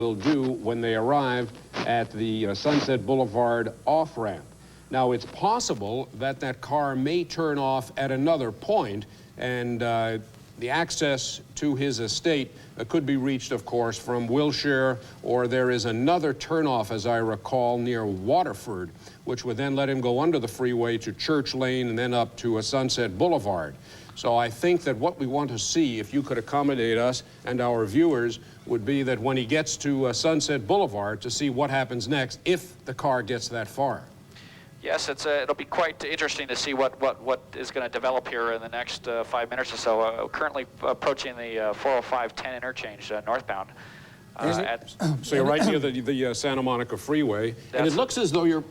will do when they arrive at the Sunset Boulevard off-ramp. Now, it's possible that that car may turn off at another point, and the access to his estate could be reached, of course, from Wilshire, or there is another turnoff, as I recall, near Waterford, which would then let him go under the freeway to Church Lane and then up to a Sunset Boulevard. So I think that what we want to see, if you could accommodate us and our viewers, would be that when he gets to Sunset Boulevard, to see what happens next if the car gets that far. Yes, it'll be quite interesting to see what is going to develop here in the next 5 minutes or so. Currently approaching the 405-10 interchange northbound. So you're right near the Santa Monica Freeway, and it looks as though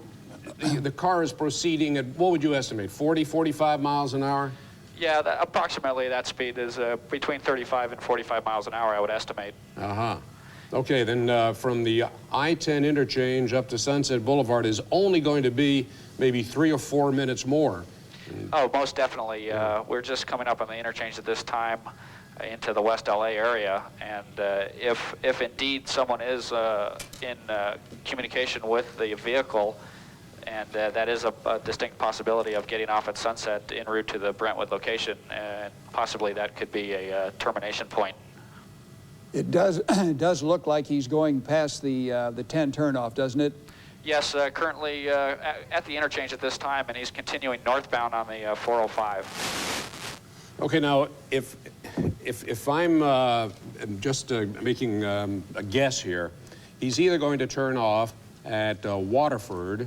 the car is proceeding at, what would you estimate, 40, 45 miles an hour? Yeah, approximately that speed is between 35 and 45 miles an hour, I would estimate. Okay, then from the I-10 interchange up to Sunset Boulevard is only going to be maybe 3 or 4 minutes more. Oh, most definitely. We're just coming up on the interchange at this time into the West LA area, and if indeed someone is in communication with the vehicle, and that is a distinct possibility of getting off at Sunset en route to the Brentwood location, and possibly that could be a termination point. It does look like he's going past the 10 turnoff, doesn't it? Yes, currently at the interchange at this time, and he's continuing northbound on the 405. Okay, now if I'm just making a guess here, he's either going to turn off at Waterford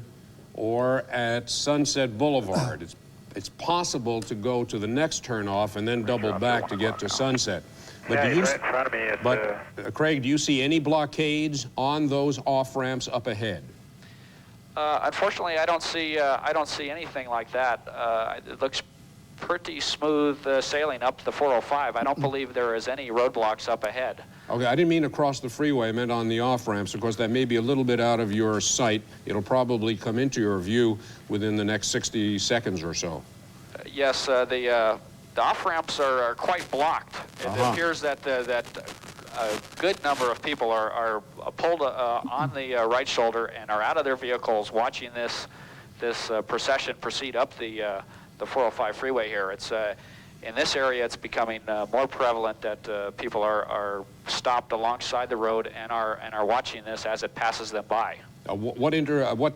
or at Sunset Boulevard. It's possible to go to the next turnoff and then double back to get to Sunset. But yeah, do you, right in front of me. Craig, do you see any blockades on those off-ramps up ahead? Unfortunately, I don't see anything like that. It looks pretty smooth sailing up the 405. I don't believe there is any roadblocks up ahead. Okay, I didn't mean across the freeway. I meant on the off-ramps. Of course, that may be a little bit out of your sight. It'll probably come into your view within the next 60 seconds or so. Yes, the off-ramps are quite blocked. It appears that a good number of people are pulled on the right shoulder and are out of their vehicles watching this procession proceed up the 405 freeway here. It's in this area, it's becoming more prevalent that people are stopped alongside the road and are watching this as it passes them by. What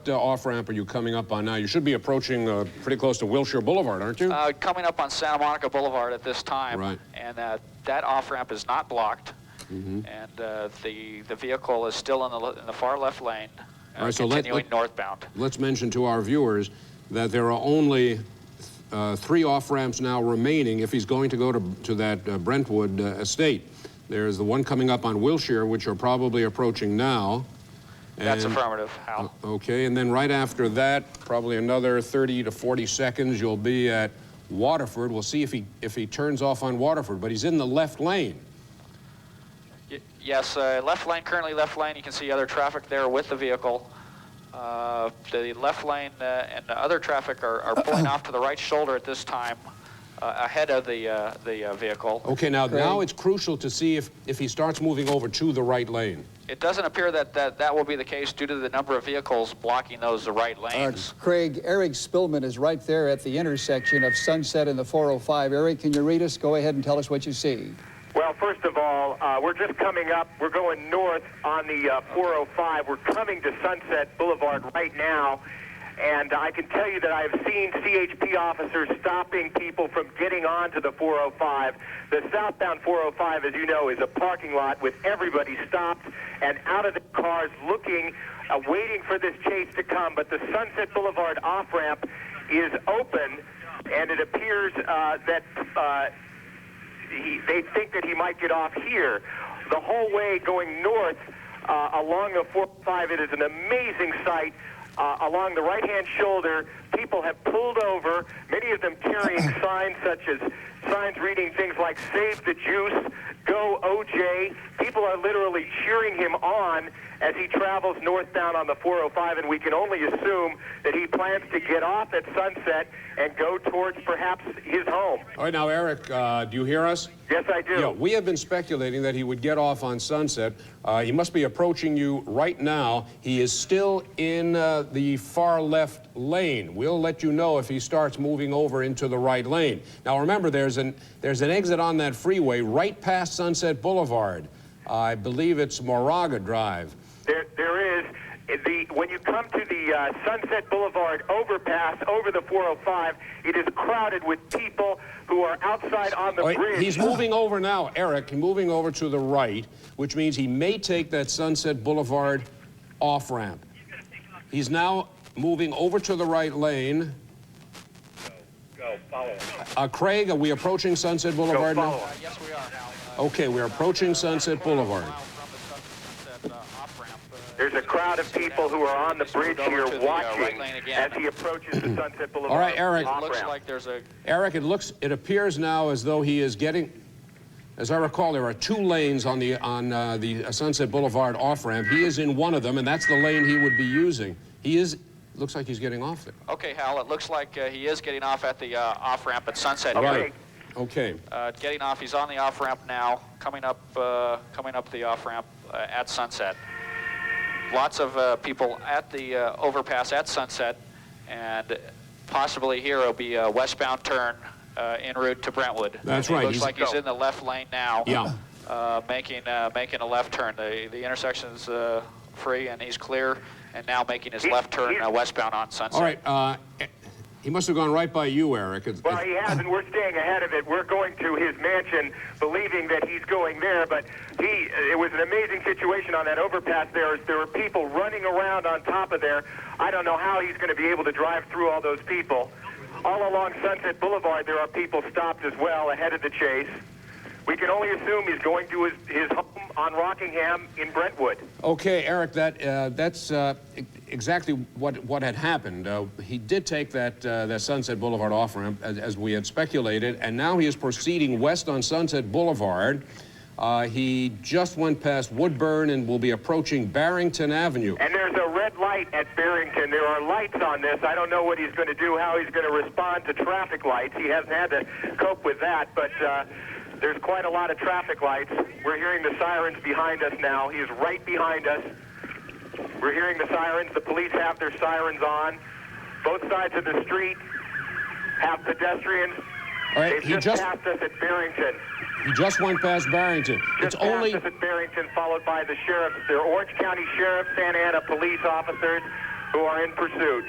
off-ramp are you coming up on now? You should be approaching pretty close to Wilshire Boulevard, aren't you? Coming up on Santa Monica Boulevard at this time. Right. And that off-ramp is not blocked. And the vehicle is still in the far left lane, right, so continuing northbound. Let's mention to our viewers that there are only 3 off-ramps now remaining if he's going to go to that Brentwood estate. There's the one coming up on Wilshire, which you're probably approaching now. That's affirmative, Hal. Okay, and then right after that, probably another 30 to 40 seconds, you'll be at Waterford. We'll see if he turns off on Waterford, but he's in the left lane. Yes, left lane, currently left lane. You can see other traffic there with the vehicle. The left lane and the other traffic are pulling off to the right shoulder at this time, ahead of the vehicle. Okay, now it's crucial to see if he starts moving over to the right lane. It doesn't appear that will be the case due to the number of vehicles blocking those right lanes. Craig, Eric Spillman is right there at the intersection of Sunset and the 405. Eric, can you read us? Go ahead and tell us what you see. Well, first of all, we're just coming up. We're going north on the 405. We're coming to Sunset Boulevard right now. And I can tell you that I have seen CHP officers stopping people from getting onto the 405. The southbound 405, as you know, is a parking lot with everybody stopped and out of the cars looking, waiting for this chase to come. But the Sunset Boulevard off-ramp is open, and it appears that they think that he might get off here. The whole way going north along the 405, it is an amazing sight. Along the right-hand shoulder, people people have pulled over, many of them carrying signs such as signs reading things like "Save the Juice," "Go OJ." People are literally cheering him on as he travels northbound on the 405, and we can only assume that he plans to get off at Sunset and go towards perhaps his home. All right, now, Eric, do you hear us? Yes, I do. Yeah, we have been speculating that he would get off on Sunset. He must be approaching you right now. He is still in the far left lane. We'll let you know if he starts moving over into the right lane. Now, remember, there's an exit on that freeway right past Sunset Boulevard. I believe it's Moraga Drive. There is. When you come to the Sunset Boulevard overpass over the 405, it is crowded with people who are outside on the bridge. He's moving over now, Eric, moving over to the right, which means he may take that Sunset Boulevard off-ramp. He's now moving over to the right lane. Go, follow him. Craig, are we approaching Sunset Boulevard Go, now? follow him. Yes, we are, Hal. Okay, we're approaching Sunset Boulevard. There's a crowd of people who are on the bridge here watching right lane again. as he approaches the Sunset Boulevard. All right, Eric. It looks off-ramp. like there's a... Eric, it appears now as though he is getting, as I recall, there are two lanes on the Sunset Boulevard off-ramp. He is in one of them, and that's the lane he would be using. Looks like he's getting off there. Okay, Hal, it looks like he is getting off at the off-ramp at Sunset Okay. here. Right. Okay. Getting off, he's on the off-ramp now, coming up the off-ramp at Sunset. Lots of people at the overpass at Sunset, and possibly here will be a westbound turn en route to Brentwood. That's It right. looks like he's in the left lane now. Yeah. Making a left turn. The intersection's free and he's clear, and now making his left turn westbound on Sunset. All right. He must have gone right by you, Eric. Well, he has, and we're staying ahead of it. We're going to his mansion, believing that he's going there, but it was an amazing situation on that overpass there. There were people running around on top of there. I don't know how he's going to be able to drive through all those people. All along Sunset Boulevard, there are people stopped as well ahead of the chase. We can only assume he's going to his home on Rockingham in Brentwood. Okay, Eric, that's exactly what had happened. He did take that Sunset Boulevard off-ramp, as we had speculated, and now he is proceeding west on Sunset Boulevard. He just went past Woodburn and will be approaching Barrington Avenue. And there's a red light at Barrington. There are lights on this. I don't know what he's going to do, how he's going to respond to traffic lights. He hasn't had to cope with that, but there's quite a lot of traffic lights. We're hearing the sirens behind us now. He is right behind us. We're hearing the sirens. The police have their sirens on. Both sides of the street have pedestrians. All right, They've just passed us at Barrington. He just went past Barrington. Just passed us at Barrington, followed by the sheriffs. They're Orange County Sheriff, Santa Ana police officers who are in pursuit.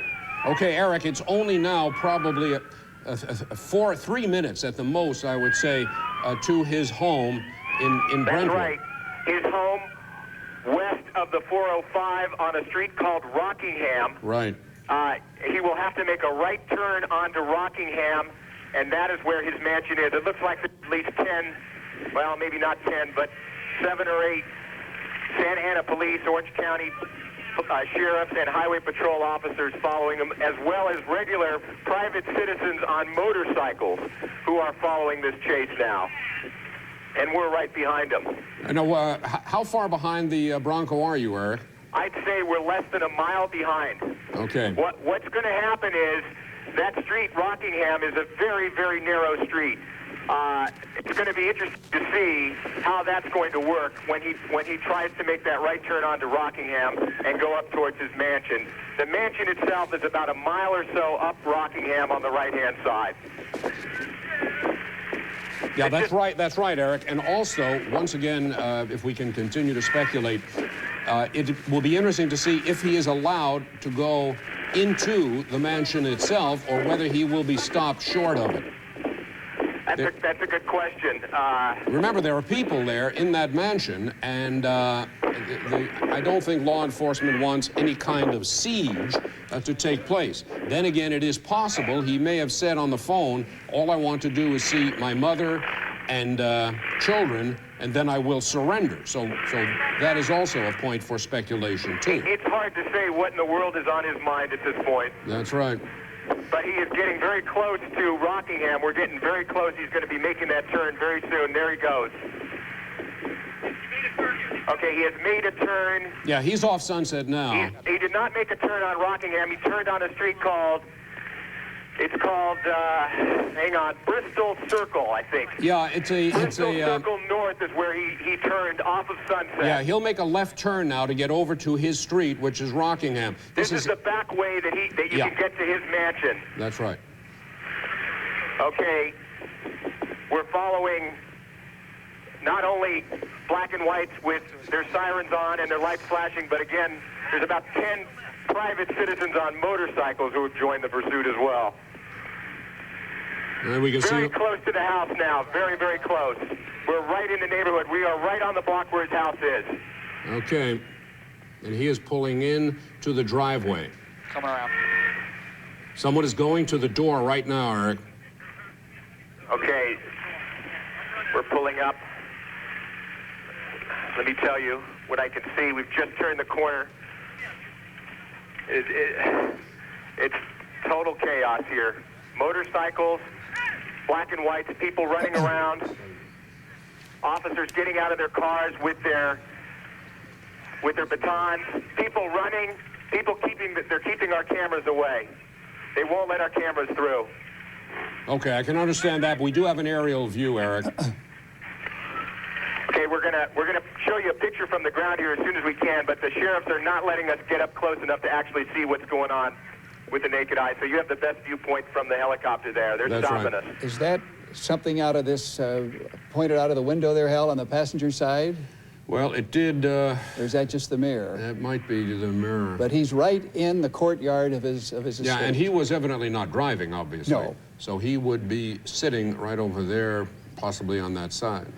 Okay, Eric, it's only now probably 3 minutes at the most, I would say, to his home in Brentwood. That's right. His home west of the 405 on a street called Rockingham. Right. He will have to make a right turn onto Rockingham, and that is where his mansion is. It looks like there's at least 10, well, maybe not 10, but 7 or 8 Santa Ana police, Orange County sheriffs, and highway patrol officers following him, as well as regular private citizens on motorcycles who are following this chase now. And we're right behind them. I know, how far behind the Bronco are you, Eric? I'd say we're less than a mile behind. Okay. What's going to happen is that street, Rockingham, is a very, very narrow street. It's going to be interesting to see how that's going to work when he tries to make that right turn onto Rockingham and go up towards his mansion. The mansion itself is about a mile or so up Rockingham on the right-hand side. Yeah, that's right, Eric. And also, once again, if we can continue to speculate, it will be interesting to see if he is allowed to go into the mansion itself or whether he will be stopped short of it. That's a good question. Remember, there are people there in that mansion, and I don't think law enforcement wants any kind of siege to take place. Then again, it is possible he may have said on the phone, all I want to do is see my mother and children, and then I will surrender. So that is also a point for speculation, too. It's hard to say what in the world is on his mind at this point. That's right. but he is getting very close to Rockingham. We're getting very close. He's going to be making that turn very soon. There he goes. Okay, he has made a turn. Yeah, he's off Sunset now. He did not make a turn on Rockingham. He turned on a street called, hang on, Bristol Circle, I think. Yeah, Bristol Circle North is where he turned off of Sunset. Yeah, he'll make a left turn now to get over to his street, which is Rockingham. This is the back way that you can get to his mansion. That's right. Okay, we're following not only black and whites with their sirens on and their lights flashing, but again, there's about 10 private citizens on motorcycles who have joined the pursuit as well. And we can Very see close to the house now, very, very close. We're right in the neighborhood. We are right on the block where his house is. Okay, and he is pulling in to the driveway. Coming around. Someone is going to the door right now, Eric. Okay, we're pulling up. Let me tell you what I can see. We've just turned the corner. It's total chaos here. Motorcycles, black and whites, people running around, officers getting out of their cars with their batons, people running, they're keeping our cameras away. They won't let our cameras through. Okay, I can understand that, but we do have an aerial view, Eric. Okay, we're gonna show you a picture from the ground here as soon as we can, but the sheriffs are not letting us get up close enough to actually see what's going on with the naked eye. So you have the best viewpoint from the helicopter there. They're That's stopping right. us. Is that something out of this, pointed out of the window there, Hal, on the passenger side? Well, it did, Or is that just the mirror? that might be the mirror. But he's right in the courtyard of his estate. Yeah, and he was evidently not driving, obviously. No. So he would be sitting right over there, possibly on that side.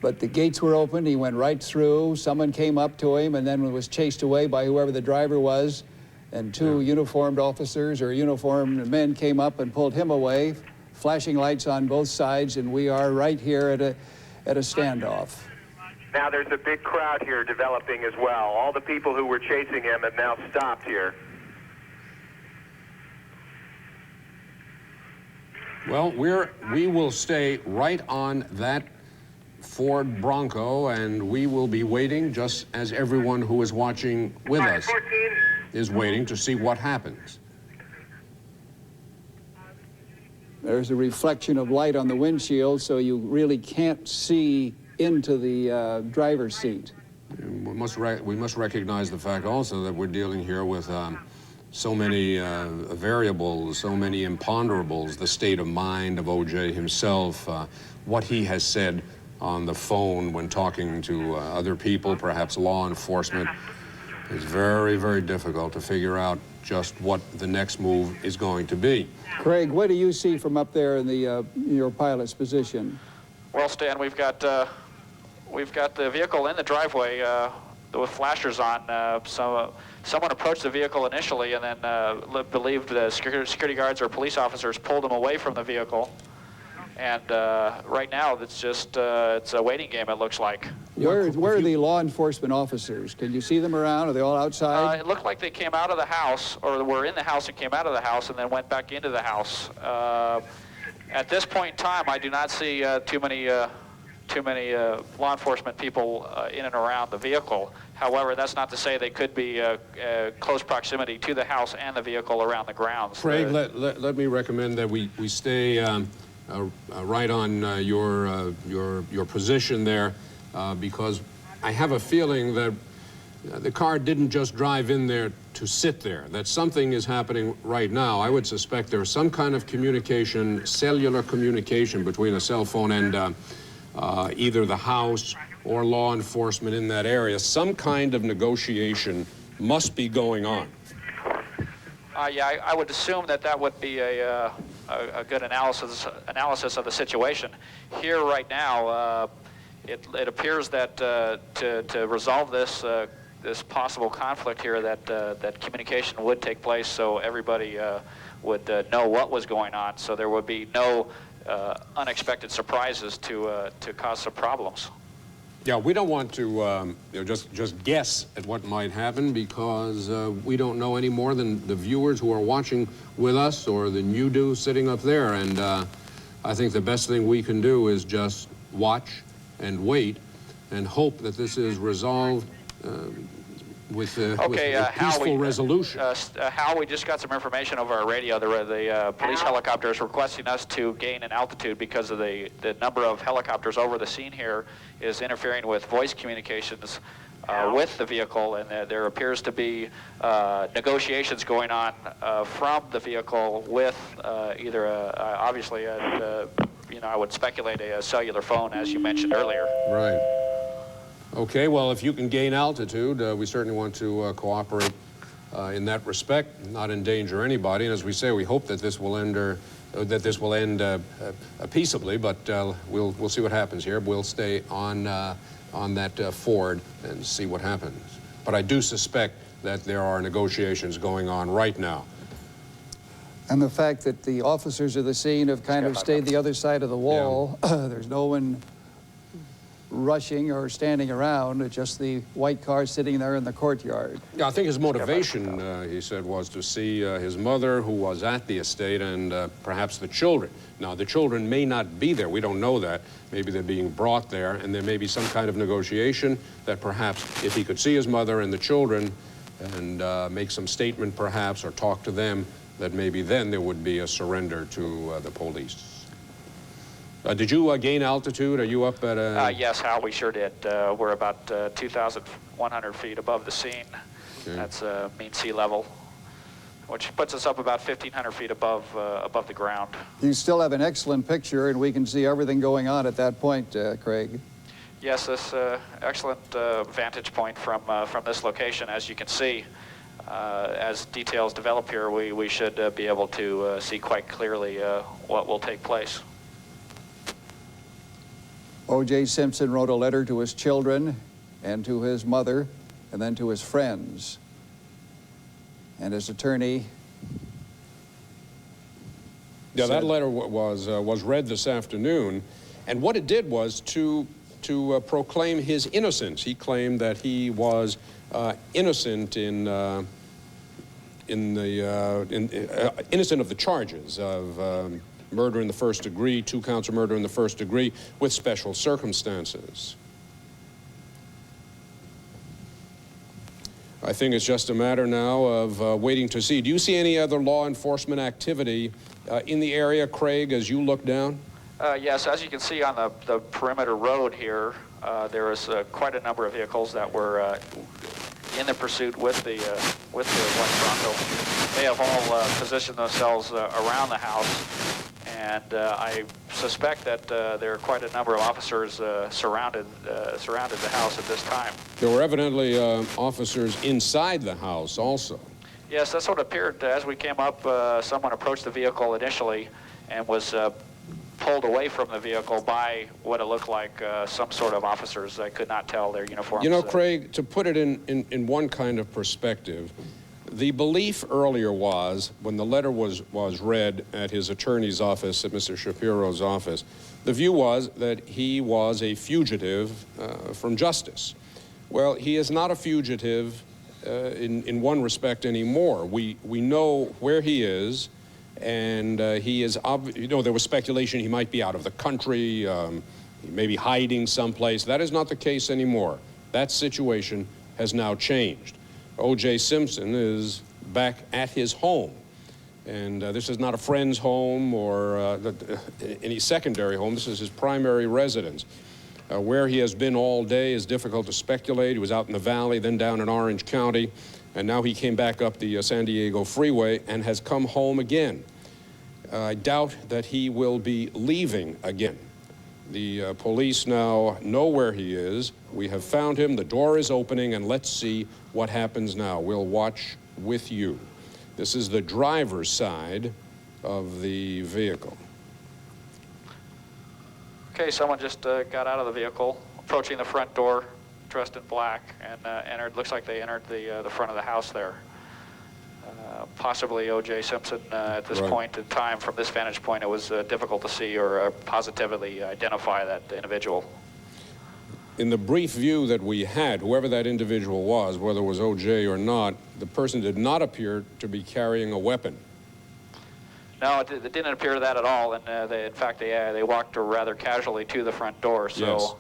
But the gates were open, he went right through, someone came up to him and then was chased away by whoever the driver was, and two uniformed officers or uniformed men came up and pulled him away, flashing lights on both sides, and we are right here at a standoff. Now there's a big crowd here developing as well. All the people who were chasing him have now stopped here. Well, we will stay right on that Ford Bronco, and we will be waiting, just as everyone who is watching with us is waiting to see what happens. There's a reflection of light on the windshield, so you really can't see into the driver's seat. We must recognize the fact also that we're dealing here with so many variables, so many imponderables, the state of mind of O.J. himself, what he has said on the phone when talking to other people, perhaps law enforcement. It's very, very difficult to figure out just what the next move is going to be. Craig, what do you see from up there in the your pilot's position? Well, Stan, we've got the vehicle in the driveway with flashers on. Someone approached the vehicle initially and then believed the security guards or police officers pulled him away from the vehiil. And right now, it's just it's a waiting game, it looks like. Where are the law enforcement officers? Can you see them around? Are they all outside? It looked like they came out of the house, or were in the house and came out of the house and then went back into the house. At this point in time, I do not see too many law enforcement people in and around the vehicle. However, that's not to say they could be close proximity to the house and the vehicle around the grounds. Craig, let me recommend that we stay right on your position there, because I have a feeling that the car didn't just drive in there to sit there, that something is happening right now. I would suspect there's some kind of communication, cellular communication between a cell phone and either the house or law enforcement in that area. Some kind of negotiation must be going on. Yeah, I would assume that would be a good analysis of the situation. Here right now, it appears that to resolve this possible conflict here, that communication would take place, so everybody would know what was going on, so there would be no unexpected surprises to cause some problems. Yeah, we don't want to just guess at what might happen, because we don't know any more than the viewers who are watching with us, or than you do sitting up there. And I think the best thing we can do is just watch and wait and hope that this is resolved with a peaceful resolution. Hal, we just got some information over our radio. The police helicopter is requesting us to gain an altitude because of the number of helicopters over the scene here is interfering with voice communications with the vehicle, and there appears to be negotiations going on from the vehicle with either obviously I would speculate a cellular phone, as you mentioned earlier. Right. Okay, well, if you can gain altitude, we certainly want to cooperate in that respect, not endanger anybody. And as we say, we hope that this will end peaceably, but we'll see what happens here. We'll stay on that Ford and see what happens. But I do suspect that there are negotiations going on right now. And the fact that the officers of the scene have kind of stayed the other side of the wall, there's no one rushing or standing around, just the white car sitting there in the courtyard. Yeah, I think his motivation, he said, was to see his mother, who was at the estate, and perhaps the children. Now, the children may not be there. We don't know that. Maybe they're being brought there, and there may be some kind of negotiation that perhaps if he could see his mother and the children and make some statement perhaps, or talk to them, that maybe then there would be a surrender to the police. Did you gain altitude? Are you up at a... Yes, Hal, we sure did. We're about 2,100 feet above the scene. Okay. That's mean sea level, which puts us up about 1,500 feet above the ground. You still have an excellent picture, and we can see everything going on at that point, Craig. Yes, this excellent vantage point from this location. As you can see, as details develop here, we should be able to see quite clearly what will take place. O.J. Simpson wrote a letter to his children and to his mother and then to his friends. And his attorney... Yeah, that letter was read this afternoon, and what it did was to proclaim his innocence. He claimed that he was innocent innocent of the charges of murder in the first degree, 2 counts of murder in the first degree, with special circumstances. I think it's just a matter now of waiting to see. Do you see any other law enforcement activity in the area, Craig, as you look down? Yes, as you can see on the perimeter road here, there is quite a number of vehicles that were in the pursuit with the white Bronco. They have all positioned themselves around the house. And I suspect that there are quite a number of officers surrounded the house at this time. There were evidently officers inside the house also. Yes, that's what appeared as we came up. Someone approached the vehicle initially and was pulled away from the vehicle by what it looked like some sort of officers. I could not tell their uniforms. You know, Craig, to put it in one kind of perspective, the belief earlier was, when the letter was read at his attorney's office, at Mr. Shapiro's office, the view was that he was a fugitive from justice. Well, he is not a fugitive in one respect anymore. We know where he is, and he is, there was speculation he might be out of the country, he may be hiding someplace. That is not the case anymore. That situation has now changed. O.J. Simpson is back at his home, and this is not a friend's home or any secondary home. This is his primary residence. Where he has been all day is difficult to speculate. He was out in the valley, then down in Orange County, and now he came back up the San Diego freeway and has come home again. I doubt that he will be leaving again. The police now know where he is. We have found him. The door is opening, and let's see what happens now. We'll watch with you. This is the driver's side of the vehicle. Okay, someone just got out of the vehicle, approaching the front door, dressed in black, and entered. Looks like they entered the front of the house there. Possibly O.J. Simpson at this point in time. From this vantage point, it was difficult to see or positively identify that individual. In the brief view that we had, whoever that individual was, whether it was O.J. or not, the person did not appear to be carrying a weapon. No, it didn't appear that at all, and in fact, they walked rather casually to the front door. So, Yes.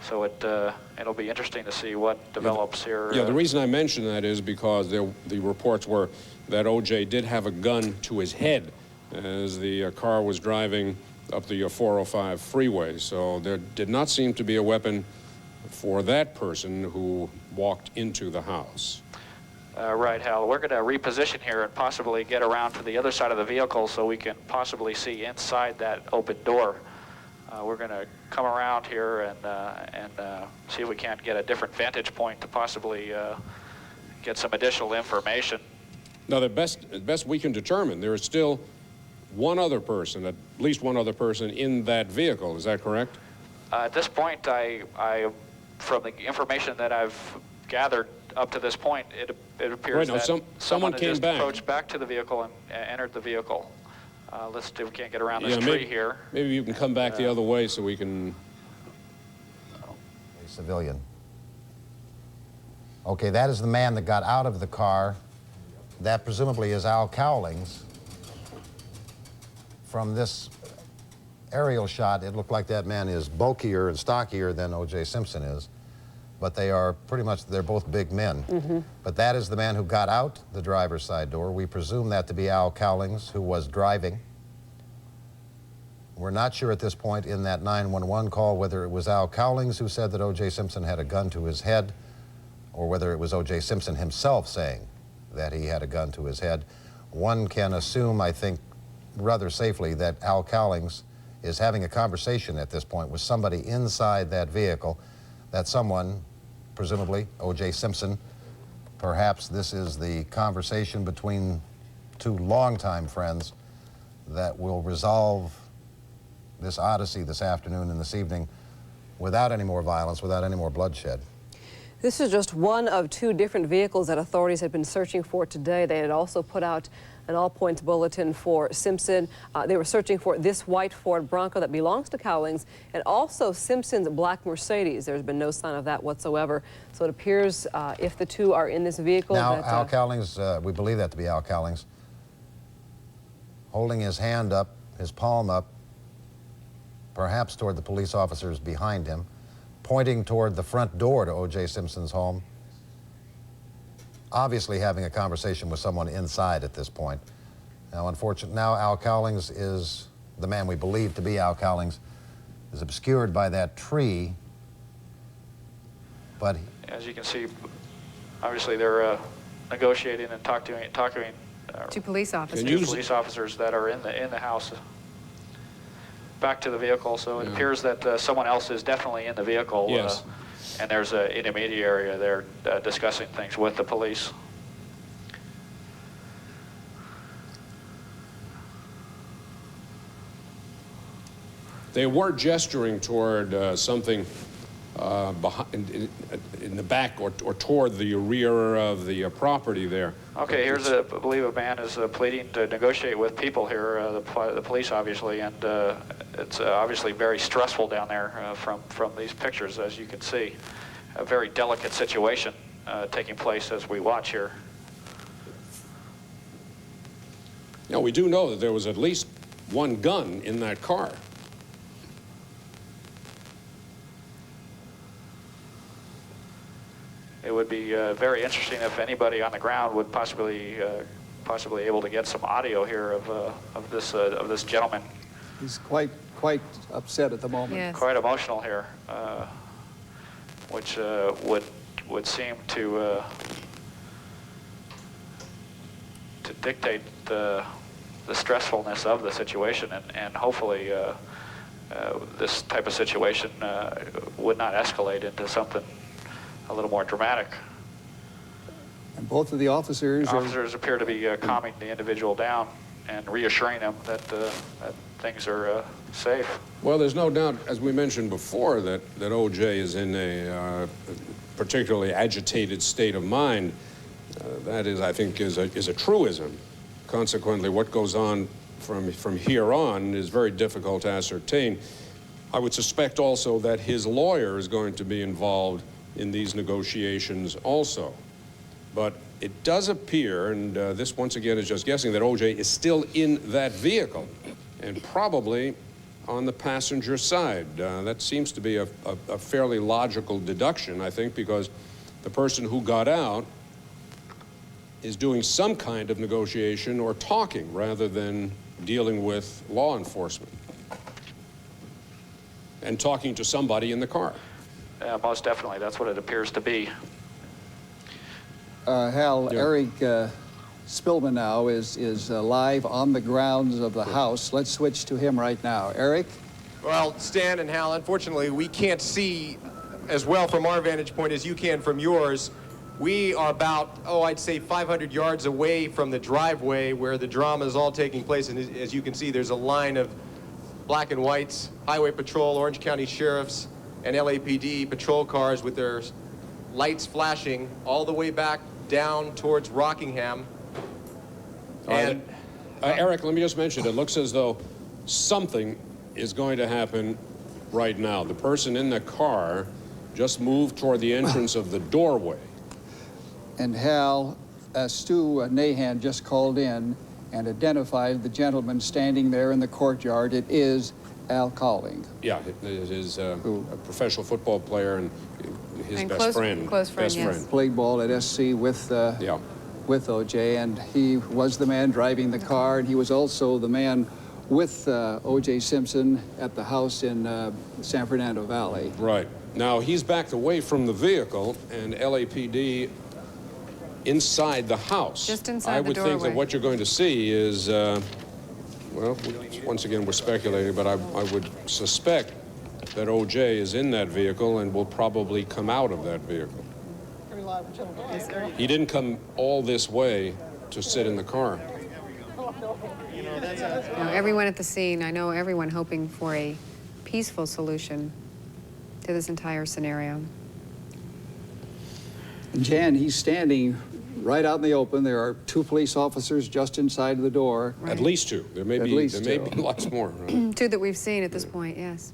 so it'll be interesting to see what develops here. Yeah, the reason I mention that is because the reports were that O.J. did have a gun to his head as the car was driving up the 405 freeway. So there did not seem to be a weapon for that person who walked into the house. Right, Hal. We're going to reposition here and possibly get around to the other side of the vehicle so we can possibly see inside that open door. We're going to come around here and see if we can't get a different vantage point to possibly get some additional information. Now, the best we can determine, there is still one other person, at least one other person in that vehicle. Is that correct? At this point, from the information that I've gathered up to this point, it appears Right, now that someone has came just back. approached back to the vehicle and entered the vehicle. Let's see if we can't get around this tree here. Maybe you can come back the other way so we can... A civilian. Okay, that is the man that got out of the car. That presumably is Al Cowlings. From this aerial shot, it looked like that man is bulkier and stockier than O.J. Simpson is. But they are pretty much, they're both big men. Mm-hmm. But that is the man who got out the driver's side door. We presume that to be Al Cowlings, who was driving. We're not sure at this point in that 911 call whether it was Al Cowlings who said that O.J. Simpson had a gun to his head, or whether it was O.J. Simpson himself saying that he had a gun to his head. One can assume, I think, rather safely that Al Cowlings is having a conversation at this point with somebody inside that vehicle, that someone, presumably O.J. Simpson, perhaps this is the conversation between two longtime friends that will resolve this odyssey this afternoon and this evening without any more violence, without any more bloodshed. This is just one of two different vehicles that authorities had been searching for today. They had also put out an all-points bulletin for Simpson. They were searching for this white Ford Bronco that belongs to Cowlings, and also Simpson's black Mercedes. There's been no sign of that whatsoever. So it appears if the two are in this vehicle... Now, that, Al Cowlings, we believe that to be Al Cowlings, holding his hand up, his palm up, perhaps toward the police officers behind him, pointing toward the front door to O.J. Simpson's home, obviously having a conversation with someone inside at this point. Now, unfortunately, now Al Cowlings is the man we believe to be Al Cowlings, is obscured by that tree, but... As you can see, obviously they're negotiating and talking to police officers. to police officers that are in the house. Back to the vehicle, so it appears that someone else is definitely in the vehicle. Yes. And there's an intermediary there discussing things with the police. They were gesturing toward something behind, in the back or toward the rear of the property there. Okay, here's I believe a man is pleading to negotiate with people here, the police obviously, and it's obviously very stressful down there from these pictures, as you can see. A very delicate situation taking place as we watch here. Now, we do know that there was at least one gun in that car. It would be very interesting if anybody on the ground would possibly able to get some audio here of this gentleman. He's quite upset at the moment. Yes. Quite emotional here, which would seem to dictate the stressfulness of the situation, and hopefully this type of situation would not escalate into something a little more dramatic. And both of the officers appear to be calming the individual down and reassuring him that things are safe. Well, there's no doubt, as we mentioned before, that O.J. is in a particularly agitated state of mind. That is, I think, is a truism. Consequently, what goes on from here on is very difficult to ascertain. I would suspect also that his lawyer is going to be involved in these negotiations also. But it does appear, and this once again is just guessing, that O.J. is still in that vehicle and probably on the passenger side. That seems to be a fairly logical deduction, I think, because the person who got out is doing some kind of negotiation or talking rather than dealing with law enforcement and talking to somebody in the car. Most definitely, that's what it appears to be. Hal, Yeah. Eric Spillman now is live on the grounds of the house. Let's switch to him right now. Eric? Well, Stan and Hal, unfortunately, we can't see as well from our vantage point as you can from yours. We are about, I'd say 500 yards away from the driveway where the drama is all taking place. And as you can see, there's a line of black and whites, Highway Patrol, Orange County Sheriffs, and LAPD patrol cars with their lights flashing all the way back down towards Rockingham. And Eric, let me just mention, it looks as though something is going to happen right now. The person in the car just moved toward the entrance of the doorway. And Hal, Stu Nahan just called in and identified the gentleman standing there in the courtyard. It is Al Cowling. Yeah, it is a professional football player and his And best friend. close friend, yes. Played ball at SC with O.J., and he was the man driving the car, and he was also the man with O.J. Simpson at the house in San Fernando Valley. Right. Now, he's backed away from the vehicle, and LAPD inside the house. Just inside I the would think that doorway. what you're going to see is, well, once again, we're speculating, but I would suspect that O.J. is in that vehicle and will probably come out of that vehicle. He didn't come all this way to sit in the car. Everyone at the scene, I know everyone hoping for a peaceful solution to this entire scenario. Jan, he's standing right out in the open. There are two police officers just inside the door. Right. At least two. There may At be least there may two. be lots more. Right? Two that we've seen at this point, yes.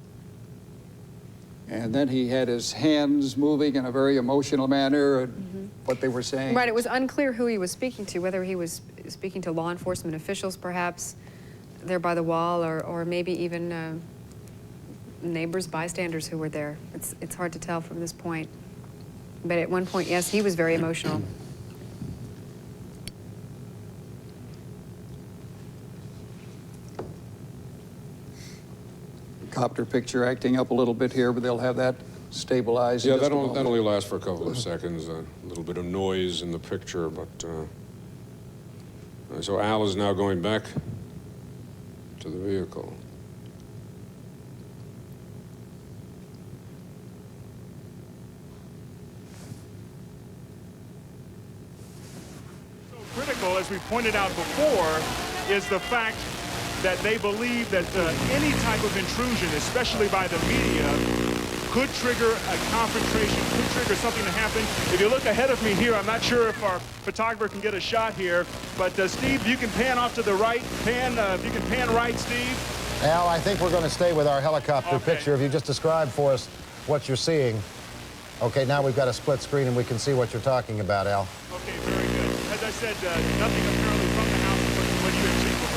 And then he had his hands moving in a very emotional manner, what they were saying. Right, it was unclear who he was speaking to, whether he was speaking to law enforcement officials, perhaps, there by the wall, or maybe even neighbors, bystanders who were there. It's hard to tell from this point. But at one point, yes, he was very emotional. Copter picture acting up a little bit here, but they'll have that stabilized. in Yeah, just a that moment. only lasts for a couple of seconds. A little bit of noise in the picture, but so Al is now going back to the vehicle. Critical, as we pointed out before, is the fact that they believe that any type of intrusion, especially by the media, could trigger a confrontation, could trigger something to happen. If you look ahead of me here, I'm not sure if our photographer can get a shot here, but Steve, you can pan off to the right. If you can pan right, Steve. Al, I think we're going to stay with our helicopter picture. If you just describe for us what you're seeing. Okay, now we've got a split screen and we can see what you're talking about, Al. Okay, very good. As I said, nothing apparently from the house, but what you had seen before.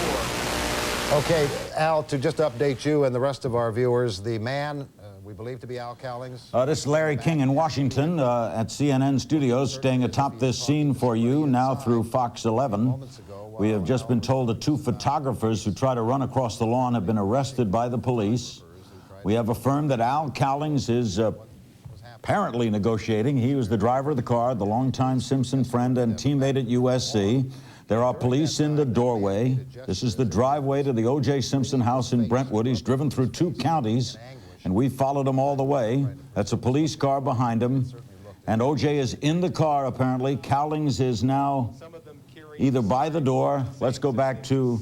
Okay, Al, to just update you and the rest of our viewers, the man we believe to be Al Cowlings. This is Larry King in Washington at CNN Studios, staying atop this scene for you now through Fox 11. We have just been told that two photographers who tried to run across the lawn have been arrested by the police. We have affirmed that Al Cowlings is apparently negotiating. He was the driver of the car, the longtime Simpson friend and teammate at USC. There are police in the doorway. This is the driveway to the O.J. Simpson house in Brentwood. He's driven through 2 counties, and we followed him all the way. That's a police car behind him. And O.J. is in the car, apparently. Cowlings is now either by the door. Let's go back to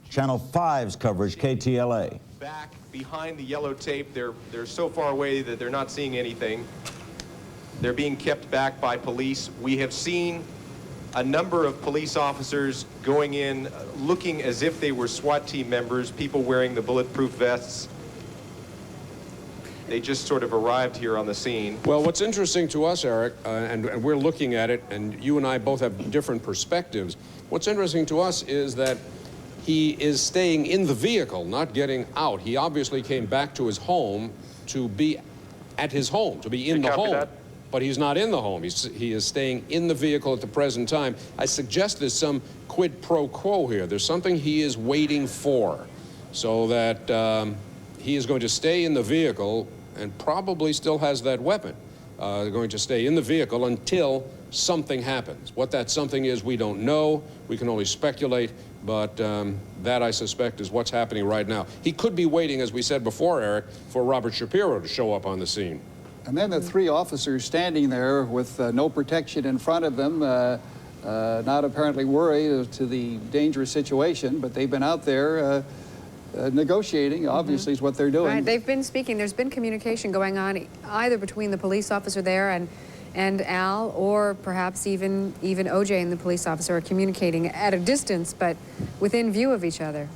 Channel 5's coverage, KTLA. back behind the yellow tape. They're so far away that they're not seeing anything. They're being kept back by police. We have seen a number of police officers going in, looking as if they were SWAT team members, people wearing the bulletproof vests. They just sort of arrived here on the scene. Well, what's interesting to us, Eric, and we're looking at it, and you and I both have different perspectives. What's interesting to us is that he is staying in the vehicle, not getting out. He obviously came back to his home to be at his home, to be in the home. That? But he's not in the home. He is staying in the vehicle at the present time. I suggest there's some quid pro quo here. There's something he is waiting for, so that he is going to stay in the vehicle and probably still has that weapon. They're going to stay in the vehicle until something happens. What that something is, we don't know. We can only speculate, but that, I suspect, is what's happening right now. He could be waiting, as we said before, Eric, for Robert Shapiro to show up on the scene. And then the three officers standing there with no protection in front of them, not apparently worried to the dangerous situation, but they've been out there negotiating, obviously, is what they're doing. Right, they've been speaking. There's been communication going on either between the police officer there and Al, or perhaps even OJ and the police officer are communicating at a distance, but within view of each other.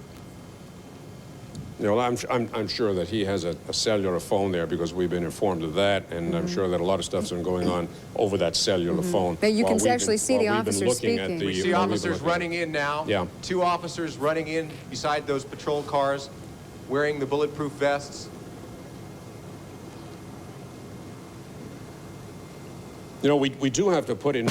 You know, I'm sure that he has a cellular phone there, because we've been informed of that, and I'm sure that a lot of stuff's been going on over that cellular phone. That you can actually see the officers speaking. We see officers running in now. Yeah. 2 officers running in beside those patrol cars, wearing the bulletproof vests. You know, we do have to put in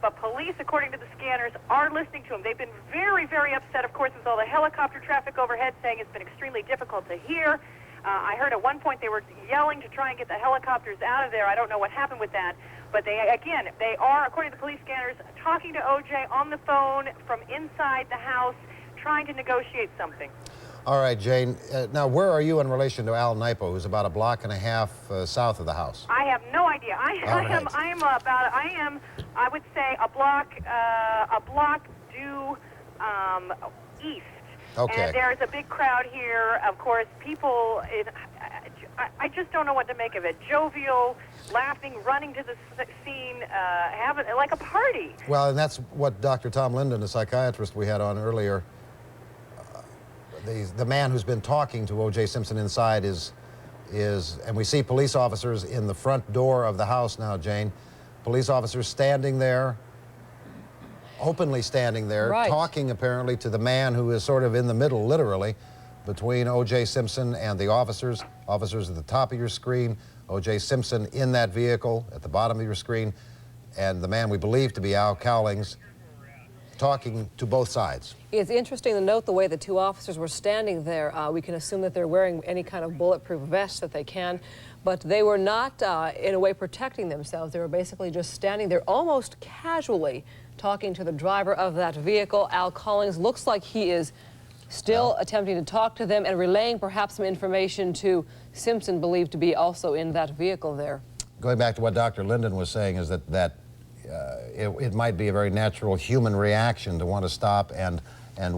but police, according to the scanners, are listening to him. They've been very, very upset, of course, with all the helicopter traffic overhead, saying it's been extremely difficult to hear. I heard at one point they were yelling to try and get the helicopters out of there. I don't know what happened with that. But they are, according to the police scanners, talking to OJ on the phone from inside the house, trying to negotiate something. All right, Jane. Now, where are you in relation to Al Nipo, who's about a block and a half south of the house? I have no idea. I am, I would say, a block due east. Okay. And there's a big crowd here. Of course, people. I just don't know what to make of it. Jovial, laughing, running to the scene, having like a party. Well, and that's what Dr. Tom Linden, the psychiatrist we had on earlier. The man who's been talking to O.J. Simpson inside is, and we see police officers in the front door of the house now, Jane. Police officers standing there, openly standing there, right, talking apparently to the man who is sort of in the middle, literally, between O.J. Simpson and the officers. Officers at the top of your screen, O.J. Simpson in that vehicle at the bottom of your screen, and the man we believe to be Al Cowlings talking to both sides. It's interesting to note the way the 2 officers were standing there. We can assume that they're wearing any kind of bulletproof vest that they can, but they were not in a way protecting themselves. They were basically just standing there almost casually talking to the driver of that vehicle. Al Cowlings looks like he is still attempting to talk to them and relaying perhaps some information to Simpson, believed to be also in that vehicle there. Going back to what Dr. Linden was saying, is that it might be a very natural human reaction to want to stop and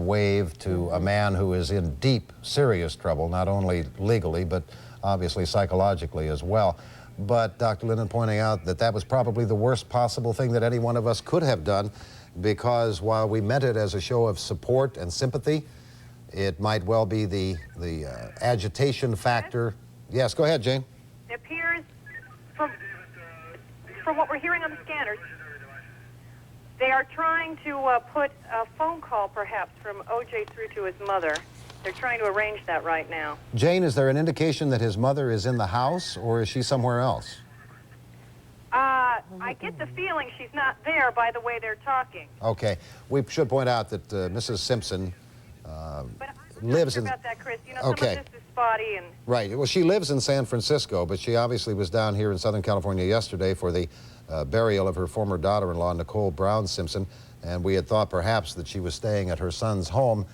wave to a man who is in deep, serious trouble, not only legally, but obviously psychologically as well. But Dr. Linden pointing out that that was probably the worst possible thing that any one of us could have done, because while we meant it as a show of support and sympathy, it might well be the agitation factor. Yes, go ahead, Jane. It appears, from what we're hearing on the scanners, they are trying to put a phone call, perhaps, from O.J. through to his mother. They're trying to arrange that right now. Jane, is there an indication that his mother is in the house, or is she somewhere else? I get the feeling she's not there by the way they're talking. Okay. We should point out that Mrs. Simpson lives in... about that, Chris. You know, some of this is spotty and... Right. Well, she lives in San Francisco, but she obviously was down here in Southern California yesterday for the burial of her former daughter-in-law, Nicole Brown Simpson, and we had thought perhaps that she was staying at her son's home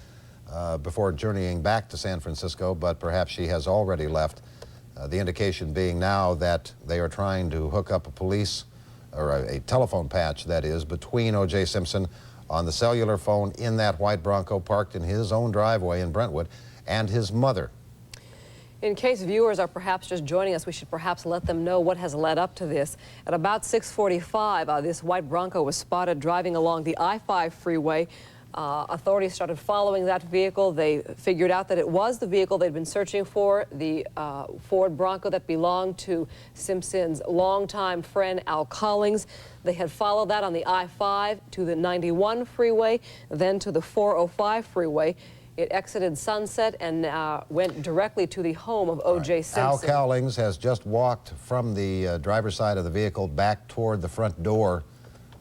before journeying back to San Francisco, but perhaps she has already left. The indication being now that they are trying to hook up a police, or a telephone patch, that is, between O.J. Simpson on the cellular phone in that white Bronco parked in his own driveway in Brentwood, and his mother. In case viewers are perhaps just joining us, we should perhaps let them know what has led up to this. At about 6:45, this white Bronco was spotted driving along the I-5 freeway Authorities started following that vehicle. They figured out that it was the vehicle they'd been searching for, the Ford Bronco that belonged to Simpson's longtime friend Al Collins. They had followed that on the I-5 to the 91 freeway, then to the 405 freeway. It exited Sunset and went directly to the home of O.J. Simpson. Al Cowlings has just walked from the driver's side of the vehicle back toward the front door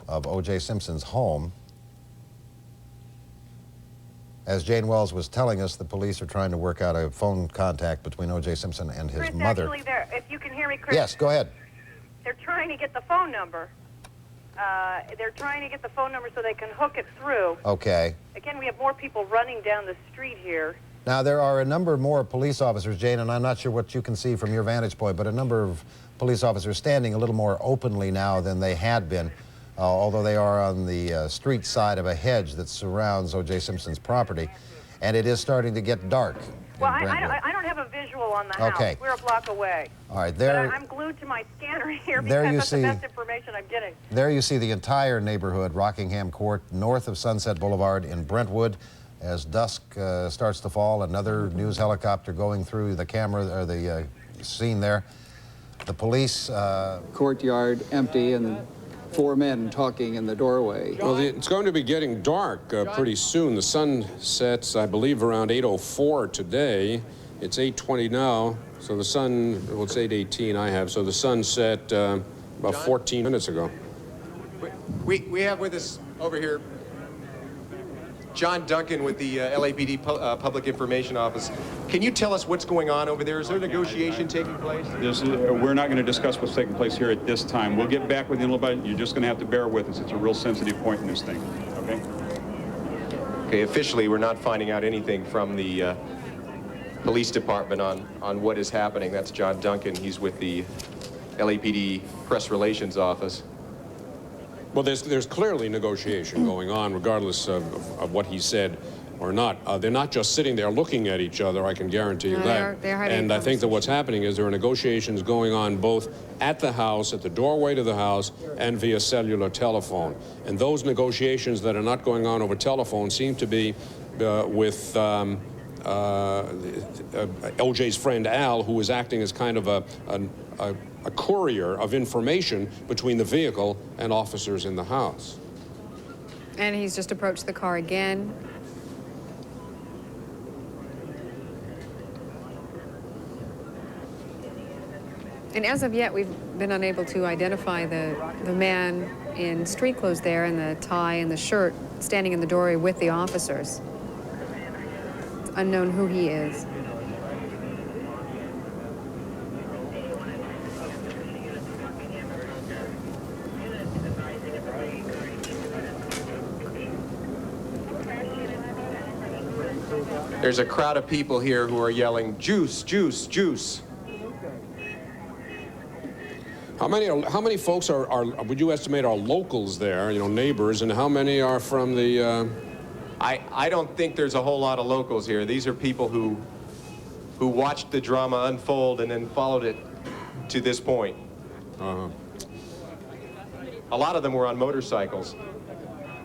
of O.J. Simpson's home. As Jane Wells was telling us, the police are trying to work out a phone contact between O.J. Simpson and his Chris, mother. actually, if you can hear me, Chris. Yes, go ahead. They're trying to get the phone number. They're trying to get the phone number so they can hook it through. Okay. Again, we have more people running down the street here. Now, there are a number more police officers, Jane, and I'm not sure what you can see from your vantage point, but a number of police officers standing a little more openly now than they had been, although they are on the street side of a hedge that surrounds O.J. Simpson's property, and it is starting to get dark. Well, I don't have a visual on the house. Okay. We're a block away. All right, there. But I'm glued to my scanner here There because you that's see- the best information I'm getting. There you see the entire neighborhood, Rockingham Court, north of Sunset Boulevard in Brentwood. As dusk starts to fall, another news helicopter going through the camera, or the scene there. The police... Courtyard empty and 4 men talking in the doorway. Well, it's going to be getting dark pretty soon. The sun sets, I believe, around 8:04 today. It's 8:20 now, so the sun, well, it's 8:18 I have, so the sun set about 14 minutes ago. We have with us over here John Duncan with the LAPD Public Information Office. Can you tell us what's going on over there? Is there a negotiation taking place? We're not going to discuss what's taking place here at this time. We'll get back with you in a little bit. You're just going to have to bear with us. It's a real sensitive point in this thing, okay? Okay, officially, we're not finding out anything from the police department on what is happening. That's John Duncan. He's with the LAPD Press Relations Office. Well, there's clearly negotiation going on, regardless of what he said or not. They're not just sitting there looking at each other, I can guarantee you that. They're having And I think that what's happening is there are negotiations going on both at the house, at the doorway to the house, and via cellular telephone. And those negotiations that are not going on over telephone seem to be with O.J.'s friend Al, who is acting as kind of a courier of information between the vehicle and officers in the house. And he's just approached the car again. And as of yet, we've been unable to identify the man in street clothes there, and the tie and the shirt, standing in the doorway with the officers. It's unknown who he is. There's a crowd of people here who are yelling, "Juice, juice, juice." How many folks are would you estimate are locals there, you know, neighbors, and how many are from the... I don't think there's a whole lot of locals here. These are people who watched the drama unfold and then followed it to this point. A lot of them were on motorcycles.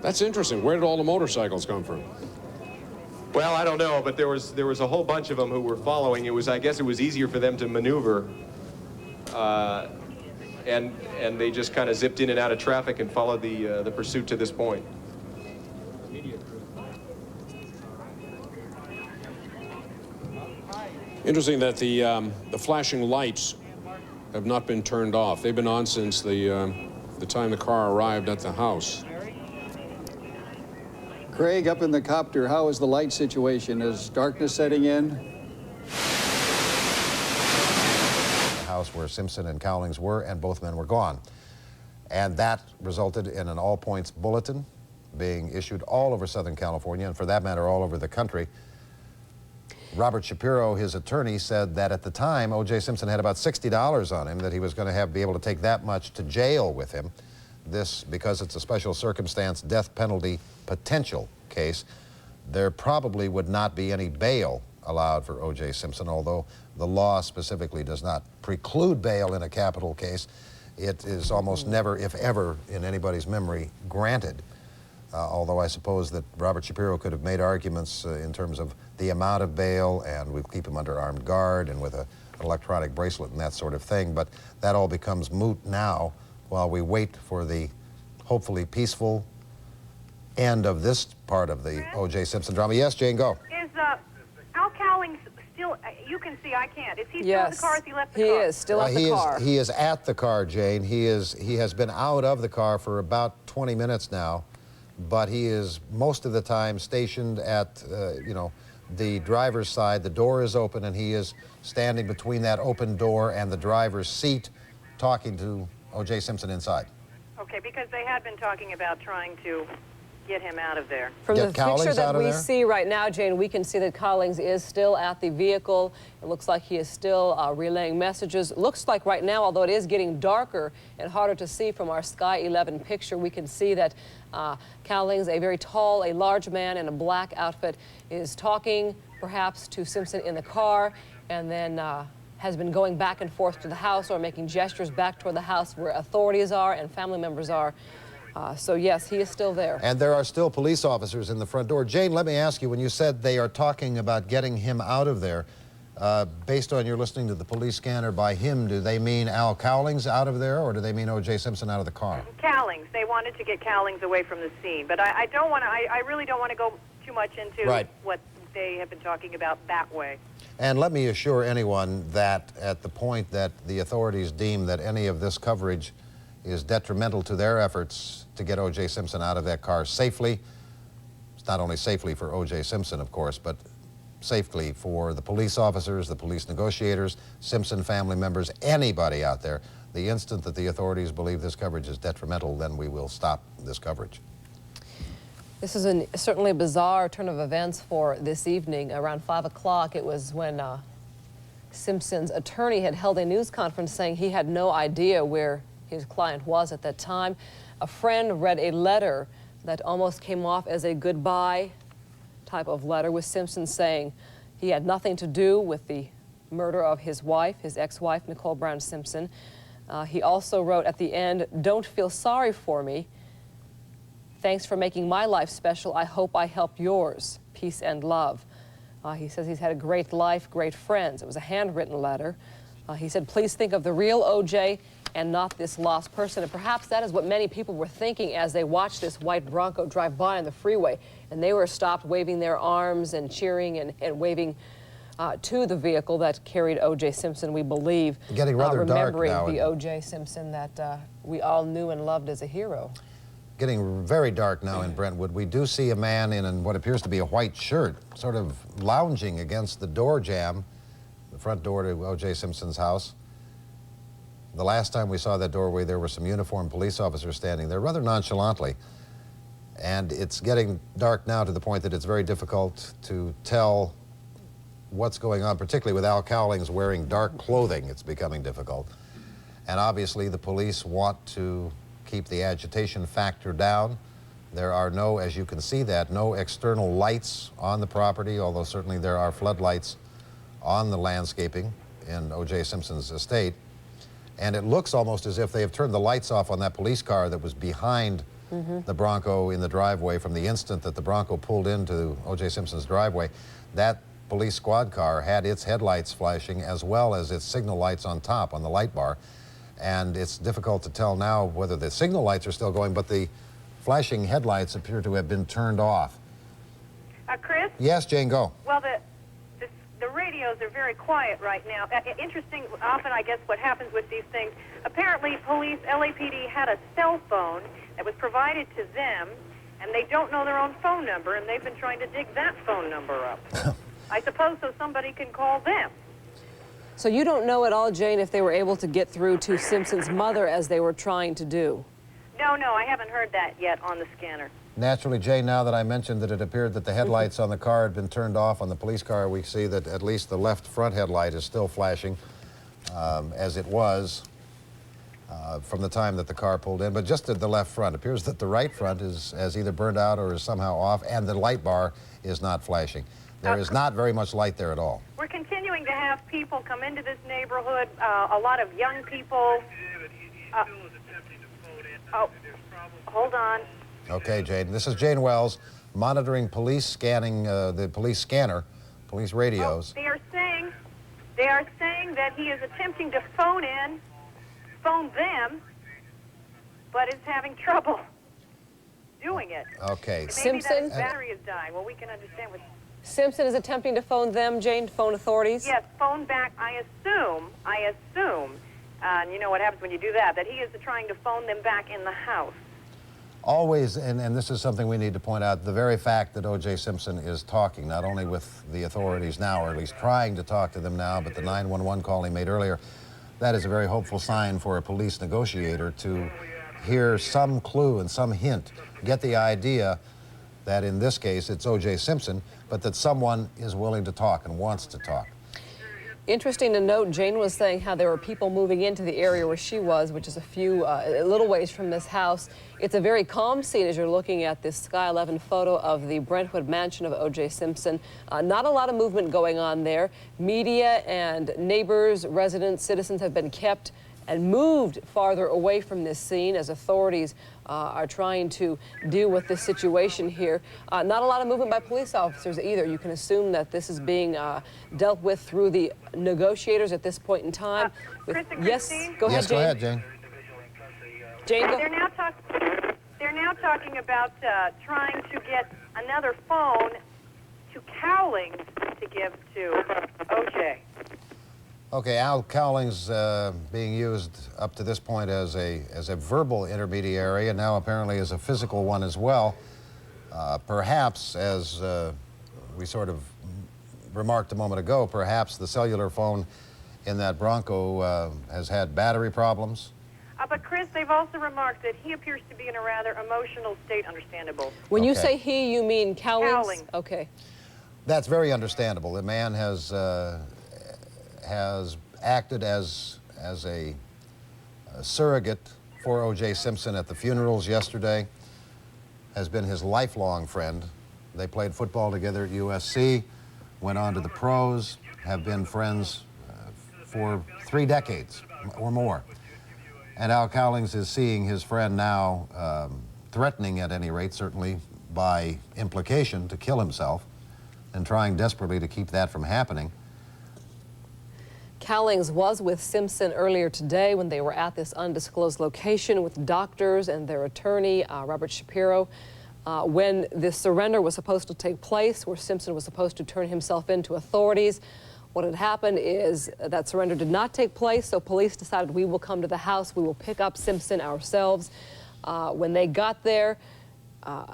That's interesting. Where did all the motorcycles come from? Well, I don't know, but there was a whole bunch of them who were following. I guess it was easier for them to maneuver, and they just kind of zipped in and out of traffic and followed the pursuit to this point. Interesting that the flashing lights have not been turned off. They've been on since the time the car arrived at the house. Craig, up in the copter, how is the light situation? Is darkness setting in? The house where Simpson and Cowlings were, and both men were gone. And that resulted in an all-points bulletin being issued all over Southern California, and for that matter, all over the country. Robert Shapiro, his attorney, said that at the time, O.J. Simpson had about $60 on him, that he was going to be able to take that much to jail with him. This, because it's a special circumstance death penalty potential case, there probably would not be any bail allowed for O.J. Simpson, although the law specifically does not preclude bail in a capital case. It is almost never, if ever, in anybody's memory, granted. although I suppose that Robert Shapiro could have made arguments in terms of the amount of bail, and we'll keep him under armed guard and with an electronic bracelet and that sort of thing, but that all becomes moot now while we wait for the hopefully peaceful end of this part of the O.J. Simpson drama. Yes, Jane, go. Is Al Cowlings still, you can see, I can't. Is he still in the car as he left the car? He is still at the car. He is at the car, Jane. He has been out of the car for about 20 minutes now, but he is most of the time stationed at, the driver's side. The door is open, and he is standing between that open door and the driver's seat talking to O.J. Simpson inside. Okay, because they had been talking about trying to get him out of there. From the picture that we see right now, Jane, we can see that Cowlings is still at the vehicle. It looks like he is still relaying messages. It looks like right now, although it is getting darker and harder to see from our Sky 11 picture, we can see that Cowlings, a very tall, a large man in a black outfit, is talking perhaps to Simpson in the car, and then has been going back and forth to the house or making gestures back toward the house where authorities are and family members are. So yes, he is still there. And there are still police officers in the front door. Jane, let me ask you, when you said they are talking about getting him out of there, based on your listening to the police scanner, by him, do they mean Al Cowlings out of there, or do they mean O.J. Simpson out of the car? Cowlings. They wanted to get Cowlings away from the scene. But I don't want to, I really don't want to go too much into what they have been talking about that way. And let me assure anyone that at the point that the authorities deem that any of this coverage is detrimental to their efforts to get O.J. Simpson out of that car safely, it's not only safely for O.J. Simpson, of course, but safely for the police officers, the police negotiators, Simpson family members, anybody out there. The instant that the authorities believe this coverage is detrimental, then we will stop this coverage. This is certainly a bizarre turn of events for this evening. Around 5 o'clock, it was when Simpson's attorney had held a news conference saying he had no idea where his client was at that time. A friend read a letter that almost came off as a goodbye type of letter, with Simpson saying he had nothing to do with the murder of his wife, his ex-wife, Nicole Brown Simpson. He also wrote at the end, "Don't feel sorry for me. Thanks for making my life special. I hope I helped yours. Peace and love." He says he's had a great life, great friends. It was a handwritten letter. He said, "Please think of the real O.J. and not this lost person." And perhaps that is what many people were thinking as they watched this white Bronco drive by on the freeway. And they were stopped waving their arms and cheering and waving to the vehicle that carried O.J. Simpson, we believe. Getting rather dark now. Remembering the O.J. Simpson that we all knew and loved as a hero. Getting very dark now in Brentwood. We do see a man in what appears to be a white shirt, sort of lounging against the door jamb, the front door to O.J. Simpson's house. The last time we saw that doorway, there were some uniformed police officers standing there rather nonchalantly. And it's getting dark now to the point that it's very difficult to tell what's going on, particularly with Al Cowlings wearing dark clothing. It's becoming difficult. And obviously the police want to keep the agitation factor down. There are no, as you can see that, no external lights on the property, although certainly there are floodlights on the landscaping in O.J. Simpson's estate. And it looks almost as if they have turned the lights off on that police car that was behind the Bronco in the driveway from the instant that the Bronco pulled into O.J. Simpson's driveway. That police squad car had its headlights flashing as well as its signal lights on top on the light bar. And it's difficult to tell now whether the signal lights are still going, but the flashing headlights appear to have been turned off. Chris? Yes, Jane, go. Well, the radios are very quiet right now. Interesting, often I guess what happens with these things, apparently police, LAPD had a cell phone that was provided to them, and they don't know their own phone number, and they've been trying to dig that phone number up. I suppose so somebody can call them. So you don't know at all, Jane, if they were able to get through to Simpson's mother as they were trying to do? No, I haven't heard that yet on the scanner. Naturally, Jane, now that I mentioned that it appeared that the headlights on the car had been turned off on the police car, we see that at least the left front headlight is still flashing, as it was from the time that the car pulled in, but just at the left front. It appears that the right front has either burned out or is somehow off, and the light bar is not flashing. There is not very much light there at all. We're continuing to have people come into this neighborhood, a lot of young people. Oh, hold on. Okay, Jane. This is Jane Wells monitoring police scanning, the police scanner, police radios. They are saying that he is attempting to phone them, but is having trouble doing it. Okay. Maybe Simpson? that his battery is dying. Well, we can understand what... Simpson is attempting to phone them, Jane, phone authorities? Yes, phone back, I assume, and you know what happens when you do that, that he is trying to phone them back in the house. Always, and this is something we need to point out, the very fact that O.J. Simpson is talking, not only with the authorities now, or at least trying to talk to them now, but the 911 call he made earlier, that is a very hopeful sign for a police negotiator to hear some clue and some hint, get the idea that in this case it's O.J. Simpson, but that someone is willing to talk and wants to talk. Interesting to note, Jane was saying how there were people moving into the area where she was, which is a little ways from this house. It's a very calm scene as you're looking at this Sky 11 photo of the Brentwood mansion of O.J. Simpson. Not a lot of movement going on there. Media and neighbors, residents, citizens have been kept and moved farther away from this scene as authorities are trying to deal with this situation here. Not a lot of movement by police officers either. You can assume that this is being dealt with through the negotiators at this point in time. Chris and Yes, Christine? go ahead, Yes, Jane. go ahead, Jane. Jane, go. They're now talking about trying to get another phone to Cowlings to give to O.J. Okay, Al Cowlings being used up to this point as a verbal intermediary, and now apparently as a physical one as well. Perhaps, as we sort of remarked a moment ago, perhaps the cellular phone in that Bronco has had battery problems. But Chris, they've also remarked that he appears to be in a rather emotional state, understandable. When you Okay. say he, you mean Cowlings? Cowlings. Okay. That's very understandable. The man has acted as a surrogate for O.J. Simpson at the funerals yesterday, has been his lifelong friend. They played football together at USC, went on to the pros, have been friends for 3 decades or more. And Al Cowlings is seeing his friend now threatening, at any rate, certainly by implication, to kill himself, and trying desperately to keep that from happening. Cowlings was with Simpson earlier today when they were at this undisclosed location with doctors and their attorney, Robert Shapiro. When this surrender was supposed to take place, where Simpson was supposed to turn himself in to authorities, what had happened is that surrender did not take place, so police decided we will come to the house, we will pick up Simpson ourselves. When they got there,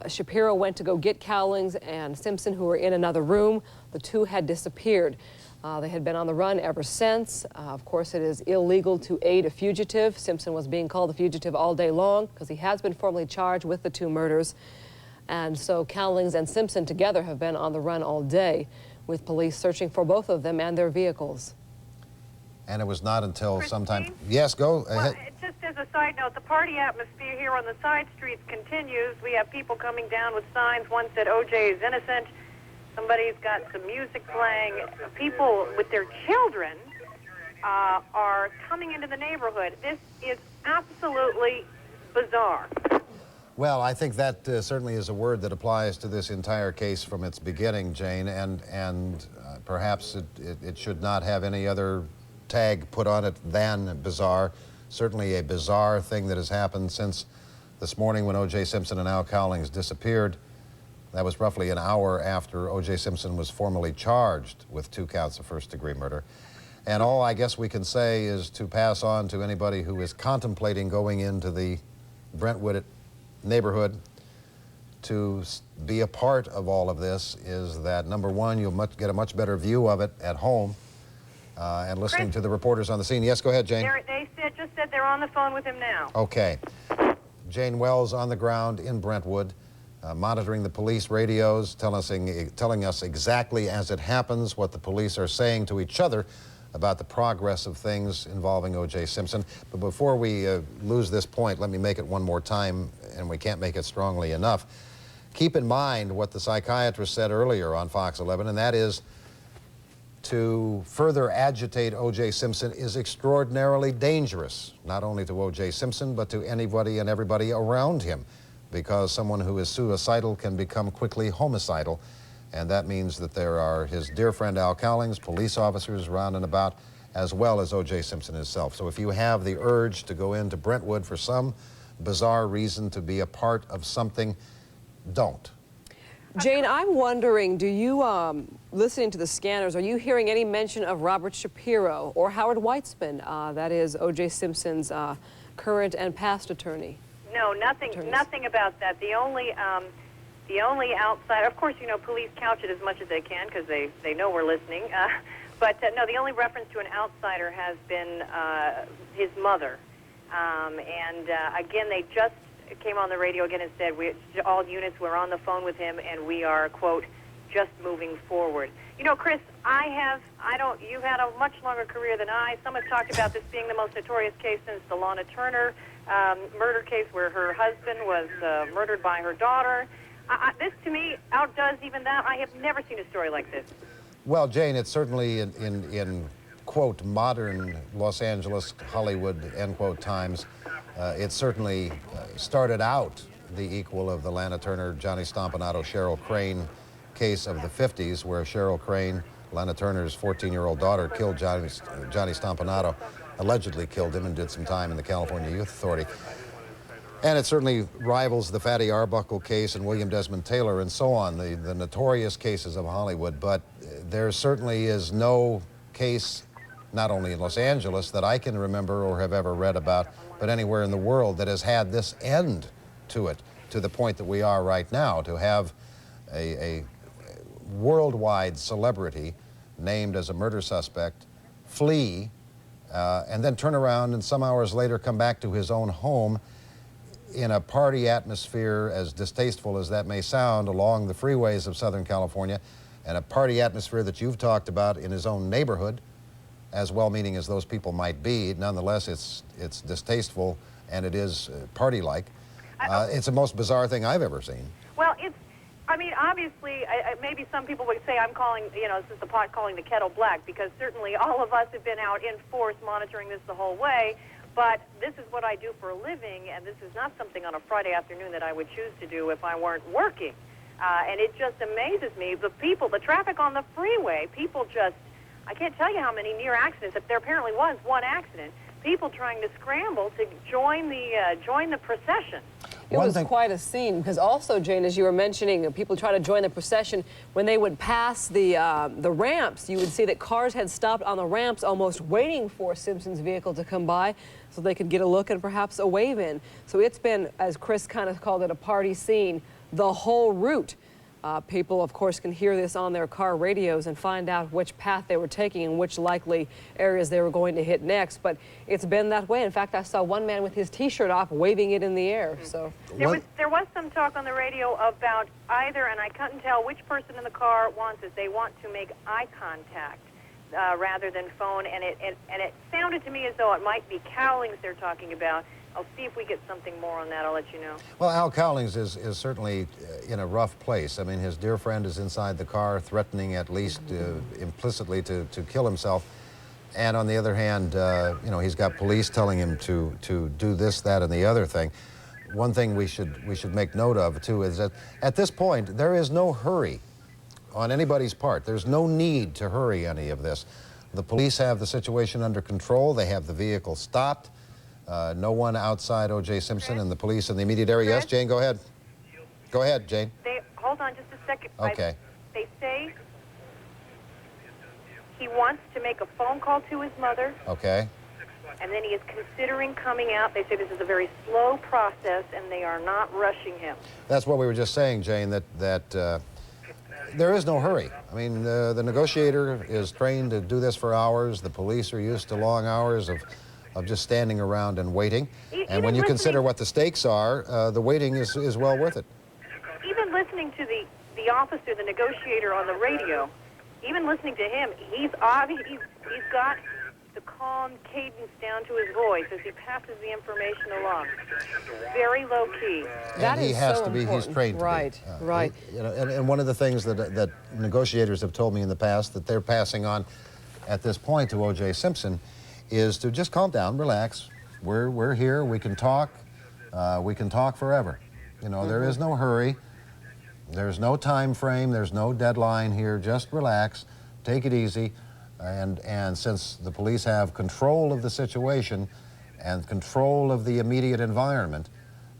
Shapiro went to go get Cowlings and Simpson, who were in another room. The two had disappeared. They had been on the run ever since. Of course, it is illegal to aid a fugitive. Simpson was being called a fugitive all day long because he has been formally charged with the 2 murders. And so Cowlings and Simpson together have been on the run all day, with police searching for both of them and their vehicles. And it was not until Christine? sometime... Yes, go ahead. Well, just as a side note, the party atmosphere here on the side streets continues. We have people coming down with signs. One said O.J. is innocent. Somebody's got some music playing. People with their children are coming into the neighborhood. This is absolutely bizarre. Well, I think that certainly is a word that applies to this entire case from its beginning, Jane, and perhaps it should not have any other tag put on it than bizarre. Certainly a bizarre thing that has happened since this morning when O.J. Simpson and Al Cowlings disappeared. That was roughly an hour after O.J. Simpson was formally charged with 2 counts of first-degree murder. And all I guess we can say is to pass on to anybody who is contemplating going into the Brentwood neighborhood to be a part of all of this is that, number one, you'll get a much better view of it at home and listening Chris, to the reporters on the scene. Yes, go ahead, Jane. They just said they're on the phone with him now. Okay. Jane Wells on the ground in Brentwood, monitoring the police radios, telling us exactly as it happens what the police are saying to each other about the progress of things involving O.J. Simpson. But before we lose this point, let me make it one more time, and we can't make it strongly enough. Keep in mind what the psychiatrist said earlier on Fox 11, and that is to further agitate O.J. Simpson is extraordinarily dangerous, not only to O.J. Simpson, but to anybody and everybody around him. because someone who is suicidal can become quickly homicidal, and that means that there are his dear friend Al Cowlings, police officers round and about, as well as O.J. Simpson himself. So if you have the urge to go into Brentwood for some bizarre reason to be a part of something, don't. Jane, I'm wondering, do you, listening to the scanners, are you hearing any mention of Robert Shapiro or Howard Weitzman, that is O.J. Simpson's current and past attorney? No, nothing about that. The only outside, of course, you know, police couch it as much as they can because they know we're listening. But no, the only reference to an outsider has been his mother. Again, they just came on the radio again and said all units were on the phone with him, and we are, quote, just moving forward. You know, Chris, you've had a much longer career than I. Some have talked about this being the most notorious case since the Lana Turner murder case where her husband was murdered by her daughter. This, to me, outdoes even that. I have never seen a story like this. Well, Jane, it's certainly in quote, modern Los Angeles, Hollywood, end quote, times, it certainly started out the equal of the Lana Turner, Johnny Stompanato, Cheryl Crane case of the 50s, where Cheryl Crane, Lana Turner's 14-year-old daughter, killed Johnny Stompanato, allegedly killed him, and did some time in the California Youth Authority. And it certainly rivals the Fatty Arbuckle case and William Desmond Taylor and so on, the notorious cases of Hollywood. But there certainly is no case, not only in Los Angeles, that I can remember or have ever read about, but anywhere in the world that has had this end to it, to the point that we are right now, to have a worldwide celebrity named as a murder suspect flee and then turn around and some hours later come back to his own home in a party atmosphere, as distasteful as that may sound, along the freeways of Southern California, and a party atmosphere that you've talked about in his own neighborhood, as well-meaning as those people might be. Nonetheless, it's distasteful, and it is party-like. It's the most bizarre thing I've ever seen. Well, I mean, obviously, maybe some people would say I'm calling, you know, this is the pot calling the kettle black, because certainly all of us have been out in force monitoring this the whole way. But this is what I do for a living, and this is not something on a Friday afternoon that I would choose to do if I weren't working. And it just amazes me, the traffic on the freeway, people just, I can't tell you how many near accidents. If there apparently was one accident, people trying to scramble to join the procession. It was quite a scene, because also, Jane, as you were mentioning, people try to join the procession. When they would pass the ramps, you would see that cars had stopped on the ramps almost waiting for Simpson's vehicle to come by so they could get a look and perhaps a wave in. So it's been, as Chris kind of called it, a party scene the whole route. People, of course, can hear this on their car radios and find out which path they were taking and which likely areas they were going to hit next. But it's been that way. In fact, I saw one man with his T-shirt off waving it in the air. So there was some talk on the radio about either, and I couldn't tell which person in the car wants it. They want to make eye contact rather than phone, and it sounded to me as though it might be Cowlings they're talking about. I'll see if we get something more on that. I'll let you know. Well, Al Cowlings is certainly in a rough place. I mean, his dear friend is inside the car, threatening at least implicitly to kill himself. And on the other hand, you know, he's got police telling him to do this, that, and the other thing. One thing we should make note of, too, is that at this point, there is no hurry on anybody's part. There's no need to hurry any of this. The police have the situation under control. They have the vehicle stopped. No one outside O.J. Simpson and the police in the immediate area. Yes, Jane, go ahead. Go ahead, Jane. Hold on just a second. Okay. They say he wants to make a phone call to his mother. Okay. And then he is considering coming out. They say this is a very slow process, and they are not rushing him. That's what we were just saying, Jane, that there is no hurry. I mean, the negotiator is trained to do this for hours. The police are used to long hours of just standing around and waiting. And when you consider what the stakes are, the waiting is well worth it. Even listening to the officer, the negotiator on the radio, even listening to him, he's got the calm cadence down to his voice as he passes the information along. Very low key. And he has to be, he's trained to be. Right, right. You know, and one of the things that negotiators have told me in the past that they're passing on at this point to O.J. Simpson is to just calm down, relax. We're here, we can talk forever. You know, there is no hurry. There's no time frame. There's no deadline here. Just relax. Take it easy. And since the police have control of the situation and control of the immediate environment,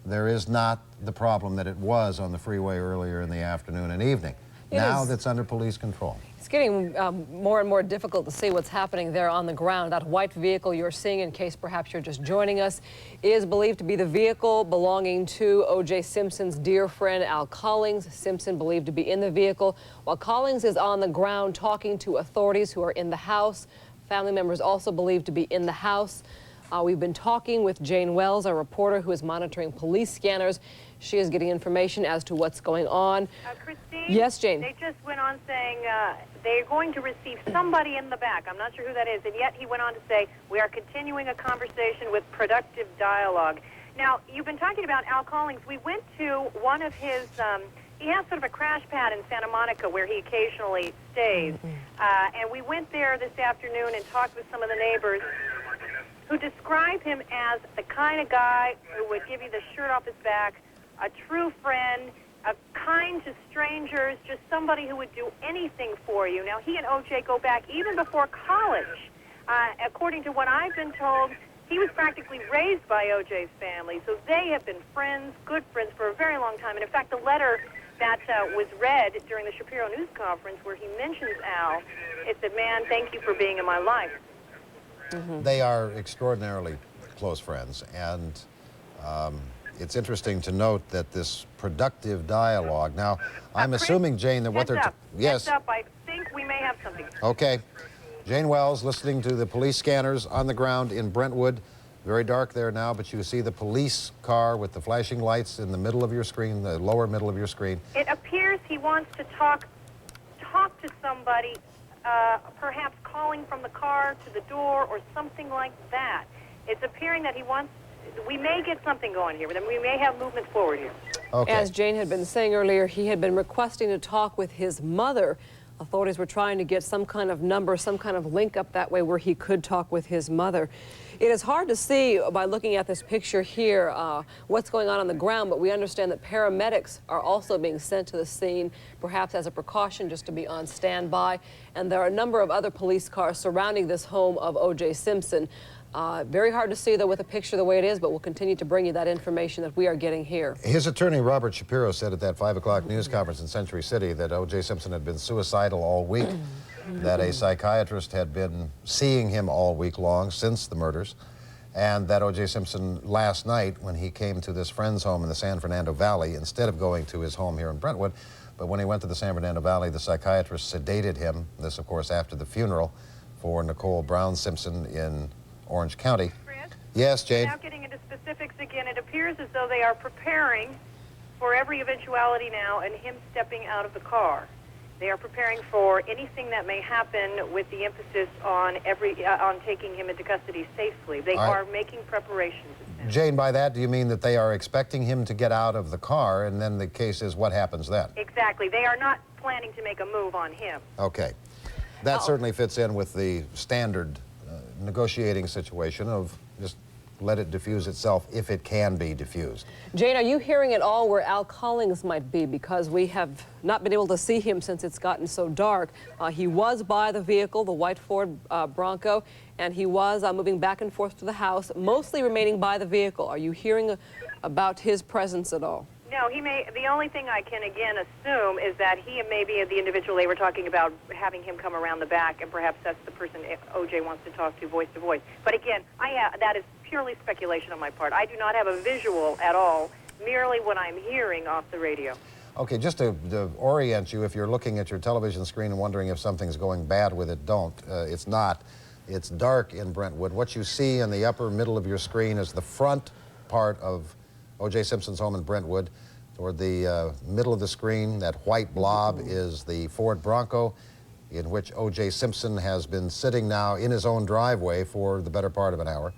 there is not the problem that it was on the freeway earlier in the afternoon and evening. Now that's under police control. It's getting more and more difficult to see what's happening there on the ground. That white vehicle you're seeing, in case perhaps you're just joining us, is believed to be the vehicle belonging to O.J. Simpson's dear friend Al Collins. Simpson believed to be in the vehicle, while Collins is on the ground talking to authorities who are in the house. Family members also believed to be in the house. We've been talking with Jane Wells, a reporter who is monitoring police scanners. She is getting information as to what's going on. Christine? Yes, Jane? They just went on saying they're going to receive somebody in the back. I'm not sure who that is. And yet he went on to say, we are continuing a conversation with productive dialogue. Now, you've been talking about Al Collins. We went to one of his, he has sort of a crash pad in Santa Monica where he occasionally stays. And we went there this afternoon and talked with some of the neighbors who describe him as the kind of guy who would give you the shirt off his back, a true friend, kind to strangers, just somebody who would do anything for you. Now, he and O.J. go back even before college. According to what I've been told, he was practically raised by O.J.'s family, so they have been friends, good friends, for a very long time. And in fact, the letter that was read during the Shapiro News Conference where he mentions Al, it said, man, thank you for being in my life. They are extraordinarily close friends, and it's interesting to note that this productive dialogue. Now, I'm assuming, Jane, that what they're... Yes. Heads up, I think we may have something. Okay. Jane Wells, listening to the police scanners on the ground in Brentwood. Very dark there now, but you see the police car with the flashing lights in the middle of your screen, the lower middle of your screen. It appears he wants to talk to somebody, perhaps calling from the car to the door or something like that. It's appearing that he wants... We may get something going here, but we may have movement forward here. Okay. As Jane had been saying earlier, he had been requesting to talk with his mother. Authorities were trying to get some kind of number, some kind of link up that way where he could talk with his mother. It is hard to see by looking at this picture here what's going on the ground, but we understand that paramedics are also being sent to the scene, perhaps as a precaution, just to be on standby. And there are a number of other police cars surrounding this home of O.J. Simpson. Very hard to see, though, with the picture the way it is, but we'll continue to bring you that information that we are getting here. His attorney, Robert Shapiro, said at that 5 o'clock news conference in Century City that O.J. Simpson had been suicidal all week, that a psychiatrist had been seeing him all week long since the murders, and that O.J. Simpson last night, when he came to this friend's home in the San Fernando Valley, instead of going to his home here in Brentwood, but when he went to the San Fernando Valley, the psychiatrist sedated him, this, of course, after the funeral for Nicole Brown Simpson in Orange County. Chris? Yes, Jane? Now getting into specifics again, it appears as though they are preparing for every eventuality now and him stepping out of the car. They are preparing for anything that may happen with the emphasis on on taking him into custody safely. They are making preparations. Jane, by that, do you mean that they are expecting him to get out of the car, and then the case is what happens then? Exactly. They are not planning to make a move on him. Okay. That certainly fits in with the standard negotiating situation of just let it diffuse itself if it can be diffused. Jane, are you hearing at all where Al Collins might be? Because we have not been able to see him since it's gotten so dark. He was by the vehicle, the white Ford Bronco, and he was moving back and forth to the house, mostly remaining by the vehicle. Are you hearing about his presence at all? No, he may. The only thing I can again assume is that he may be the individual they were talking about, having him come around the back, and perhaps that's the person O.J. wants to talk to voice to voice. But again, that is purely speculation on my part. I do not have a visual at all, merely what I'm hearing off the radio. Okay, just to orient you, if you're looking at your television screen and wondering if something's going bad with it, don't. It's not. It's dark in Brentwood. What you see in the upper middle of your screen is the front part of O.J. Simpson's home in Brentwood. Toward the middle of the screen, that white blob is the Ford Bronco, in which O.J. Simpson has been sitting now in his own driveway for the better part of an hour.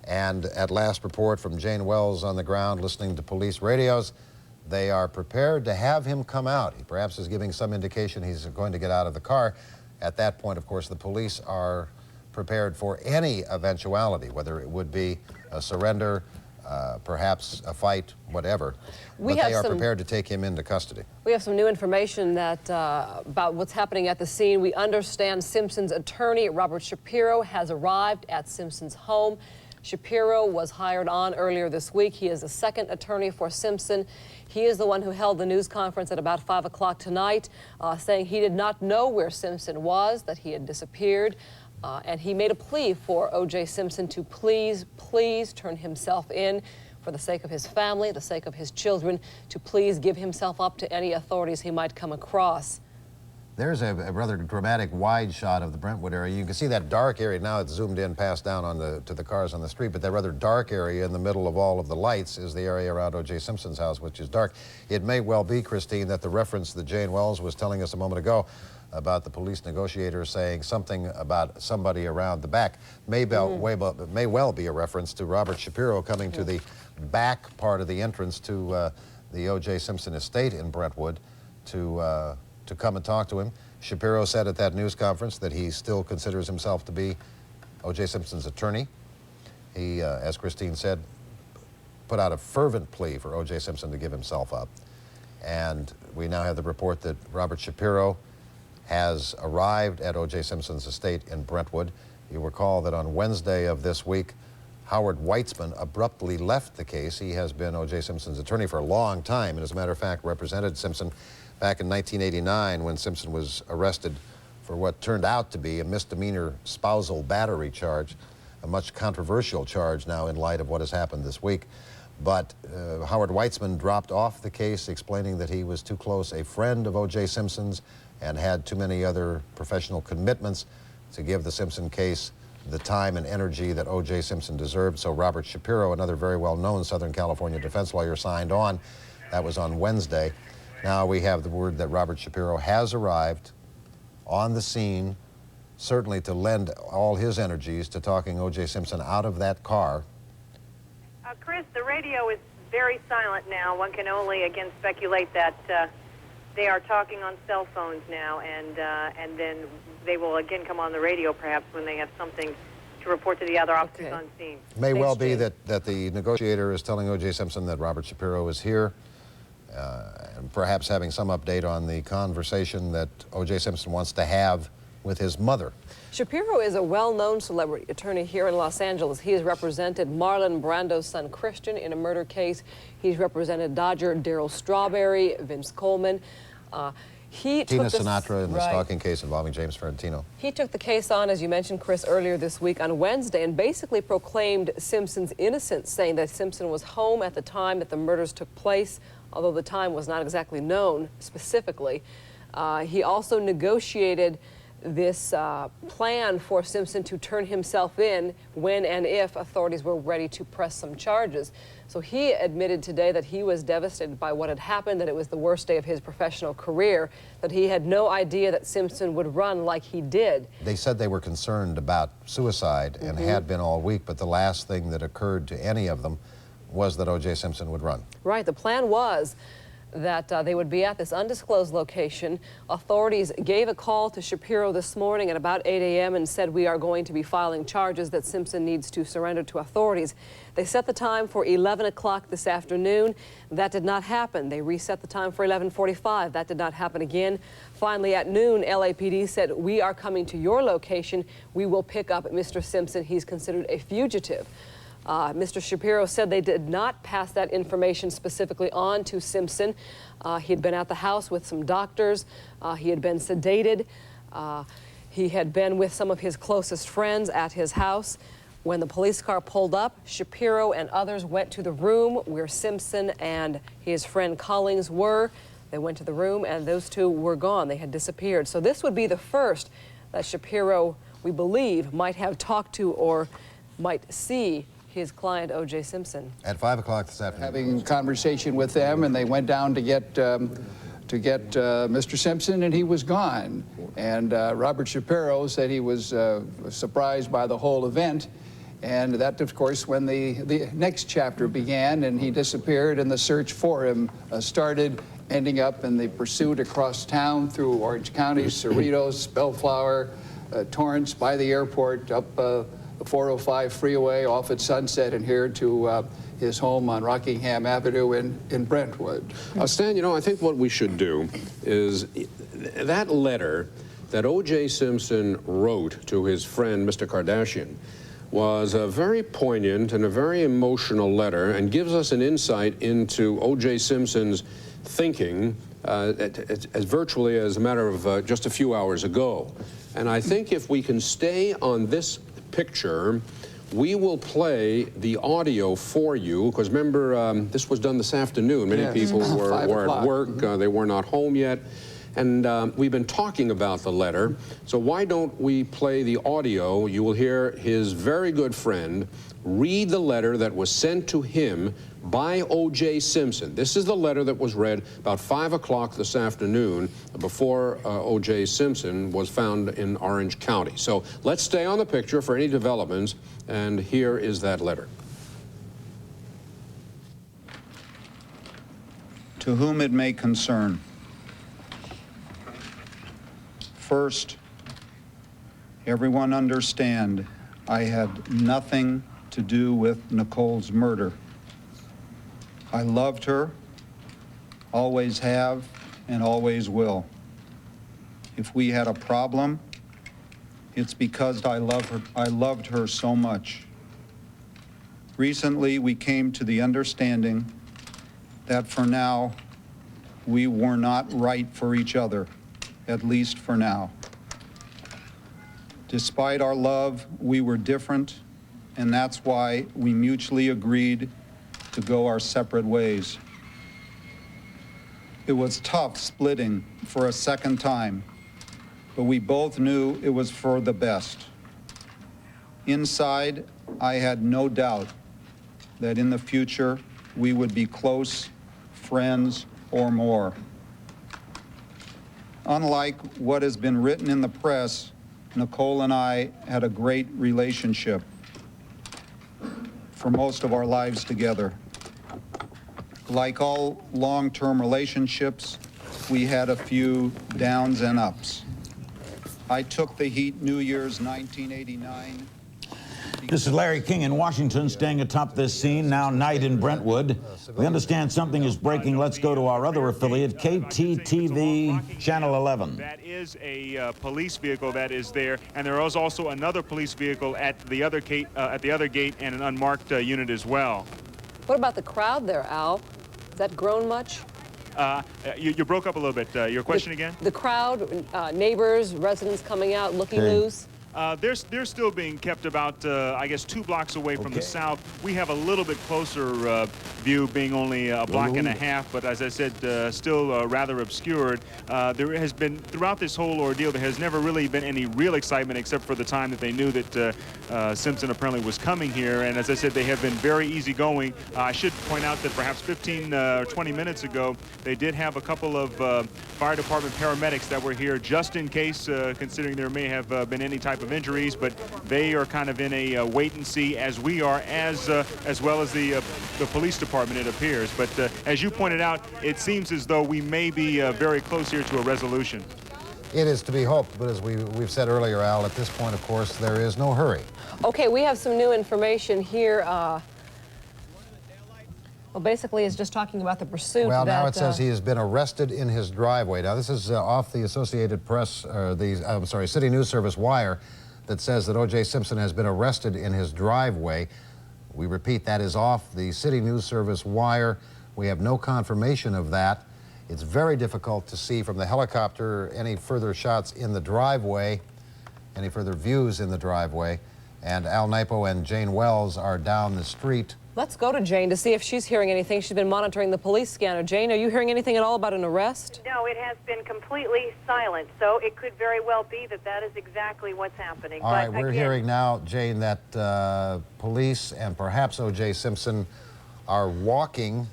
And at last report from Jane Wells on the ground, listening to police radios, they are prepared to have him come out. He perhaps is giving some indication he's going to get out of the car. At that point, of course, the police are prepared for any eventuality, whether it would be a surrender, perhaps a fight, whatever. But they are prepared to take him into custody. We have some new information that about what's happening at the scene. We understand Simpson's attorney, Robert Shapiro, has arrived at Simpson's home. Shapiro was hired on earlier this week. He is the second attorney for Simpson. He is the one who held the news conference at about 5 o'clock tonight, saying he did not know where Simpson was, that he had disappeared. And he made a plea for O.J. Simpson to please turn himself in for the sake of his family, the sake of his children, to please give himself up to any authorities he might come across. There's a rather dramatic wide shot of the Brentwood area. You can see that dark area. Now it's zoomed in past down on to the cars on the street, but that rather dark area in the middle of all of the lights is the area around O.J. Simpson's house, which is dark. It may well be, Christine, that the reference that Jane Wells was telling us a moment ago about the police negotiator saying something about somebody around the back may well be a reference to Robert Shapiro coming to the back part of the entrance to the O.J. Simpson estate in Brentwood to come and talk to him. Shapiro said at that news conference that he still considers himself to be O.J. Simpson's attorney. He, as Christine said, put out a fervent plea for O.J. Simpson to give himself up. And we now have the report that Robert Shapiro has arrived at O.J. Simpson's estate in Brentwood. You recall that on Wednesday of this week, Howard Weitzman abruptly left the case. He has been O.J. Simpson's attorney for a long time, and as a matter of fact, represented Simpson back in 1989 when Simpson was arrested for what turned out to be a misdemeanor spousal battery charge, a much controversial charge now in light of what has happened this week. But Howard Weitzman dropped off the case, explaining that he was too close a friend of O.J. Simpson's and had too many other professional commitments to give the Simpson case the time and energy that O.J. Simpson deserved. So Robert Shapiro, another very well-known Southern California defense lawyer, signed on. That was on Wednesday. Now we have the word that Robert Shapiro has arrived on the scene, certainly to lend all his energies to talking O.J. Simpson out of that car. Chris, the radio is very silent now. One can only, again, speculate that they are talking on cell phones now, and then they will again come on the radio perhaps when they have something to report to the other officers on scene. May well be that the negotiator is telling O.J. Simpson that Robert Shapiro is here, and perhaps having some update on the conversation that O.J. Simpson wants to have with his mother. Shapiro is a well-known celebrity attorney here in Los Angeles. He has represented Marlon Brando's son Christian in a murder case. He's represented Dodger Darryl Strawberry, Vince Coleman. Tina Sinatra in the stalking case involving James Ferrantino. He took the case on, as you mentioned, Chris, earlier this week on Wednesday and basically proclaimed Simpson's innocence, saying that Simpson was home at the time that the murders took place, although the time was not exactly known specifically. He also negotiated this plan for Simpson to turn himself in when and if authorities were ready to press some charges. So he admitted today that he was devastated by what had happened, that it was the worst day of his professional career, that he had no idea that Simpson would run like he did. They said they were concerned about suicide and had been all week, but the last thing that occurred to any of them was that O.J. Simpson would run. Right, the plan was that they would be at this undisclosed location. Authorities gave a call to Shapiro this morning at about 8 a.m. and said, we are going to be filing charges that Simpson needs to surrender to authorities. They set the time for 11 o'clock this afternoon. That did not happen. They reset the time for 11:45. That did not happen again. Finally, at noon, LAPD said, we are coming to your location. We will pick up Mr. Simpson. He's considered a fugitive. Mr. Shapiro said they did not pass that information specifically on to Simpson. He had been at the house with some doctors. He had been sedated. He had been with some of his closest friends at his house. When the police car pulled up, Shapiro and others went to the room where Simpson and his friend Collings were. They went to the room and those two were gone. They had disappeared. So this would be the first that Shapiro, we believe, might have talked to or might see his client, O.J. Simpson. At 5 o'clock this afternoon. Having a conversation with them, and they went down to get Mr. Simpson, and he was gone. And Robert Shapiro said he was surprised by the whole event. And that, of course, when the next chapter began, and he disappeared, and the search for him started, ending up in the pursuit across town through Orange County, Cerritos, Bellflower, Torrance, by the airport, up the 405 freeway, off at Sunset, and here to his home on Rockingham Avenue in Brentwood. Stan, you know, I think what we should do is that letter that O.J. Simpson wrote to his friend, Mr. Kardashian, was a very poignant and a very emotional letter and gives us an insight into O.J. Simpson's thinking as virtually as a matter of just a few hours ago. And I think if we can stay on this picture, we will play the audio for you, because remember, this was done this afternoon. Many people were at work, they were not home yet. And we've been talking about the letter, so why don't we play the audio? You will hear his very good friend read the letter that was sent to him by O.J. Simpson. This is the letter that was read about 5 o'clock this afternoon before O.J. Simpson was found in Orange County. So let's stay on the picture for any developments, and here is that letter. To whom it may concern. First, everyone understand I had nothing to do with Nicole's murder. I loved her, always have, and always will. If we had a problem, it's because I loved her so much. Recently, we came to the understanding that for now, we were not right for each other, at least for now. Despite our love, we were different, and that's why we mutually agreed to go our separate ways. It was tough splitting for a second time, but we both knew it was for the best. Inside, I had no doubt that in the future we would be close friends or more. Unlike what has been written in the press, Nicole and I had a great relationship for most of our lives together. Like all long-term relationships, we had a few downs and ups. I took the heat New Year's 1989. This is Larry King in Washington, staying atop this scene, now night in Brentwood. We understand something is breaking. Let's go to our other affiliate, KTTV Channel 11. That is a police vehicle that is there, and there is also another police vehicle at the other gate, and an unmarked unit as well. What about the crowd there, Al? Has that grown much? You broke up a little bit. Your question again? The crowd, neighbors, residents coming out, looking loose? They're still being kept about, I guess, 2 blocks away from the south. We have a little bit closer view, being only a block and a half, but as I said, still rather obscured. There has been, throughout this whole ordeal, there has never really been any real excitement except for the time that they knew that Simpson apparently was coming here. And as I said, they have been very easygoing. I should point out that perhaps 15 or 20 minutes ago, they did have a couple of fire department paramedics that were here just in case, considering there may have been any type of injuries, but they are kind of in a wait and see, as we are, as well as the police department, it appears. But as you pointed out, it seems as though we may be very close here to a resolution. It is to be hoped, but as we've said earlier, Al, at this point, of course, there is no hurry. Okay, we have some new information here. Well, basically, it's just talking about the pursuit. Well, now it says he has been arrested in his driveway. Now, this is off the Associated Press, City News Service wire, that says that O.J. Simpson has been arrested in his driveway. We repeat, that is off the City News Service wire. We have no confirmation of that. It's very difficult to see from the helicopter any further shots in the driveway, any further views in the driveway. And Al Naipo and Jane Wells are down the street. Let's go to Jane to see if she's hearing anything. She's been monitoring the police scanner. Jane, are you hearing anything at all about an arrest? No, it has been completely silent, so it could very well be that that is exactly what's happening. All right, we're hearing now, Jane, that police and perhaps O.J. Simpson are walking.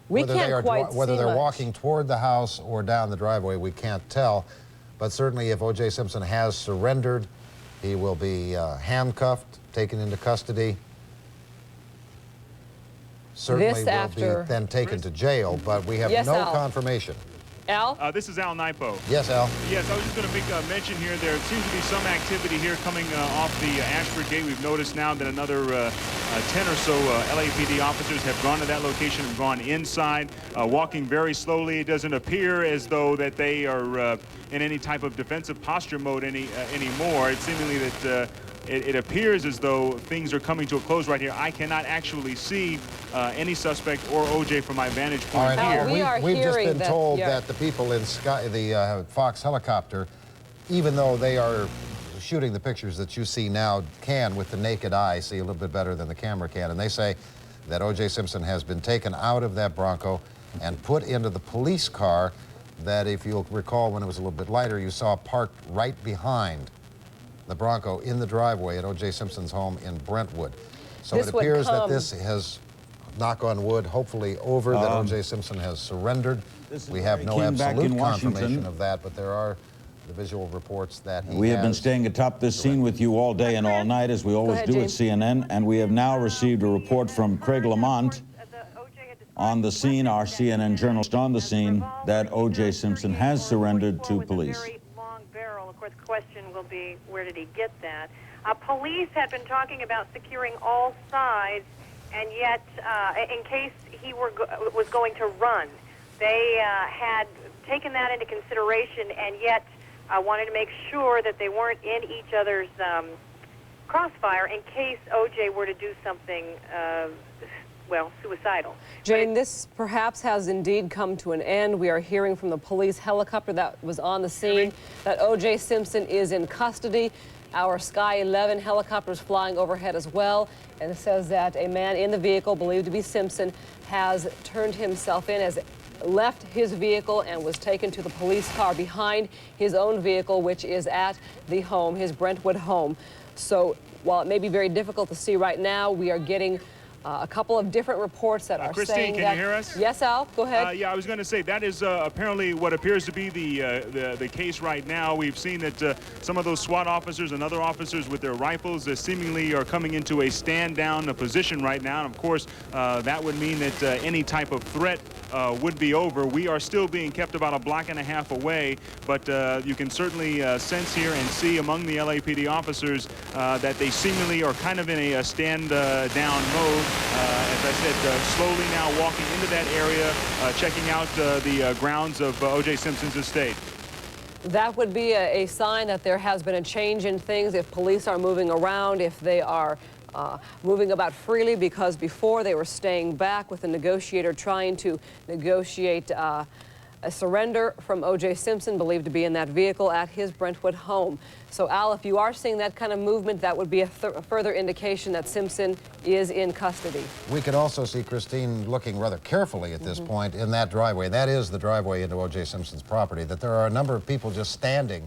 Whether they're walking toward the house or down the driveway, we can't tell. But certainly if O.J. Simpson has surrendered, he will be handcuffed, taken into custody. Certainly will be then taken to jail, but we have no confirmation. Al? This is Al Nipo. Yes, Al. Yes, I was just going to make a mention here. There seems to be some activity here coming off the Ashford Gate. We've noticed now that another 10 or so LAPD officers have gone to that location and gone inside, walking very slowly. It doesn't appear as though that they are in any type of defensive posture mode anymore. It's seemingly that it appears as though things are coming to a close right here. I cannot actually see any suspect or OJ from my vantage point here. We've just been told that the people in the Fox helicopter, even though they are shooting the pictures that you see now, can, with the naked eye, see a little bit better than the camera can. And they say that O.J. Simpson has been taken out of that Bronco and put into the police car that, if you'll recall, when it was a little bit lighter, you saw parked right behind the Bronco in the driveway at O.J. Simpson's home in Brentwood. So it appears that this has, knock on wood, hopefully over, that O.J. Simpson has surrendered. We have no absolute confirmation of that, but there are the visual reports that he We have been staying atop this scene with you all day and all night, as we always do at CNN, and we have now received a report from Craig Lamont on the scene, our CNN journalist on the scene, that O.J. Simpson has surrendered to police. Of course, the question will be, where did he get that? Police had been talking about securing all sides, and yet, in case he was going to run, they had taken that into consideration, and yet wanted to make sure that they weren't in each other's crossfire in case O.J. were to do something, well, suicidal. Jane, this perhaps has indeed come to an end. We are hearing from the police helicopter that was on the scene that O.J. Simpson is in custody. Our Sky 11 helicopter is flying overhead as well, and it says that a man in the vehicle, believed to be Simpson, has turned himself in, has left his vehicle and was taken to the police car behind his own vehicle, which is at the home, his Brentwood home. So while it may be very difficult to see right now, we are getting a couple of different reports that are Christine, saying can that... you hear us? Yes, Al, go ahead. Yeah, I was going to say that is apparently what appears to be the case right now. We've seen that some of those SWAT officers and other officers with their rifles seemingly are coming into a stand-down position right now. And of course, that would mean that any type of threat would be over. We are still being kept about a block and a half away, but you can certainly sense here and see among the LAPD officers that they seemingly are kind of in a stand-down mode. As I said, slowly now walking into that area, checking out the grounds of O.J. Simpson's estate. That would be a sign that there has been a change in things if police are moving around, if they are moving about freely, because before they were staying back with the negotiator trying to negotiate a surrender from O.J. Simpson, believed to be in that vehicle at his Brentwood home. So, Al, if you are seeing that kind of movement, that would be a further indication that Simpson is in custody. We can also see Christine looking rather carefully at this point in that driveway. That is the driveway into O.J. Simpson's property, that there are a number of people just standing.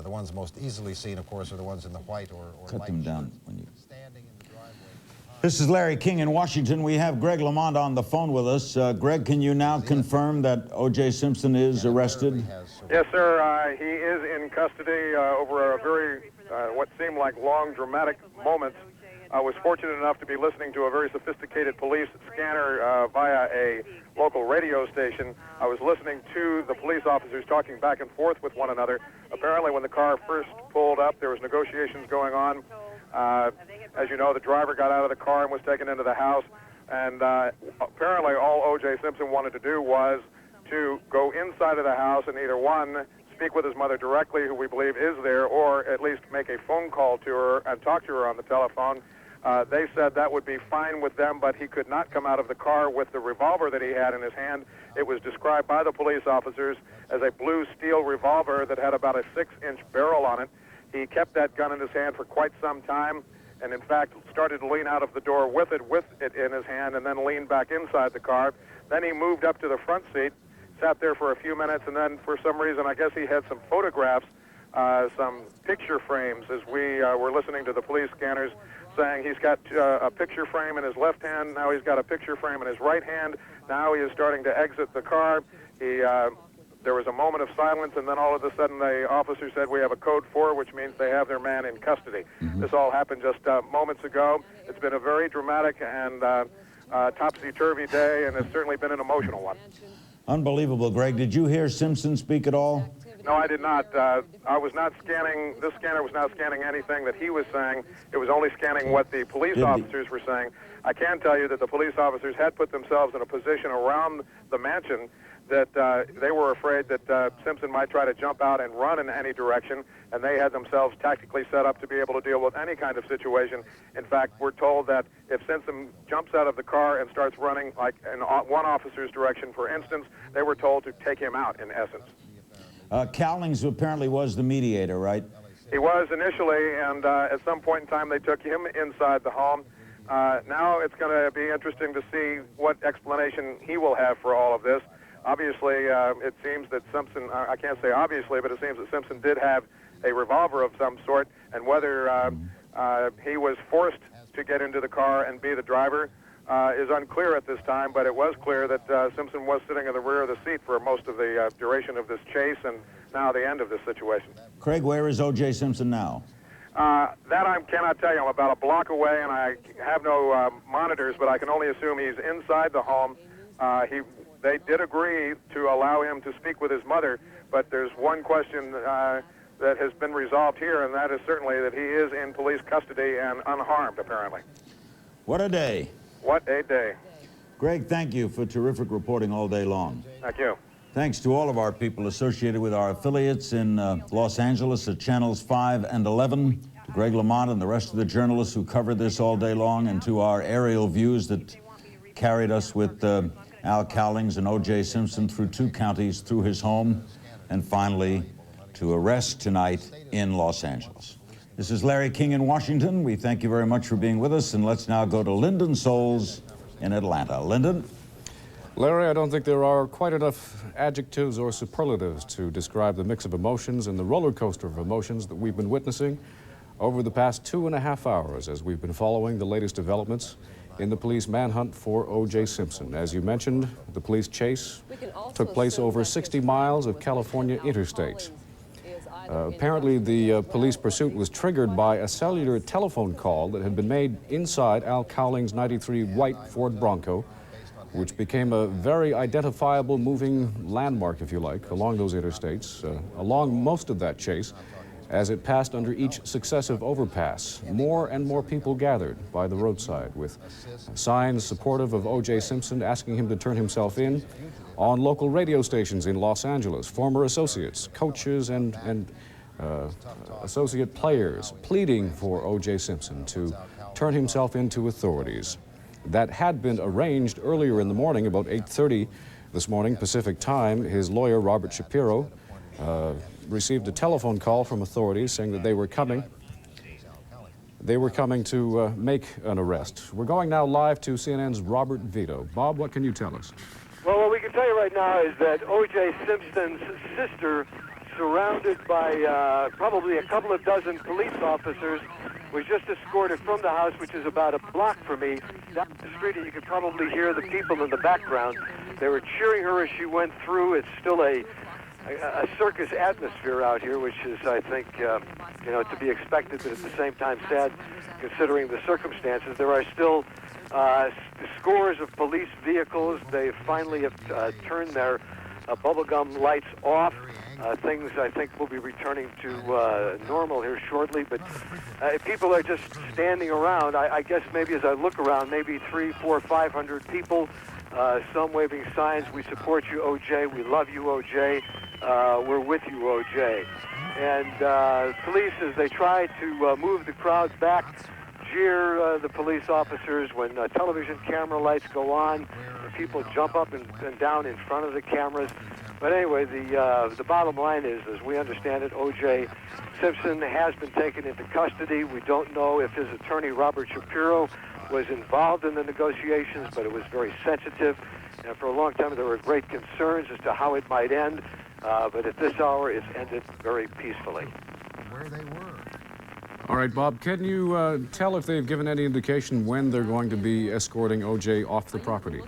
The ones most easily seen, of course, are the ones in the white or Cut light them down shirts. when you... Standing in the driveway. This is Larry King in Washington. We have Greg Lamont on the phone with us. Greg, can you now confirm that O.J. Simpson is arrested? Yes, sir. He is in custody over a very, what seemed like long, dramatic moments. I was fortunate enough to be listening to a very sophisticated police scanner via a local radio station. I was listening to the police officers talking back and forth with one another. Apparently, when the car first pulled up, there was negotiations going on. As you know, the driver got out of the car and was taken into the house. And apparently, all O.J. Simpson wanted to do was to go inside of the house and either, one, speak with his mother directly, who we believe is there, or at least make a phone call to her and talk to her on the telephone. They said that would be fine with them, but he could not come out of the car with the revolver that he had in his hand. It was described by the police officers as a blue steel revolver that had about a 6-inch barrel on it. He kept that gun in his hand for quite some time, and in fact started to lean out of the door with it in his hand, and then leaned back inside the car. Then he moved up to the front seat, sat there for a few minutes, and then for some reason, I guess he had some photographs, some picture frames, as we were listening to the police scanners saying he's got a picture frame in his left hand, now he's got a picture frame in his right hand, now he is starting to exit the car. There was a moment of silence, and then all of a sudden the officer said, "We have a code 4, which means they have their man in custody." This all happened just moments ago. It's been a very dramatic and topsy-turvy day, and it's certainly been an emotional one. Unbelievable, Greg. Did you hear Simpson speak at all? No, I did not. I was not scanning, this scanner was not scanning anything that he was saying. It was only scanning what the police officers were saying. I can tell you that the police officers had put themselves in a position around the mansion that they were afraid that Simpson might try to jump out and run in any direction, and they had themselves tactically set up to be able to deal with any kind of situation. In fact, we're told that if Simpson jumps out of the car and starts running, like in one officer's direction, for instance, they were told to take him out, in essence. Cowlings apparently was the mediator, right? He was initially, and at some point in time they took him inside the home. Now it's going to be interesting to see what explanation he will have for all of this. Obviously, it seems that Simpson, I can't say obviously, but it seems that Simpson did have a revolver of some sort, and whether he was forced to get into the car and be the driver is unclear at this time, but it was clear that Simpson was sitting in the rear of the seat for most of the duration of this chase and now the end of this situation. Craig, where is O.J. Simpson now? That I cannot tell you. I'm about a block away, and I have no monitors, but I can only assume he's inside the home. They did agree to allow him to speak with his mother, but there's one question that has been resolved here, and that is certainly that he is in police custody and unharmed, apparently. What a day. What a day. Greg, thank you for terrific reporting all day long. Thank you. Thanks to all of our people associated with our affiliates in Los Angeles at Channels 5 and 11, to Greg Lamont and the rest of the journalists who covered this all day long, and to our aerial views that carried us with Al Cowlings and O.J. Simpson through 2 counties, through his home, and finally to arrest tonight in Los Angeles. This is Larry King in Washington. We thank you very much for being with us, and let's now go to Lyndon Souls in Atlanta. Lyndon? Larry, I don't think there are quite enough adjectives or superlatives to describe the mix of emotions and the roller coaster of emotions that we've been witnessing over the past 2.5 hours as we've been following the latest developments in the police manhunt for O.J. Simpson. As you mentioned, the police chase took place over 60 miles of California interstates. Apparently, the police pursuit was triggered by a cellular telephone call that had been made inside Al Cowlings' '93 white Ford Bronco, which became a very identifiable moving landmark, if you like, along those interstates, along most of that chase. As it passed under each successive overpass, more and more people gathered by the roadside with signs supportive of O.J. Simpson, asking him to turn himself in. On local radio stations in Los Angeles, former associates, coaches, and associate players pleading for O.J. Simpson to turn himself in to authorities. That had been arranged earlier in the morning, about 8:30 this morning, Pacific time. His lawyer, Robert Shapiro, received a telephone call from authorities saying that they were coming. They were coming to make an arrest. We're going now live to CNN's Robert Vito. Bob, what can you tell us? Well, what we can tell you right now is that O.J. Simpson's sister, surrounded by probably a couple of dozen police officers, was just escorted from the house, which is about a block from me, down the street, and you could probably hear the people in the background. They were cheering her as she went through. It's still a circus atmosphere out here, which is, I think, to be expected, but at the same time sad, considering the circumstances. There are still scores of police vehicles. They finally have turned their bubblegum lights off. Things, I think, will be returning to normal here shortly, but people are just standing around. I guess maybe as I look around, maybe 300, 400, 500 people, some waving signs, "We support you, O.J., we love you, O.J., we're with you, O.J." And police, as they try to move the crowds back, jeer the police officers. When television camera lights go on, the people jump up and down in front of the cameras. But anyway, the bottom line is, as we understand it, O.J. Simpson has been taken into custody. We don't know if his attorney, Robert Shapiro, was involved in the negotiations, but it was very sensitive. And for a long time, there were great concerns as to how it might end. But at this hour, it's ended very peacefully. Where they were. All right, Bob, can you tell if they've given any indication when they're going to be escorting O.J. off the property?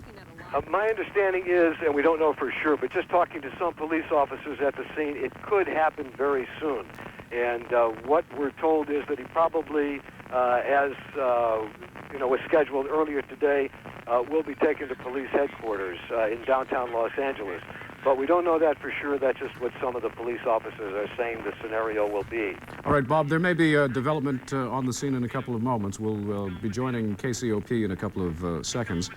My understanding is, and we don't know for sure, but just talking to some police officers at the scene, it could happen very soon. And what we're told is that he probably as was scheduled earlier today, will be taken to police headquarters in downtown Los Angeles. But we don't know that for sure. That's just what some of the police officers are saying the scenario will be. All right, Bob, there may be a development on the scene in a couple of moments. We'll be joining KCOP in a couple of seconds.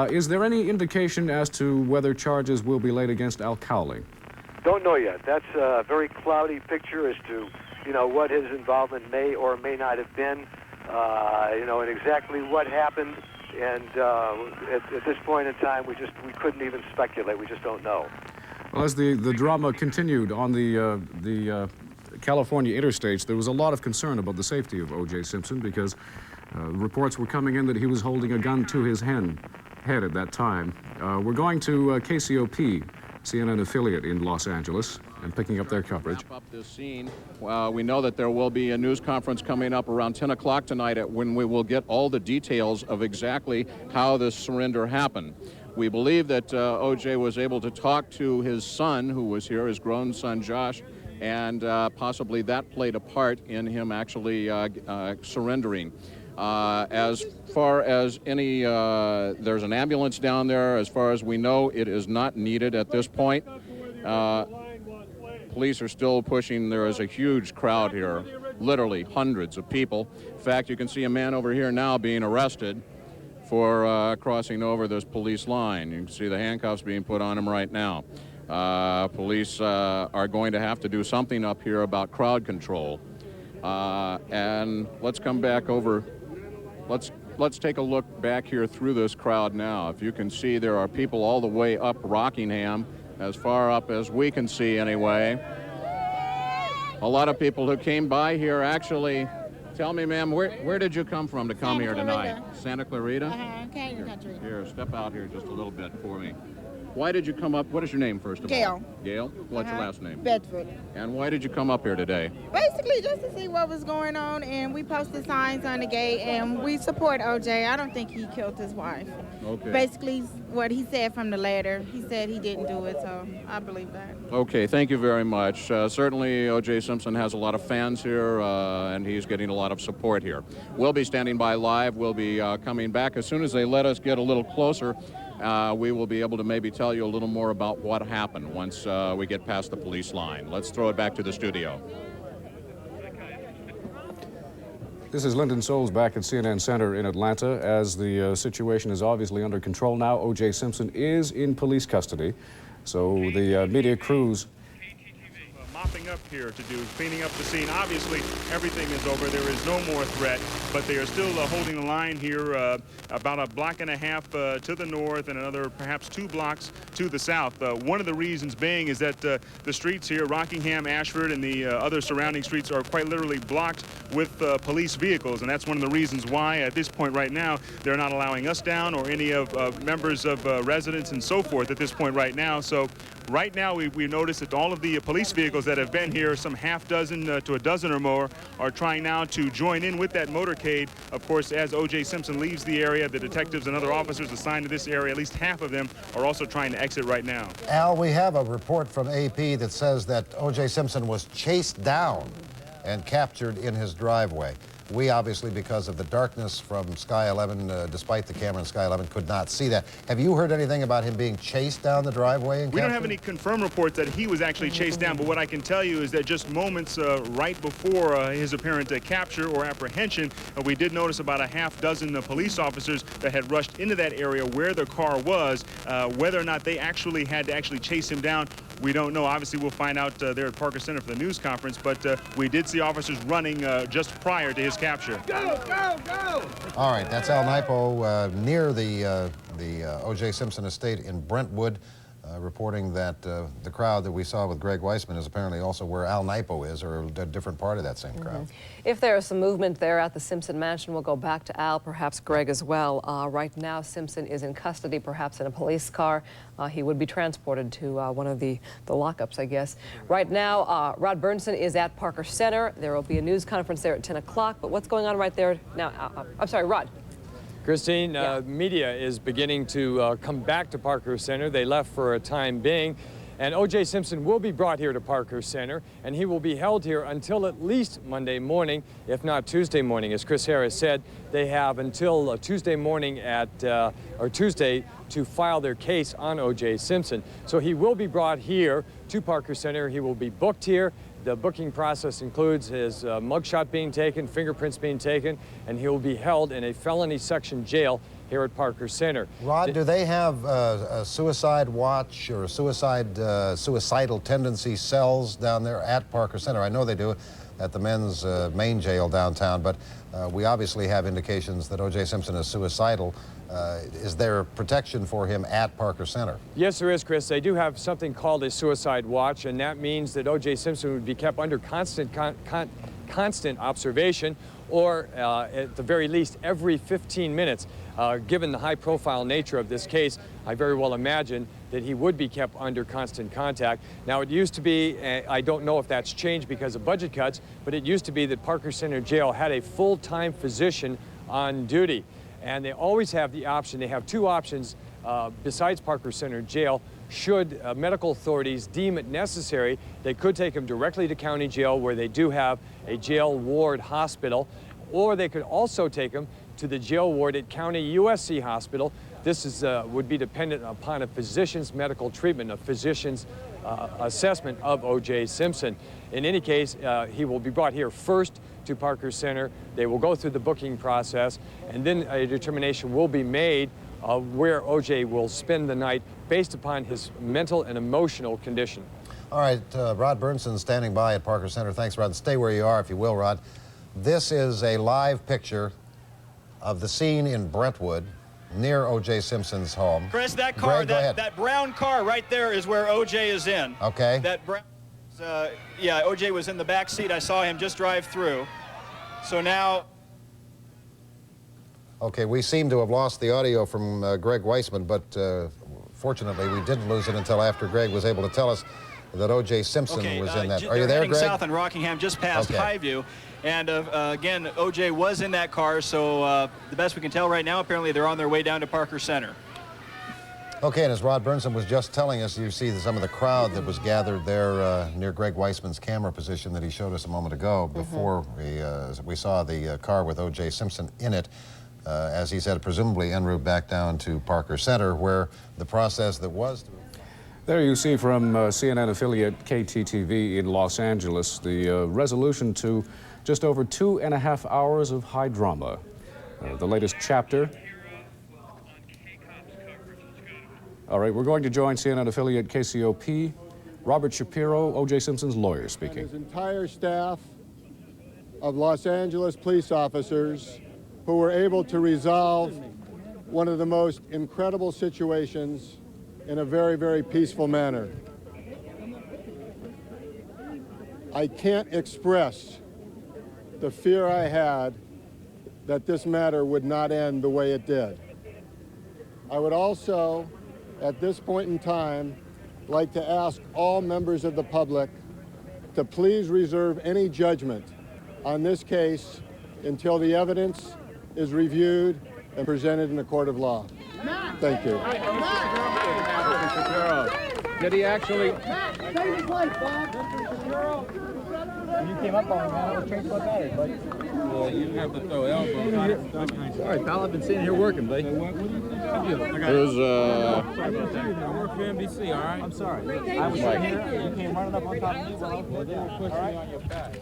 Is there any indication as to whether charges will be laid against Al Cowley? Don't know yet. That's a very cloudy picture as to, what his involvement may or may not have been, and exactly what happened. And at this point in time, we couldn't even speculate. We just don't know. Well, as the drama continued on the California interstates, there was a lot of concern about the safety of O.J. Simpson because reports were coming in that he was holding a gun to his head at that time. We're going to KCOP, CNN affiliate in Los Angeles, and picking up their coverage. Wrap up this scene. We know that there will be a news conference coming up around 10 o'clock tonight when we will get all the details of exactly how this surrender happened. We believe that O.J. was able to talk to his son, who was here, his grown son, Josh, and possibly that played a part in him actually surrendering. As far as any, there's an ambulance down there. As far as we know, it is not needed at this point. Police are still pushing. There is a huge crowd here, literally hundreds of people. In fact, you can see a man over here now being arrested for crossing over this police line. You can see the handcuffs being put on him right now. Police are going to have to do something up here about crowd control. And let's come back over. Let's take a look back here through this crowd now. If you can see, there are people all the way up Rockingham, as far up as we can see anyway. A lot of people who came by here actually. Tell me, ma'am, where did you come from to come here tonight? Santa Clarita? Canyon Country. Here, step out here just a little bit for me. Why did you come up? What is your name, first of all? Gail. Gail? What's your last name? Bedford. And why did you come up here today? Basically, just to see what was going on, and we posted signs on the gate, and we support OJ. I don't think he killed his wife. Okay. Basically, what he said from the letter, he said he didn't do it, so I believe that. Okay, thank you very much. Certainly, O.J. Simpson has a lot of fans here, and he's getting a lot of support here. We'll be standing by live. We'll be coming back as soon as they let us get a little closer. We will be able to maybe tell you a little more about what happened once we get past the police line. Let's throw it back to the studio. This is Lyndon Souls back at CNN Center in Atlanta. As the situation is obviously under control now, O.J. Simpson is in police custody. So the media crews mopping up here to do, cleaning up the scene. Obviously, everything is over. There is no more threat, but they are still holding the line here about a block and a half to the north and another perhaps 2 blocks to the south. One of the reasons being is that the streets here, Rockingham, Ashford, and the other surrounding streets are quite literally blocked with police vehicles, and that's one of the reasons why at this point right now they're not allowing us down or any of members of residents and so forth at this point right now. So right now we noticed that all of the police vehicles that have been here, some half dozen to a dozen or more, are trying now to join in with that motorcade. Of course, as O.J. Simpson leaves the area, the detectives and other officers assigned to this area, at least half of them, are also trying to exit right now. Al, we have a report from AP that says that O.J. Simpson was chased down and captured in his driveway. We obviously, because of the darkness from Sky 11, despite the camera in Sky 11, could not see that. Have you heard anything about him being chased down the driveway and We captured? don't have any confirmed reports that he was actually chased down, but what I can tell you is that just moments right before his apparent capture or apprehension, we did notice about a half dozen police officers that had rushed into that area where the car was. Whether or not they actually had to chase him down, we don't know. Obviously, we'll find out there at Parker Center for the news conference, but we did see officers running just prior to his capture. Go, go, go! All right, that's Al Nipo near the O.J. Simpson estate in Brentwood, reporting that the crowd that we saw with Greg Weissman is apparently also where Al Nipo is, or a different part of that same crowd. If there is some movement there at the Simpson mansion, we'll go back to Al, perhaps Greg as well. Right now, Simpson is in custody, perhaps in a police car. He would be transported to one of the lockups, I guess. Right now, Rod Burnson is at Parker Center. There will be a news conference there at 10 o'clock. But what's going on right there now? I'm sorry, Rod. Christine, media is beginning to come back to Parker Center. They left for a time being. And O.J. Simpson will be brought here to Parker Center, and he will be held here until at least Monday morning, if not Tuesday morning. As Chris Harris said, they have until Tuesday morning or Tuesday to file their case on O.J. Simpson. So he will be brought here to Parker Center. He will be booked here. The booking process includes his mugshot being taken, fingerprints being taken, and he will be held in a felony section jail here at Parker Center. Rod, do they have a suicide watch or suicidal tendency cells down there at Parker Center? I know they do at the men's main jail downtown, but we obviously have indications that O.J. Simpson is suicidal. Is there protection for him at Parker Center? Yes, there is, Chris. They do have something called a suicide watch, and that means that O.J. Simpson would be kept under constant observation, or at the very least every 15 minutes. Given the high-profile nature of this case, I very well imagine that he would be kept under constant contact. Now, it used to be, I don't know if that's changed because of budget cuts, but it used to be that Parker Center Jail had a full-time physician on duty. And they always have the option, they have two options besides Parker Center Jail. Should medical authorities deem it necessary, they could take him directly to county jail, where they do have a jail ward hospital, or they could also take him to the jail ward at County USC Hospital. This is, would be dependent upon a physician's medical treatment, a physician's assessment of O.J. Simpson. In any case, he will be brought here first to Parker Center. They will go through the booking process, and then a determination will be made of where O.J. will spend the night based upon his mental and emotional condition. All right, Rod Burnson standing by at Parker Center. Thanks, Rod. Stay where you are, if you will, Rod. This is a live picture of the scene in Brentwood near O.J. Simpson's home. Chris, that car, that brown car right there is where O.J. is in. Okay. That brown, yeah, O.J. was in the back seat. I saw him just drive through. So now... Okay, we seem to have lost the audio from Greg Weissman, but fortunately we didn't lose it until after Greg was able to tell us that O.J. Simpson was in that. Are you there, Greg? South in Rockingham, just past Highview. And again, O.J. was in that car, so the best we can tell right now, apparently they're on their way down to Parker Center. Okay, and as Rod Burnson was just telling us, you see some of the crowd that was gathered there near Greg Weissman's camera position that he showed us a moment ago before we saw the car with O.J. Simpson in it. As he said, presumably en route back down to Parker Center, where the process that was... There you see from CNN affiliate KTTV in Los Angeles the resolution to just over 2.5 hours of high drama. The latest chapter. All right, we're going to join CNN affiliate KCOP, Robert Shapiro, O.J. Simpson's lawyer, speaking. And his entire staff of Los Angeles police officers who were able to resolve one of the most incredible situations in a very, very peaceful manner. I can't express the fear I had that this matter would not end the way it did. I would also, at this point in time, like to ask all members of the public to please reserve any judgment on this case until the evidence is reviewed and presented in a court of law. Thank you. Did he actually... Save his life, Bob. You came up on him, man. I was changing my battery, buddy. Well, you have to throw elbows. All right, pal, I've been sitting here working, buddy. There's Sorry about that. I work for NBC, all right? I'm sorry. I was right here. You came running up on top of me while they were pushing me on your back.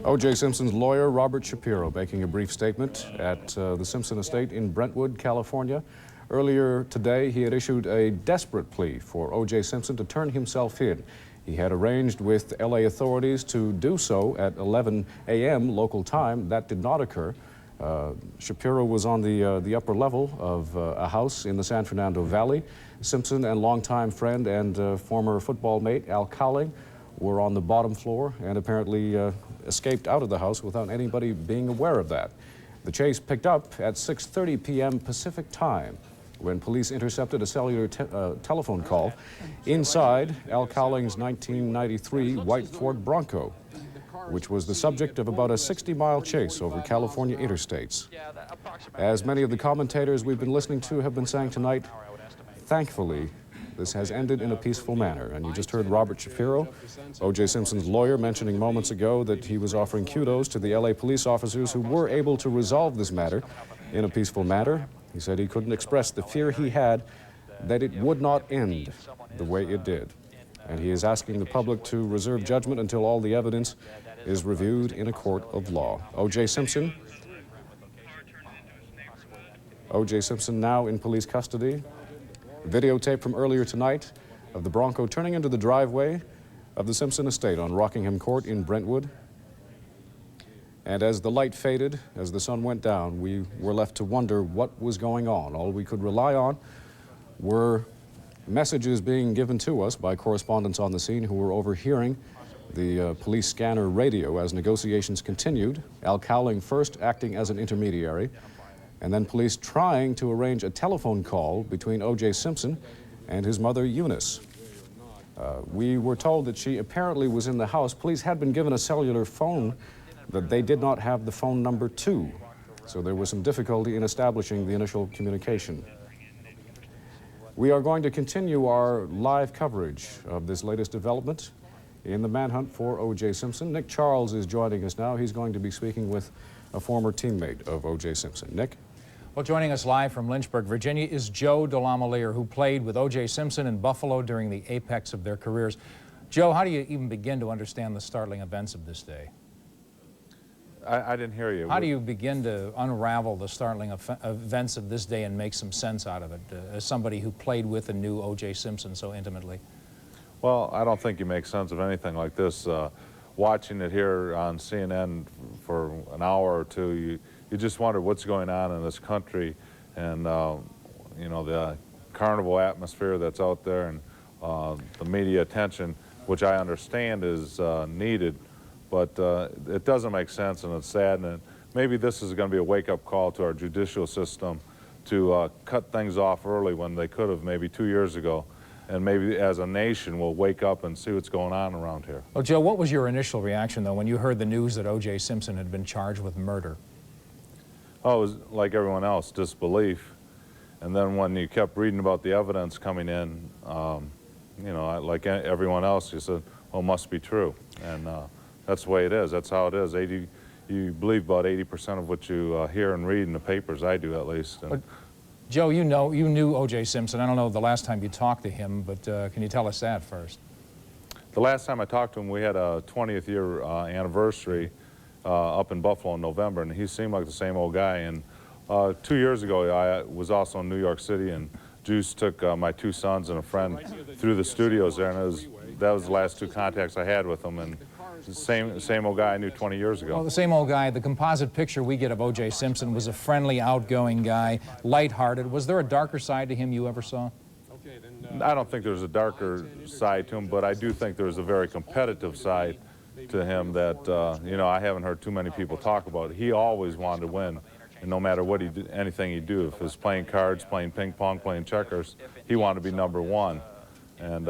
O.J. Simpson's lawyer, Robert Shapiro, making a brief statement at the Simpson estate in Brentwood, California. Earlier today, he had issued a desperate plea for O.J. Simpson to turn himself in. He had arranged with L.A. authorities to do so at 11 a.m. local time. That did not occur. Shapiro was on the upper level of a house in the San Fernando Valley. Simpson and longtime friend and former football mate Al Cowling were on the bottom floor and apparently escaped out of the house without anybody being aware of that. The chase picked up at 6:30 p.m. Pacific time when police intercepted a cellular telephone call inside Al Cowling's 1993 white Ford Bronco, which was the subject of about a 60-mile chase over California interstates. As many of the commentators we've been listening to have been saying tonight, thankfully, this has ended in a peaceful manner. And you just heard Robert Shapiro, O.J. Simpson's lawyer, mentioning moments ago that he was offering kudos to the LA police officers who were able to resolve this matter in a peaceful manner. He said he couldn't express the fear he had that it would not end the way it did. And he is asking the public to reserve judgment until all the evidence is reviewed in a court of law. O.J. Simpson now in police custody. Videotape from earlier tonight of the Bronco turning into the driveway of the Simpson estate on Rockingham Court in Brentwood. And as the light faded, as the sun went down, we were left to wonder what was going on. All we could rely on were messages being given to us by correspondents on the scene who were overhearing the police scanner radio as negotiations continued. Al Cowling first acting as an intermediary, and then police trying to arrange a telephone call between O.J. Simpson and his mother, Eunice. We were told that she apparently was in the house. Police had been given a cellular phone that they did not have the phone number to, so there was some difficulty in establishing the initial communication. We are going to continue our live coverage of this latest development in the manhunt for O.J. Simpson. Nick Charles is joining us now. He's going to be speaking with a former teammate of O.J. Simpson. Nick? Well, joining us live from Lynchburg, Virginia, is Joe DeLaMoliere, who played with O.J. Simpson in Buffalo during the apex of their careers. Joe, how do you even begin to understand the startling events of this day? I didn't hear you. How do you begin to unravel the startling events of this day and make some sense out of it, as somebody who played with and knew O.J. Simpson so intimately? Well, I don't think you make sense of anything like this. Watching it here on CNN for an hour or two, you just wonder what's going on in this country, and you know, the carnival atmosphere that's out there, and the media attention, which I understand is needed, but it doesn't make sense, and it's sad. And maybe this is going to be a wake-up call to our judicial system to cut things off early when they could have maybe 2 years ago. And maybe as a nation we'll wake up and see what's going on around here. Well, Joe, what was your initial reaction, though, when you heard the news that O.J. Simpson had been charged with murder? Oh, it was like everyone else, disbelief. And then when you kept reading about the evidence coming in, you know, like everyone else, you said, well, it must be true. And that's the way it is. That's how it is. You believe about 80% of what you hear and read in the papers. I do, at least. And, Joe, you knew O.J. Simpson. I don't know the last time you talked to him, but can you tell us that first? The last time I talked to him, we had a 20th year anniversary up in Buffalo in November, and he seemed like the same old guy. And 2 years ago, I was also in New York City, and Juice took my 2 sons and a friend through the studios there, and that was the last 2 contacts I had with him. And the same old guy I knew 20 years ago. Well, the same old guy. The composite picture we get of O.J. Simpson was a friendly, outgoing guy, lighthearted. Was there a darker side to him you ever saw? I don't think there's a darker side to him, but I do think there's a very competitive side to him that, you know, I haven't heard too many people talk about. He always wanted to win, and no matter what he did, anything he do, if it was playing cards, playing ping pong, playing checkers, he wanted to be #1. And,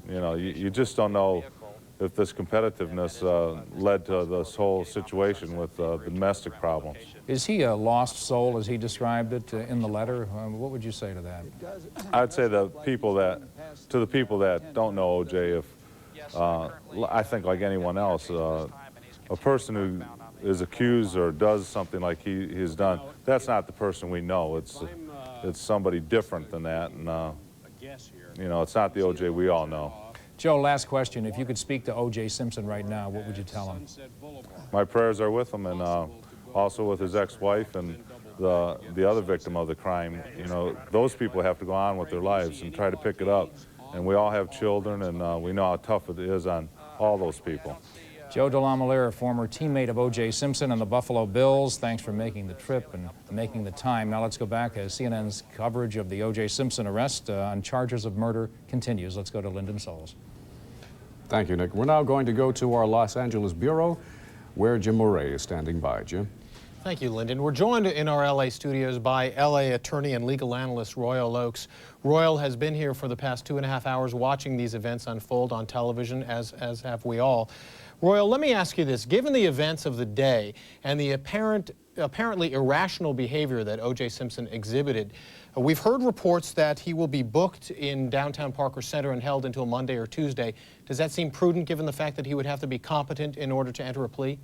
you know, you just don't know if this competitiveness led to this whole situation with the domestic problems. Is he a lost soul, as he described it in the letter? What would you say to that? I'd say to the people that don't know O.J., if I think like anyone else, a person who is accused or does something like he's done, that's not the person we know. It's somebody different than that, and you know, it's not the O.J. we all know. Joe, last question. If you could speak to O.J. Simpson right now, what would you tell him? My prayers are with him, and also with his ex-wife and the other victim of the crime. You know, those people have to go on with their lives and try to pick it up. And we all have children, and we know how tough it is on all those people. Joe DeLaMoliere, a former teammate of O.J. Simpson and the Buffalo Bills, thanks for making the trip and making the time. Now let's go back as CNN's coverage of the O.J. Simpson arrest on charges of murder continues. Let's go to Lyndon Souls. Thank you, Nick. We're now going to go to our Los Angeles bureau, where Jim Moret is standing by. Jim? Thank you, Lyndon. We're joined in our L.A. studios by L.A. attorney and legal analyst Royal Oakes. Royal has been here for the past 2.5 hours watching these events unfold on television, as have we all. Royal, let me ask you this. Given the events of the day and the apparently irrational behavior that O.J. Simpson exhibited, we've heard reports that he will be booked in downtown Parker Center and held until Monday or Tuesday. Does that seem prudent given the fact that he would have to be competent in order to enter a plea?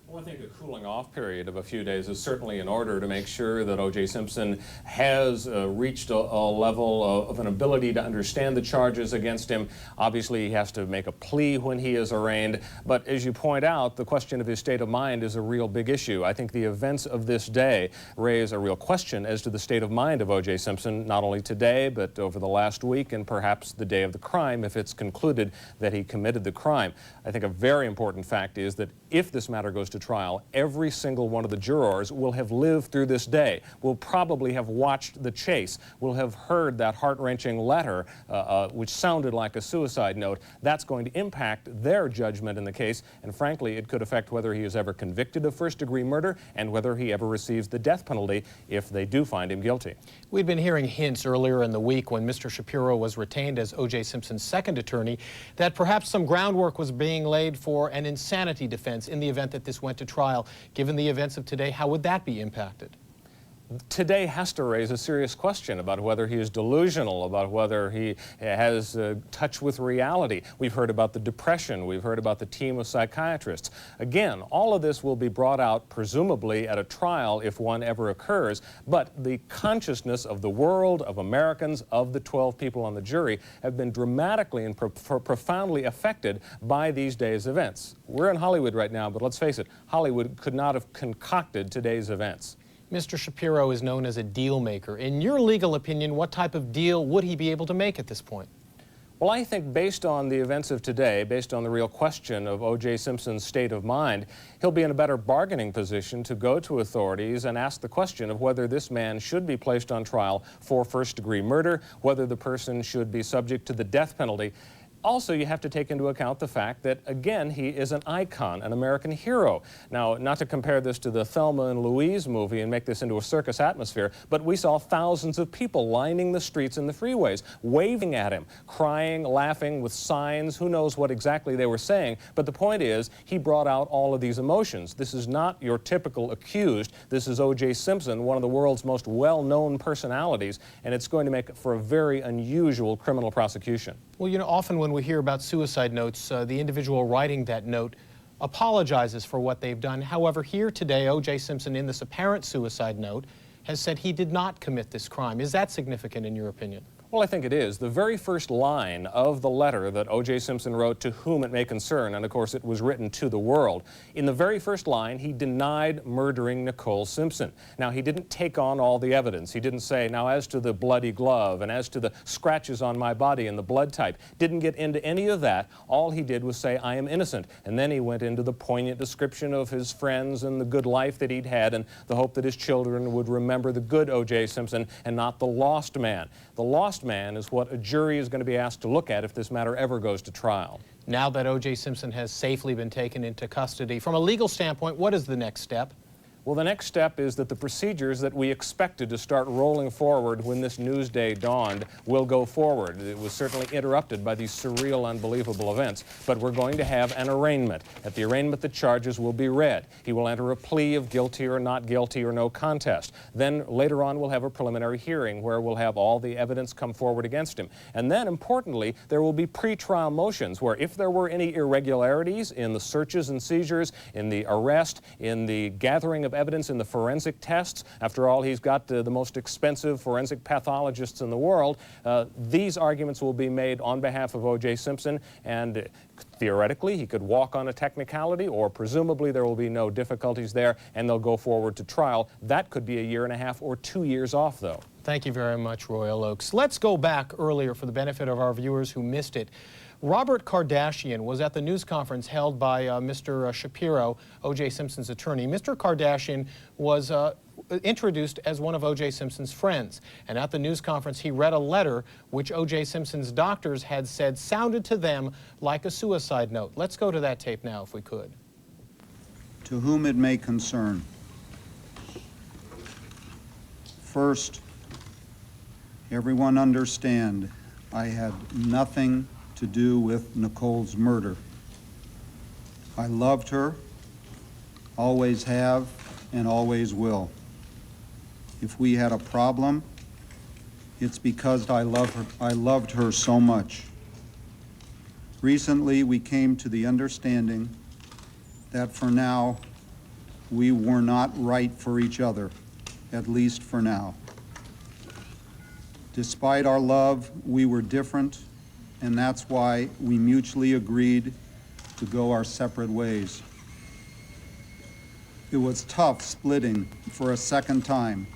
Well, I think a cooling off period of a few days is certainly in order to make sure that O.J. Simpson has reached a level of an ability to understand the charges against him. Obviously, he has to make a plea when he is arraigned. But as you point out, the question of his state of mind is a real big issue. I think the events of this day raise a real question as to the state of mind of O.J. Simpson, not only today, but over the last week and perhaps the day of the crime, if it's concluded that he committed the crime. I think a very important fact is that if this matter goes to trial, every single one of the jurors will have lived through this day, will probably have watched the chase, will have heard that heart-wrenching letter, which sounded like a suicide note. That's going to impact their judgment in the case, and frankly, it could affect whether he is ever convicted of first-degree murder and whether he ever receives the death penalty if they do find him guilty. We'd been hearing hints earlier in the week when Mr. Shapiro was retained as O.J. Simpson's second attorney that perhaps some groundwork was being laid for an insanity defense in the event that this went to trial. Given the events of today, how would that be impacted? Today has to raise a serious question about whether he is delusional, about whether he has touch with reality. We've heard about the depression. We've heard about the team of psychiatrists. Again, all of this will be brought out presumably at a trial if one ever occurs, but the consciousness of the world, of Americans, of the 12 people on the jury have been dramatically and profoundly affected by these days' events. We're in Hollywood right now, but let's face it, Hollywood could not have concocted today's events. Mr. Shapiro is known as a deal maker. In your legal opinion, what type of deal would he be able to make at this point? Well, I think based on the events of today, based on the real question of O.J. Simpson's state of mind, he'll be in a better bargaining position to go to authorities and ask the question of whether this man should be placed on trial for first-degree murder, whether the person should be subject to the death penalty. Also, you have to take into account the fact that, again, he is an icon, an American hero. Now, not to compare this to the Thelma and Louise movie and make this into a circus atmosphere, but we saw thousands of people lining the streets and the freeways, waving at him, crying, laughing, with signs. Who knows what exactly they were saying, but the point is, he brought out all of these emotions. This is not your typical accused. This is O.J. Simpson, one of the world's most well-known personalities, and it's going to make for a very unusual criminal prosecution. Well, you know, often when we hear about suicide notes, the individual writing that note apologizes for what they've done. However, here today, O.J. Simpson, in this apparent suicide note, has said he did not commit this crime. Is that significant in your opinion? Well, I think it is. The very first line of the letter that O.J. Simpson wrote to whom it may concern, and of course it was written to the world, in the very first line he denied murdering Nicole Simpson. Now, he didn't take on all the evidence. He didn't say, now as to the bloody glove and as to the scratches on my body and the blood type, didn't get into any of that. All he did was say, I am innocent. And then he went into the poignant description of his friends and the good life that he'd had and the hope that his children would remember the good O.J. Simpson and not the lost man. The lost man is what a jury is going to be asked to look at if this matter ever goes to trial. Now that O.J. Simpson has safely been taken into custody, from a legal standpoint, what is the next step? Well, the next step is that the procedures that we expected to start rolling forward when this news day dawned will go forward. It was certainly interrupted by these surreal, unbelievable events, but we're going to have an arraignment. At the arraignment, the charges will be read. He will enter a plea of guilty or not guilty or no contest. Then later on, we'll have a preliminary hearing where we'll have all the evidence come forward against him. And then, importantly, there will be pre-trial motions where if there were any irregularities in the searches and seizures, in the arrest, in the gathering of evidence in the forensic tests. After all, he's got the most expensive forensic pathologists in the world. These arguments will be made on behalf of O.J. Simpson, and theoretically, he could walk on a technicality, or presumably there will be no difficulties there, and they'll go forward to trial. That could be a year and a half or 2 years off, though. Thank you very much, Royal Oaks. Let's go back earlier for the benefit of our viewers who missed it. Robert Kardashian was at the news conference held by Mr. Shapiro, O.J. Simpson's attorney. Mr. Kardashian was introduced as one of O.J. Simpson's friends. And at the news conference, he read a letter which O.J. Simpson's doctors had said sounded to them like a suicide note. Let's go to that tape now, if we could. To whom it may concern. First, everyone understand I had nothing to do with Nicole's murder. I loved her, always have, and always will. If we had a problem, it's because I loved her so much. Recently, we came to the understanding that for now, we were not right for each other, at least for now. Despite our love, we were different, and that's why we mutually agreed to go our separate ways. It was tough splitting for a second time,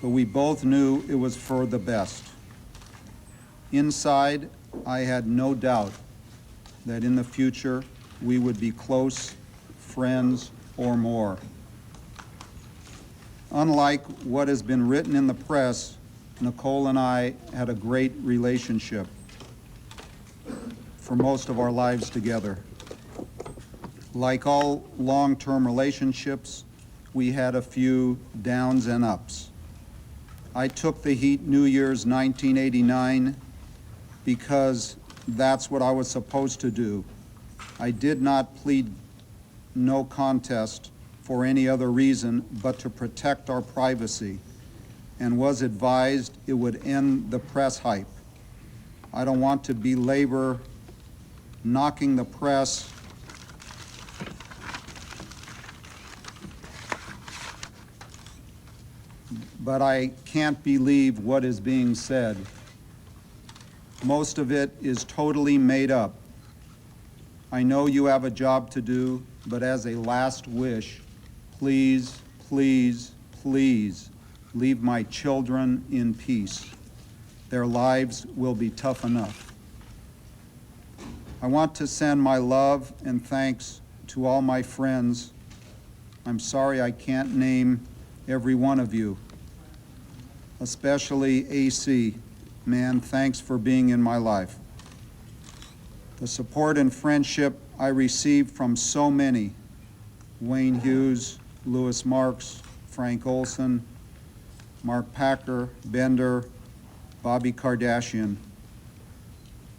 but we both knew it was for the best. Inside, I had no doubt that in the future we would be close friends or more. Unlike what has been written in the press, Nicole and I had a great relationship for most of our lives together. Like all long-term relationships, we had a few downs and ups. I took the heat New Year's 1989 because that's what I was supposed to do. I did not plead no contest for any other reason but to protect our privacy, and was advised it would end the press hype. I don't want to belabor knocking the press but I can't believe what is being said. Most of it is totally made up. I know you have a job to do, but as a last wish, please, please, please leave my children in peace. Their lives will be tough enough. I want to send my love and thanks to all my friends. I'm sorry I can't name every one of you, especially AC. Man, thanks for being in my life. The support and friendship I received from so many, Wayne Hughes, Louis Marks, Frank Olson, Mark Packer, Bender, Bobby Kardashian.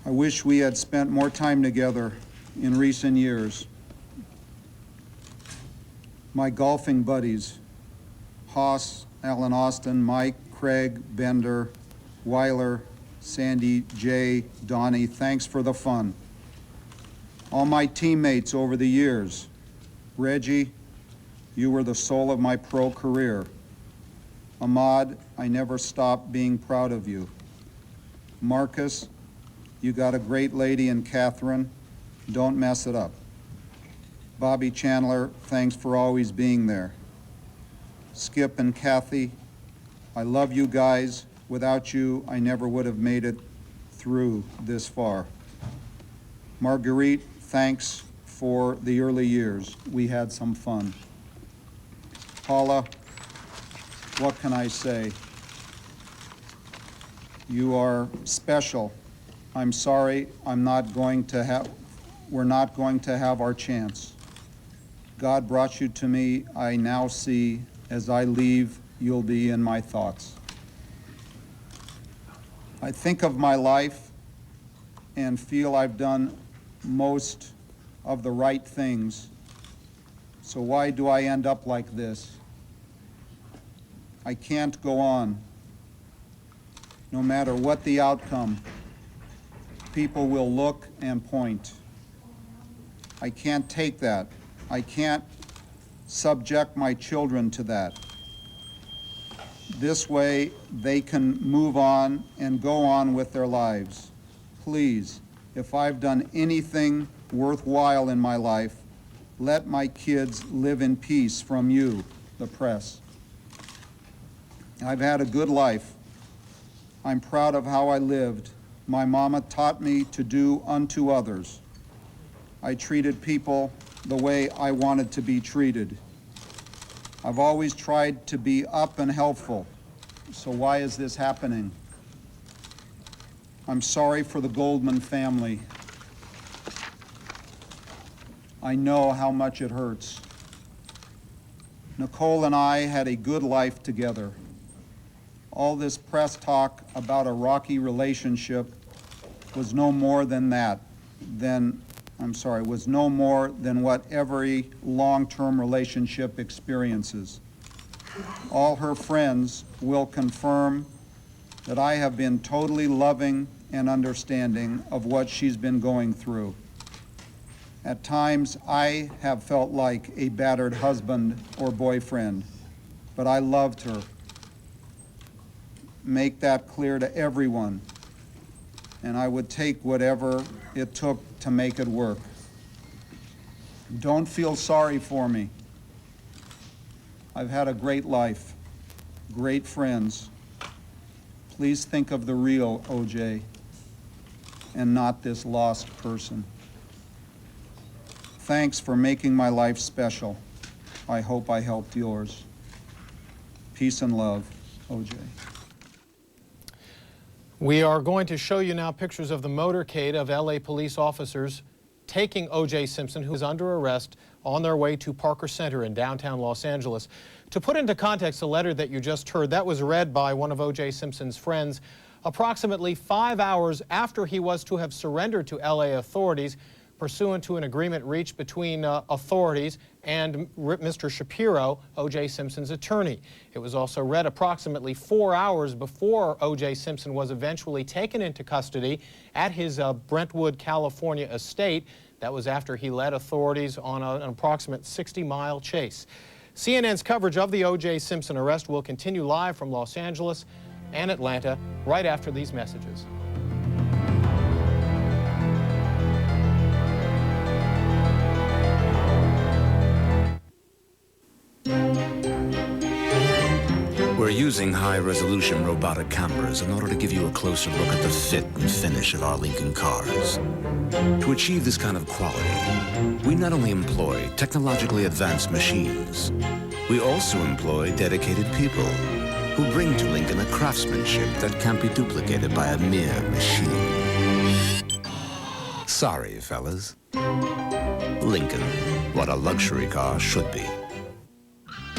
I wish we had spent more time together in recent years. My golfing buddies, Haas, Alan Austin, Mike, Craig, Bender, Weiler, Sandy, Jay, Donnie, thanks for the fun. All my teammates over the years, Reggie, you were the soul of my pro career. Ahmad, I never stopped being proud of you. Marcus, you got a great lady in Catherine. Don't mess it up. Bobby Chandler, thanks for always being there. Skip and Kathy, I love you guys. Without you, I never would have made it through this far. Marguerite, thanks for the early years. We had some fun. Paula, what can I say? You are special. I'm sorry we're not going to have our chance. God brought you to me. I now see, as I leave, you'll be in my thoughts. I think of my life and feel I've done most of the right things. So why do I end up like this? I can't go on. No matter what the outcome, people will look and point. I can't take that. I can't subject my children to that. This way, they can move on and go on with their lives. Please, if I've done anything worthwhile in my life, let my kids live in peace from you, the press. I've had a good life. I'm proud of how I lived. My mama taught me to do unto others. I treated people the way I wanted to be treated. I've always tried to be up and helpful. So why is this happening? I'm sorry for the Goldman family. I know how much it hurts. Nicole and I had a good life together. All this press talk about a rocky relationship was no more than that, than was no more than what every long-term relationship experiences. All her friends will confirm that I have been totally loving and understanding of what she's been going through. At times, I have felt like a battered husband or boyfriend, but I loved her. Make that clear to everyone, and I would take whatever it took to make it work. Don't feel sorry for me. I've had a great life, great friends. Please think of the real OJ and not this lost person. Thanks for making my life special. I hope I helped yours. Peace and love, OJ. We are going to show you now pictures of the motorcade of LA police officers taking O.J. Simpson, who is under arrest, on their way to Parker Center in downtown Los Angeles. To put into context the letter that you just heard, that was read by one of O.J. Simpson's friends approximately 5 hours after he was to have surrendered to L.A. authorities, pursuant to an agreement reached between authorities and Mr. Shapiro, O.J. Simpson's attorney. It was also read approximately 4 hours before O.J. Simpson was eventually taken into custody at his Brentwood, California estate. That was after he led authorities on an approximate 60-mile chase. CNN's coverage of the O.J. Simpson arrest will continue live from Los Angeles and Atlanta right after these messages. We're using high-resolution robotic cameras in order to give you a closer look at the fit and finish of our Lincoln cars. To achieve this kind of quality, we not only employ technologically advanced machines, we also employ dedicated people who bring to Lincoln a craftsmanship that can't be duplicated by a mere machine. Sorry, fellas. Lincoln, what a luxury car should be.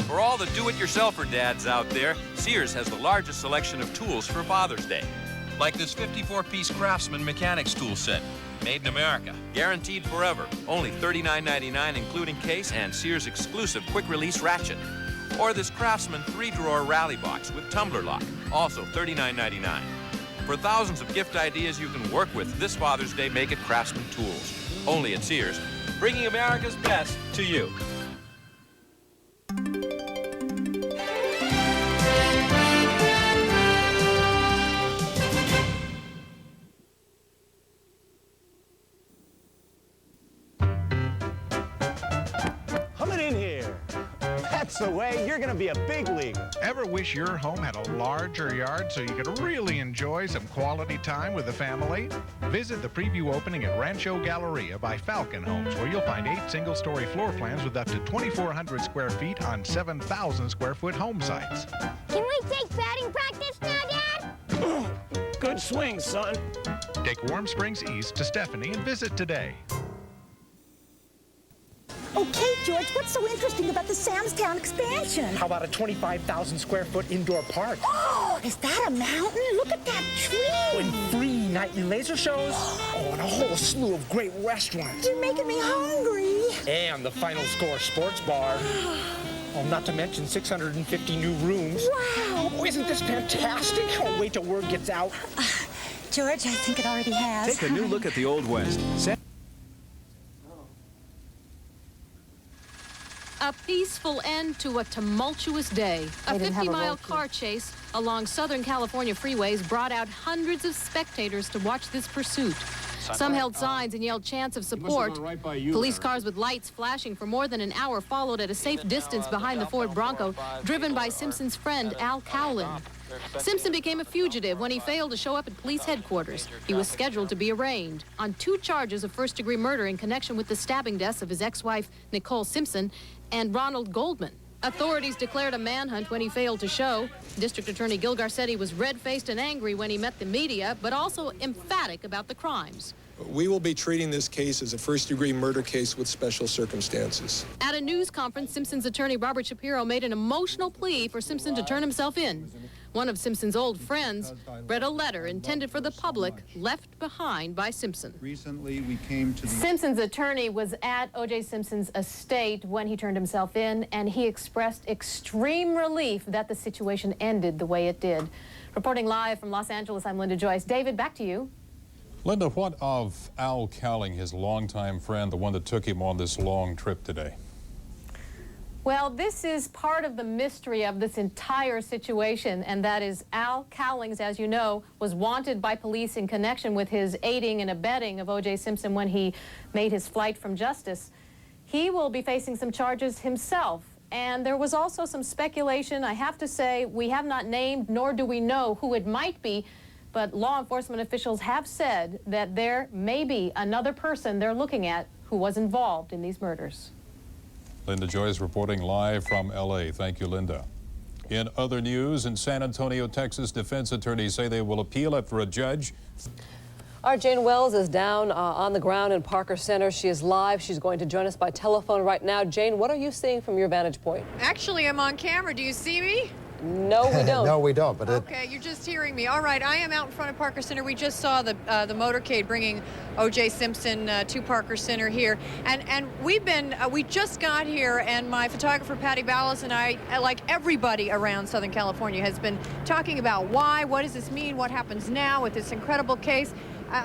For all the do-it-yourselfer dads out there, Sears has the largest selection of tools for Father's Day. Like this 54-piece Craftsman mechanics tool set, made in America, guaranteed forever, only $39.99 including case and Sears exclusive quick-release ratchet. Or this Craftsman 3-drawer rally box with tumbler lock, also $39.99. For thousands of gift ideas you can work with this Father's Day, make it Craftsman tools. Only at Sears, bringing America's best to you. That's the way you're going to be a big leaguer. Ever wish your home had a larger yard so you could really enjoy some quality time with the family? Visit the preview opening at Rancho Galleria by Falcon Homes, where you'll find 8 single-story floor plans with up to 2,400 square feet on 7,000 square foot home sites. Can we take batting practice now, Dad? Good swing, son. Take Warm Springs East to Stephanie and visit today. Okay, George, what's so interesting about the Samstown expansion? How about a 25,000 square foot indoor park? Oh, is that a mountain? Look at that tree. And free nightly laser shows. Oh, and a whole slew of great restaurants. You're making me hungry. And the Final Score sports bar. Oh, not to mention 650 new rooms. Wow. Oh, isn't this fantastic? Oh, wait till word gets out. George, I think it already has. Take a new look at the Old West. A peaceful end to a tumultuous day. A 50-mile car chase along Southern California freeways brought out hundreds of spectators to watch this pursuit. Some held signs and yelled chants of support. Police cars with lights flashing for more than an hour followed at a safe distance behind the Ford Bronco, driven by Simpson's friend, Al Cowlin. Simpson became a fugitive when he failed to show up at police headquarters. He was scheduled to be arraigned on 2 charges of first-degree murder in connection with the stabbing deaths of his ex-wife, Nicole Simpson, and Ronald Goldman. Authorities declared a manhunt when he failed to show. District Attorney Gil Garcetti was red-faced and angry when he met the media, but also emphatic about the crimes. We will be treating this case as a first-degree murder case with special circumstances. At a news conference, Simpson's attorney Robert Shapiro made an emotional plea for Simpson to turn himself in. One of Simpson's old friends read a letter intended for the public left behind by Simpson. Recently, we came to the... Simpson's attorney was at O.J. Simpson's estate when he turned himself in, and he expressed extreme relief that the situation ended the way it did. Reporting live from Los Angeles, I'm Linda Joyce. David, back to you. Linda, what of Al Cowling, his longtime friend, the one that took him on this long trip today? Well, this is part of the mystery of this entire situation, and that is Al Cowling, as you know, was wanted by police in connection with his aiding and abetting of O.J. Simpson when he made his flight from justice. He will be facing some charges himself, and there was also some speculation. I have to say, we have not named, nor do we know who it might be, but law enforcement officials have said that there may be another person they're looking at who was involved in these murders. Linda Joyce reporting live from L.A. Thank you, Linda. In other news, in San Antonio, Texas, defense attorneys say they will appeal after a judge. Our Jane Wells is down on the ground in Parker Center. She is live. She's going to join us by telephone right now. Jane, what are you seeing from your vantage point? Actually, I'm on camera. Do you see me? No, we don't. No, we don't. But okay, you're just hearing me. All right, I am out in front of Parker Center. We just saw the motorcade bringing O.J. Simpson to Parker Center here, and we just got here, and my photographer Patty Ballas and I, like everybody around Southern California, has been talking about what does this mean, what happens now with this incredible case.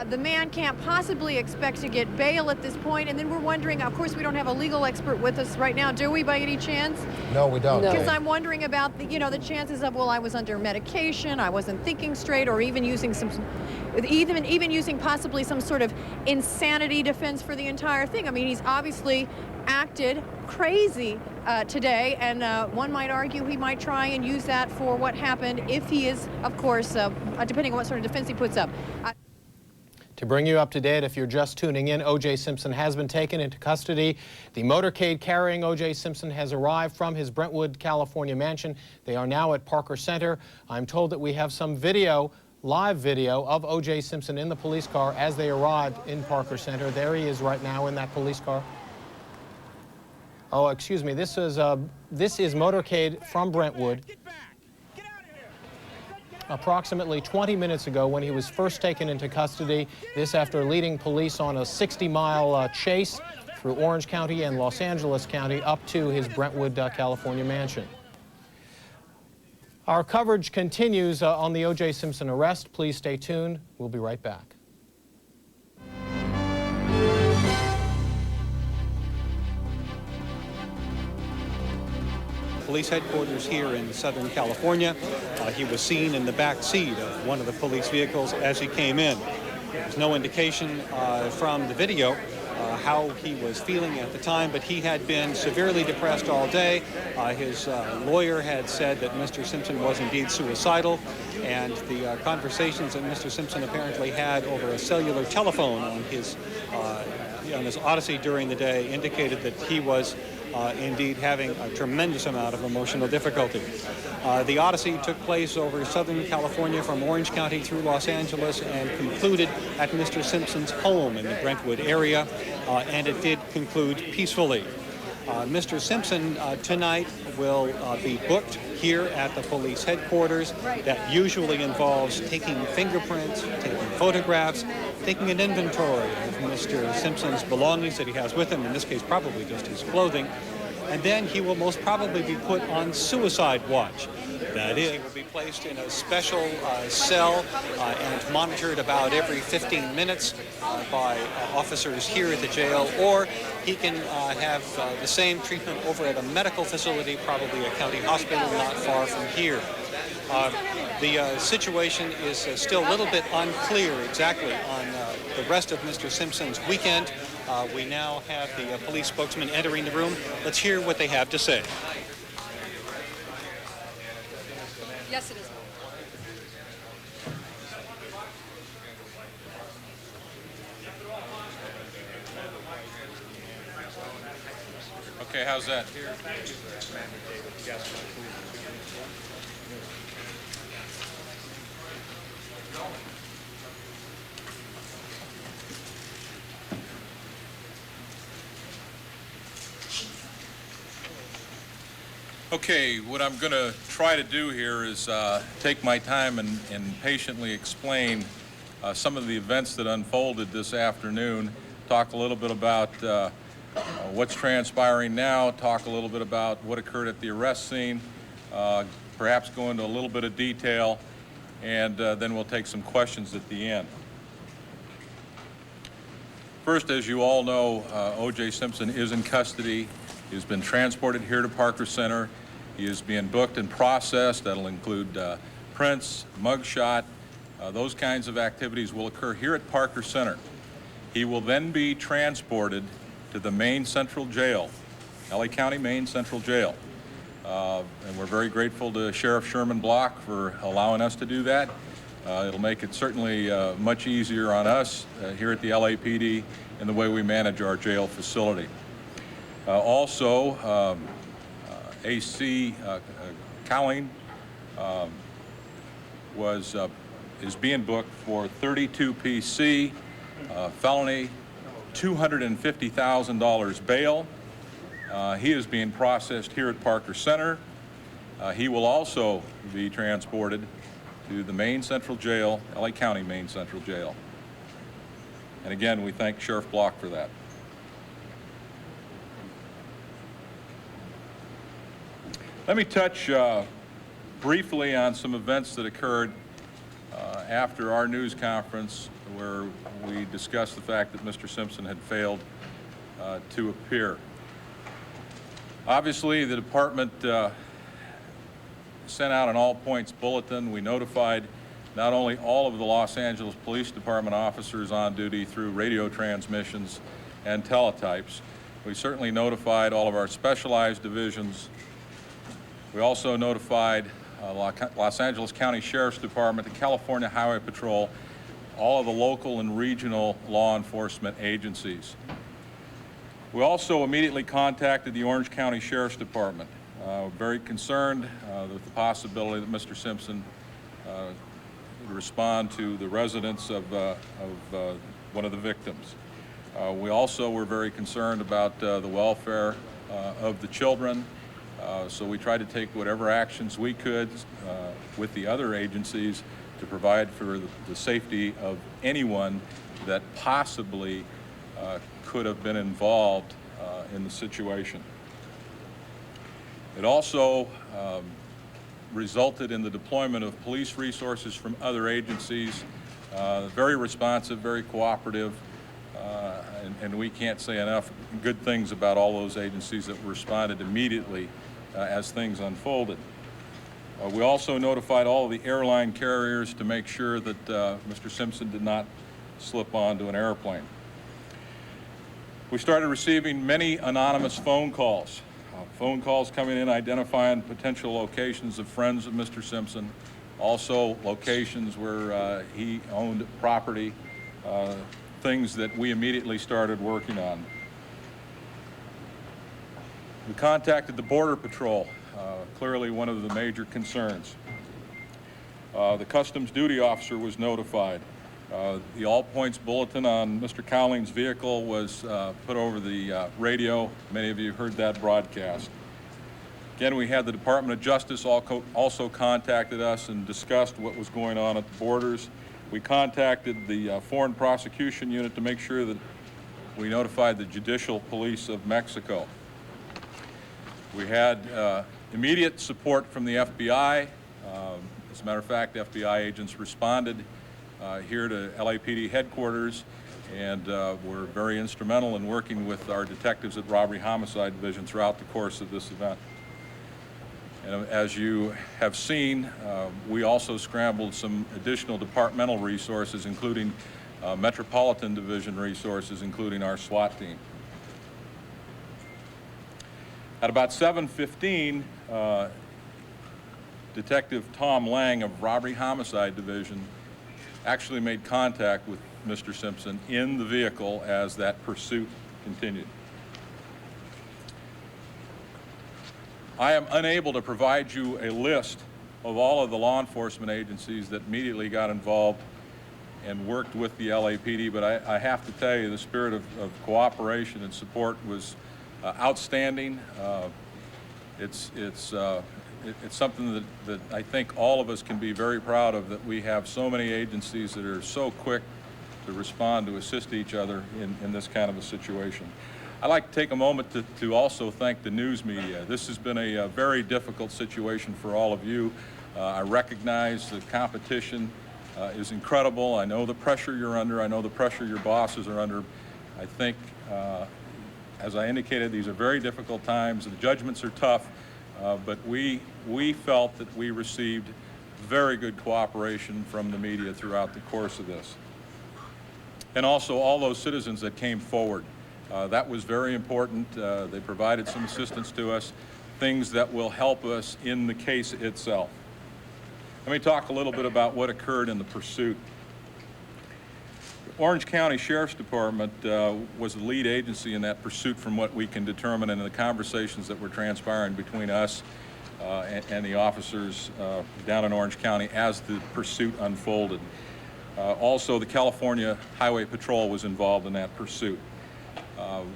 The man can't possibly expect to get bail at this point, and then we're wondering, of course we don't have a legal expert with us right now, do we, by any chance? No, we don't. Because I'm wondering about the chances of, well, I was under medication, I wasn't thinking straight, or even using even using possibly some sort of insanity defense for the entire thing. I mean, he's obviously acted crazy today, and one might argue he might try and use that for what happened if he is, of course, depending on what sort of defense he puts up. To bring you up to date, if you're just tuning in, O.J. Simpson has been taken into custody. The motorcade carrying O.J. Simpson has arrived from his Brentwood, California mansion. They are now at Parker Center. I'm told that we have some video, live video, of O.J. Simpson in the police car as they arrived in Parker Center. There he is right now in that police car. Oh, excuse me, this is motorcade from Brentwood. Approximately 20 minutes ago when he was first taken into custody, this after leading police on a 60-mile chase through Orange County and Los Angeles County up to his Brentwood, California mansion. Our coverage continues on the O.J. Simpson arrest. Please stay tuned. We'll be right back. Police headquarters here in Southern California. He was seen in the back seat of one of the police vehicles as he came in. There's no indication from the video how he was feeling at the time, but he had been severely depressed all day. His lawyer had said that Mr. Simpson was indeed suicidal, and the conversations that Mr. Simpson apparently had over a cellular telephone on his odyssey during the day indicated that he was indeed having a tremendous amount of emotional difficulty. The odyssey took place over Southern California from Orange County through Los Angeles and concluded at Mr. Simpson's home in the Brentwood area, and it did conclude peacefully. Mr. Simpson tonight will be booked here at the police headquarters. That usually involves taking fingerprints, taking photographs, taking an inventory of Mr. Simpson's belongings that he has with him, in this case probably just his clothing, and then he will most probably be put on suicide watch. That is, he will be placed in a special cell and monitored about every 15 minutes by officers here at the jail, or he can have the same treatment over at a medical facility, probably a county hospital not far from here. The situation is still a little bit unclear exactly on the rest of Mr. Simpson's weekend. We now have the police spokesman entering the room. Let's hear what they have to say. Yes, it is. Okay, how's that? Okay, what I'm going to try to do here is take my time and patiently explain some of the events that unfolded this afternoon, talk a little bit about what's transpiring now, talk a little bit about what occurred at the arrest scene, perhaps go into a little bit of detail, and then we'll take some questions at the end. First, as you all know, O.J. Simpson is in custody. He's been transported here to Parker Center. He is being booked and processed. That'll include prints, mugshot. Those kinds of activities will occur here at Parker Center. He will then be transported to the Main Central Jail, LA County Main Central Jail. And we're very grateful to Sheriff Sherman Block for allowing us to do that. It'll make it certainly much easier on us here at the LAPD in the way we manage our jail facility. Also, AC Cowling is being booked for 32 PC, felony, $250,000 bail. He is being processed here at Parker Center. He will also be transported to the Main Central Jail, LA County Main Central Jail. And again, we thank Sheriff Block for that. Let me touch briefly on some events that occurred after our news conference where we discussed the fact that Mr. Simpson had failed to appear. Obviously, the department sent out an all-points bulletin. We notified not only all of the Los Angeles Police Department officers on duty through radio transmissions and teletypes. We certainly notified all of our specialized divisions. We also notified Los Angeles County Sheriff's Department, the California Highway Patrol, all of the local and regional law enforcement agencies. We also immediately contacted the Orange County Sheriff's Department. Very concerned with the possibility that Mr. Simpson would respond to the residents of one of the victims. We also were very concerned about the welfare of the children. So we tried to take whatever actions we could with the other agencies to provide for the safety of anyone that possibly could have been involved in the situation. It also resulted in the deployment of police resources from other agencies, very responsive, very cooperative, and we can't say enough good things about all those agencies that responded immediately as things unfolded. We also notified all of the airline carriers to make sure that Mr. Simpson did not slip onto an airplane. We started receiving many anonymous phone calls. Phone calls coming in identifying potential locations of friends of Mr. Simpson, also locations where he owned property, things that we immediately started working on. We contacted the Border Patrol, clearly one of the major concerns. The Customs Duty Officer was notified. The all-points bulletin on Mr. Cowling's vehicle was put over the radio. Many of you heard that broadcast. Again, we had the Department of Justice also contacted us and discussed what was going on at the borders. We contacted the Foreign Prosecution Unit to make sure that we notified the Judicial Police of Mexico. We had immediate support from the FBI. As a matter of fact, FBI agents responded here to LAPD headquarters and were very instrumental in working with our detectives at Robbery Homicide Division throughout the course of this event. And as you have seen, we also scrambled some additional departmental resources, including Metropolitan Division resources, including our SWAT team. At about 7:15, Detective Tom Lang of Robbery Homicide Division actually made contact with Mr. Simpson in the vehicle as that pursuit continued. I am unable to provide you a list of all of the law enforcement agencies that immediately got involved and worked with the LAPD, but I have to tell you the spirit of cooperation and support was outstanding. It's something that I think all of us can be very proud of, that we have so many agencies that are so quick to respond, to assist each other in this kind of a situation. I'd like to take a moment to also thank the news media. This has been a very difficult situation for all of you. I recognize the competition is incredible. I know the pressure you're under. I know the pressure your bosses are under. I think, as I indicated, these are very difficult times. The judgments are tough, but we felt that we received very good cooperation from the media throughout the course of this. And also all those citizens that came forward. That was very important. They provided some assistance to us, things that will help us in the case itself. Let me talk a little bit about what occurred in the pursuit. Orange County Sheriff's Department was the lead agency in that pursuit, from what we can determine in the conversations that were transpiring between us and the officers down in Orange County as the pursuit unfolded. Also, the California Highway Patrol was involved in that pursuit.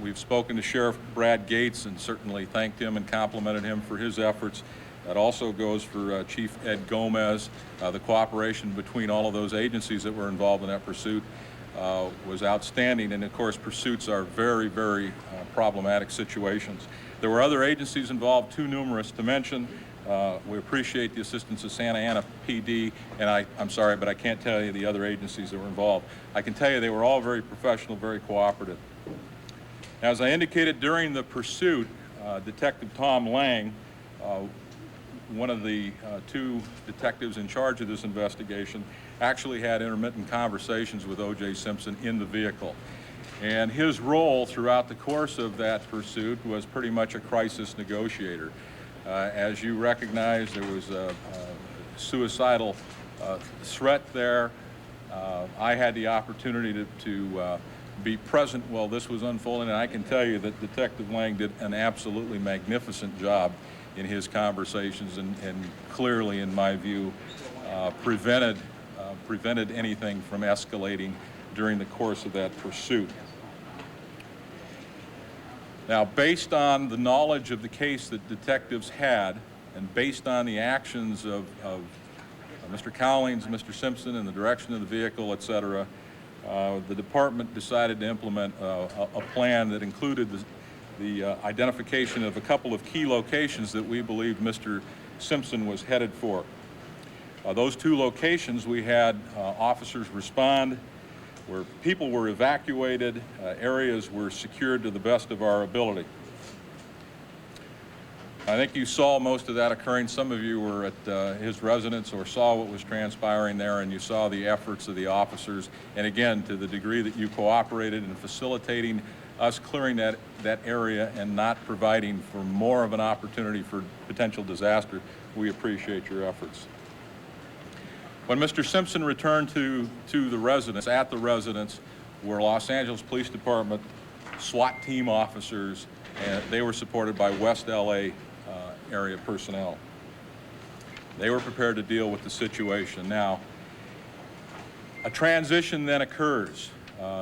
We've spoken to Sheriff Brad Gates and certainly thanked him and complimented him for his efforts. That also goes for Chief Ed Gomez. The cooperation between all of those agencies that were involved in that pursuit was outstanding. And of course, pursuits are very, very problematic situations. There were other agencies involved, too numerous to mention. We appreciate the assistance of Santa Ana PD, and I'm sorry, but I can't tell you the other agencies that were involved. I can tell you they were all very professional, very cooperative. As I indicated during the pursuit, Detective Tom Lang, one of the two detectives in charge of this investigation, actually had intermittent conversations with O.J. Simpson in the vehicle. And his role throughout the course of that pursuit was pretty much a crisis negotiator. As you recognize, there was a suicidal threat there. I had the opportunity to be present while this was unfolding, and I can tell you that Detective Lang did an absolutely magnificent job in his conversations and clearly, in my view, prevented anything from escalating during the course of that pursuit. Now, based on the knowledge of the case that detectives had, and based on the actions of Mr. Cowlings, Mr. Simpson, and the direction of the vehicle, et cetera, the department decided to implement a plan that included the identification of a couple of key locations that we believed Mr. Simpson was headed for. Those two locations, we had officers respond, where people were evacuated, areas were secured to the best of our ability. I think you saw most of that occurring. Some of you were at his residence or saw what was transpiring there, and you saw the efforts of the officers. And again, to the degree that you cooperated in facilitating us clearing that area and not providing for more of an opportunity for potential disaster, we appreciate your efforts. When Mr. Simpson returned to the residence, at the residence, were Los Angeles Police Department SWAT team officers, and they were supported by West LA area personnel. They were prepared to deal with the situation. Now, a transition then occurs.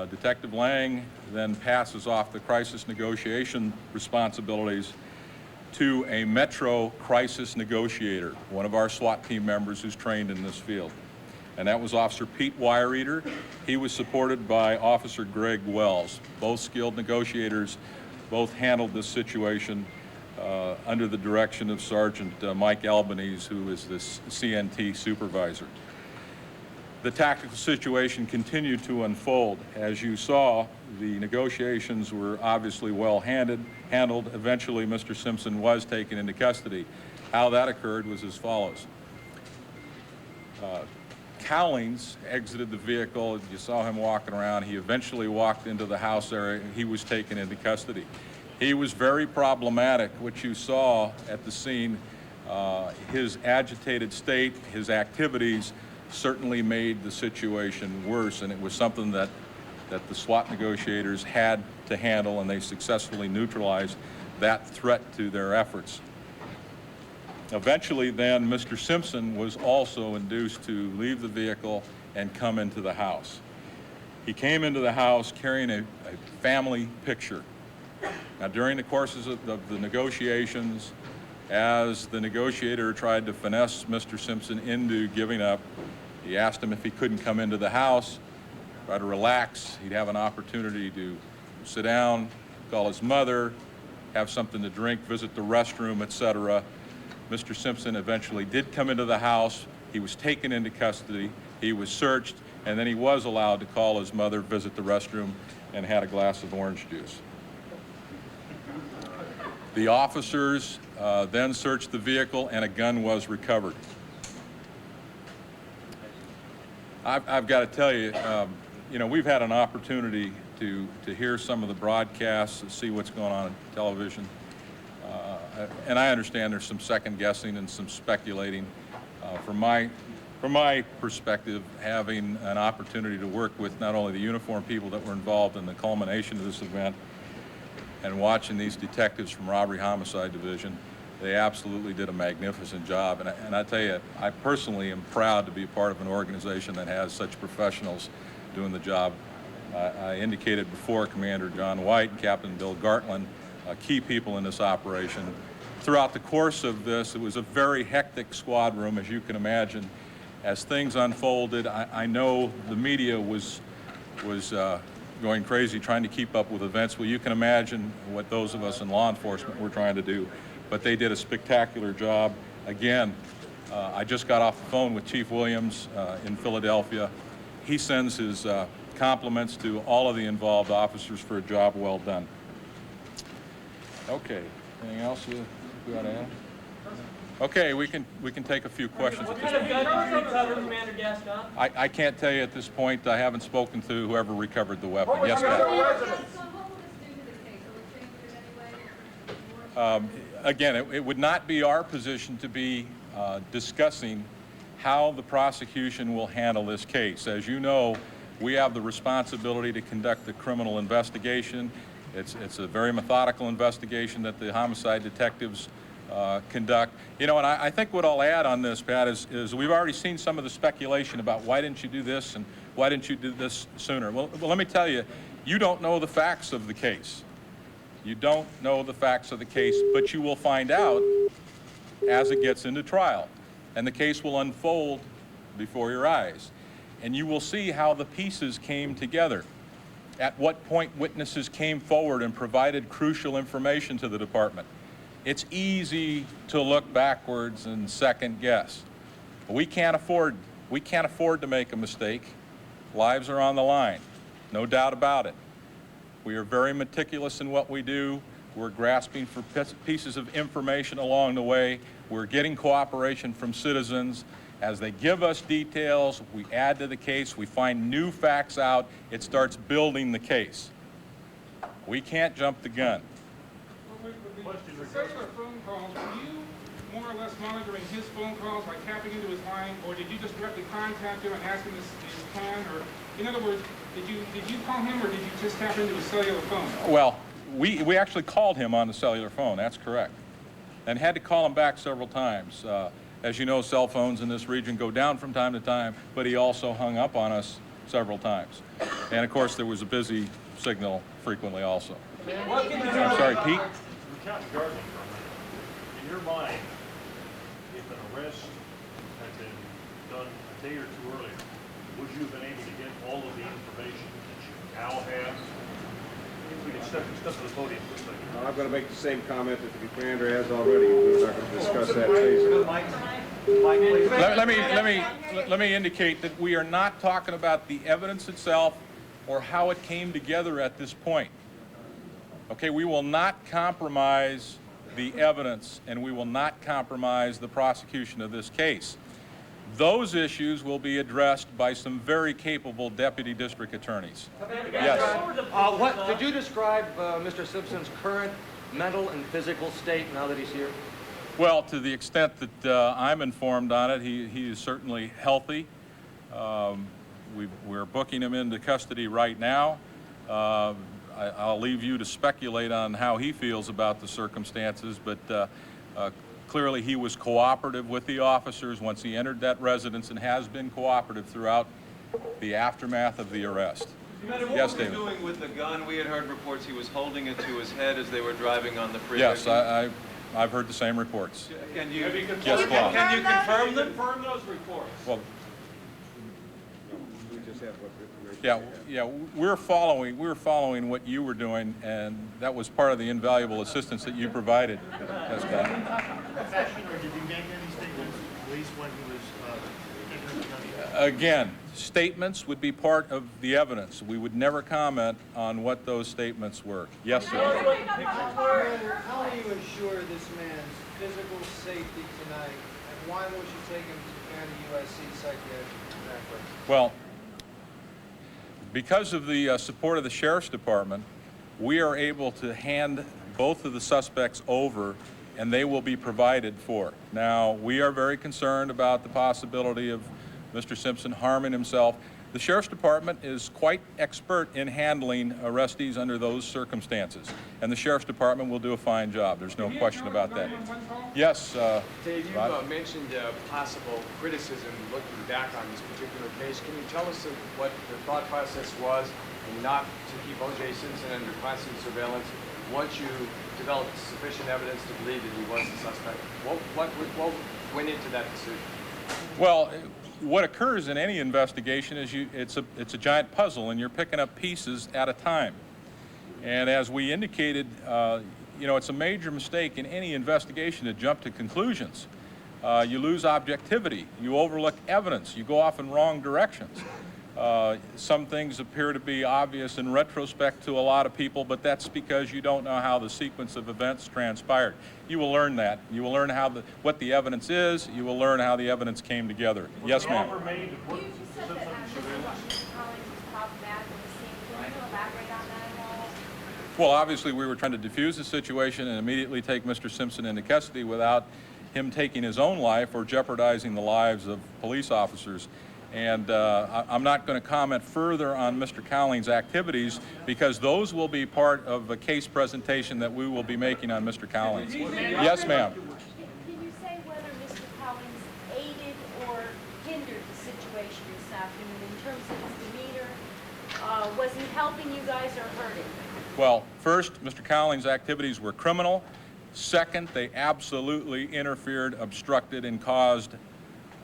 Detective Lang then passes off the crisis negotiation responsibilities to a Metro crisis negotiator, one of our SWAT team members who's trained in this field. And that was Officer Pete Wyereater. He was supported by Officer Greg Wells. Both skilled negotiators, both handled this situation under the direction of Sergeant Mike Albanese, who is the CNT supervisor. The tactical situation continued to unfold. As you saw, the negotiations were obviously well handled. Eventually, Mr. Simpson was taken into custody. How that occurred was as follows. Cowlings exited the vehicle. You saw him walking around. He eventually walked into the house area. He was taken into custody. He was very problematic, which you saw at the scene. His agitated state, his activities certainly made the situation worse, and it was something that the SWAT negotiators had to handle, and they successfully neutralized that threat to their efforts. Eventually then, Mr. Simpson was also induced to leave the vehicle and come into the house. He came into the house carrying a family picture. Now, during the courses of the negotiations, As the negotiator tried to finesse Mr. Simpson into giving up, he asked him if he couldn't come into the house, try to relax. He'd have an opportunity to sit down, call his mother, have something to drink, visit the restroom, etc. Mr. Simpson eventually did come into the house. He was taken into custody. He was searched, and then he was allowed to call his mother, visit the restroom, and had a glass of orange juice. The officers then searched the vehicle, and a gun was recovered. I've got to tell you, you know, we've had an opportunity to hear some of the broadcasts, to see what's going on in television. And I understand there's some second guessing and some speculating. From my perspective, having an opportunity to work with not only the uniformed people that were involved in the culmination of this event and watching these detectives from Robbery Homicide Division, they absolutely did a magnificent job. And I tell you, I personally am proud to be a part of an organization that has such professionals doing the job. I indicated before Commander John White and Captain Bill Gartland, key people in this operation. Throughout the course of this, it was a very hectic squad room, as you can imagine. As things unfolded, I know the media was going crazy trying to keep up with events. Well, you can imagine what those of us in law enforcement were trying to do. But they did a spectacular job. Again, I just got off the phone with Chief Williams in Philadelphia. He sends his compliments to all of the involved officers for a job well done. Okay, anything else we ought to add? Okay, we can take a few questions at this point. I can't tell you at this point. I haven't spoken to whoever recovered the weapon. Yes, Pat. Again, it would not be our position to be discussing how the prosecution will handle this case. As you know, we have the responsibility to conduct the criminal investigation. It's a very methodical investigation that the homicide detectives conduct. You know, and I think what I'll add on this, Pat, is we've already seen some of the speculation about why didn't you do this and why didn't you do this sooner. Well, let me tell you, you don't know the facts of the case. You don't know the facts of the case, but you will find out as it gets into trial. And the case will unfold before your eyes. And you will see how the pieces came together. At what point witnesses came forward and provided crucial information to the department. It's easy to look backwards and second guess. We can't afford to make a mistake. Lives are on the line, no doubt about it. We are very meticulous in what we do. We're grasping for pieces of information along the way. We're getting cooperation from citizens. As they give us details, we add to the case, we find new facts out, it starts building the case. We can't jump the gun. The cellular phone calls, were you more or less monitoring his phone calls by tapping into his line, or did you just directly contact him and ask him his plan? Or, in other words, did you call him, or did you just tap into his cellular phone? Well, we actually called him on the cellular phone, that's correct. And had to call him back several times. As you know, cell phones in this region go down from time to time, but he also hung up on us several times. And of course, there was a busy signal frequently also. I'm sorry, Pete? Lieutenant Gardner, in your mind, if an arrest had been done a day or two earlier, would you have been able to get all of the information that you now have? If we could step to the podium for a second. I'm going to make the same comment that the commander has already. We're not going to discuss that phase. Let me indicate that we are not talking about the evidence itself or how it came together at this point. Okay, we will not compromise the evidence, and we will not compromise the prosecution of this case. Those issues will be addressed by some very capable deputy district attorneys. Yes. Could you describe Mr. Simpson's current mental and physical state now that he's here? Well, to the extent that I'm informed on it, he is certainly healthy. We're booking him into custody right now. I'll leave you to speculate on how he feels about the circumstances, but clearly he was cooperative with the officers once he entered that residence and has been cooperative throughout the aftermath of the arrest. Yes, David? What was he doing with the gun? We had heard reports he was holding it to his head as they were driving on the freeway. Yes, I've heard the same reports. Can you, Yes, Bob. can you confirm them? Confirm those reports. Well, We just have what information yeah, we have. yeah, we're following what you were doing, and that was part of the invaluable assistance that you provided. Yes, Bob. Confession, or did you make any statements to the police when he was taken into custody? Again, statements would be part of the evidence. We would never comment on what those statements were. Yes, sir. How do you ensure this man's physical safety tonight, and why won't you take him to Canada USC psychiatric examiner? Well, because of the support of the Sheriff's Department, we are able to hand both of the suspects over, and they will be provided for. Now, we are very concerned about the possibility of Mr. Simpson harming himself. The Sheriff's Department is quite expert in handling arrestees under those circumstances, and the Sheriff's Department will do a fine job. There's no question about that. Yes, Dave, you Rod? mentioned possible criticism looking back on this particular case. Can you tell us what the thought process was and not to keep O.J. Simpson under constant surveillance once you developed sufficient evidence to believe that he was the suspect? What went into that decision? Well, what occurs in any investigation is it's a giant puzzle, and you're picking up pieces at a time. And as we indicated, you know, it's a major mistake in any investigation to jump to conclusions. You lose objectivity. You overlook evidence. You go off in wrong directions. Some things appear to be obvious in retrospect to a lot of people, but that's because you don't know how the sequence of events transpired. You will learn that. You will learn what the evidence is. You will learn how the evidence came together. Yes, ma'am. Well, obviously, we were trying to defuse the situation and immediately take Mr. Simpson into custody without him taking his own life or jeopardizing the lives of police officers. And I'm not going to comment further on Mr. Cowling's activities because those will be part of a case presentation that we will be making on Mr. Cowling's. Yes, ma'am. Can you say whether Mr. Cowlings aided or hindered the situation this afternoon in terms of his demeanor? Was he helping you guys or hurting? Well, first, Mr. Cowling's activities were criminal. Second, they absolutely interfered, obstructed, and caused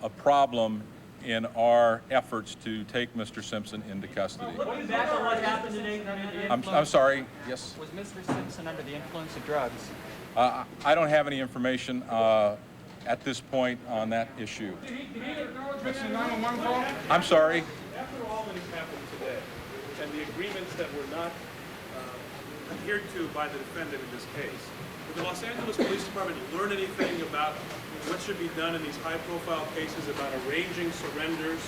a problem in our efforts to take Mr. Simpson into custody. Looking back on what happened today, I'm sorry, yes? Was Mr. Simpson under the influence of drugs? I don't have any information at this point on that issue. Did he acknowledge making a 911 call? I'm sorry? After all that has happened today, and the agreements that were not adhered to by the defendant in this case, did the Los Angeles Police Department learn anything about what should be done in these high-profile cases about arranging surrenders?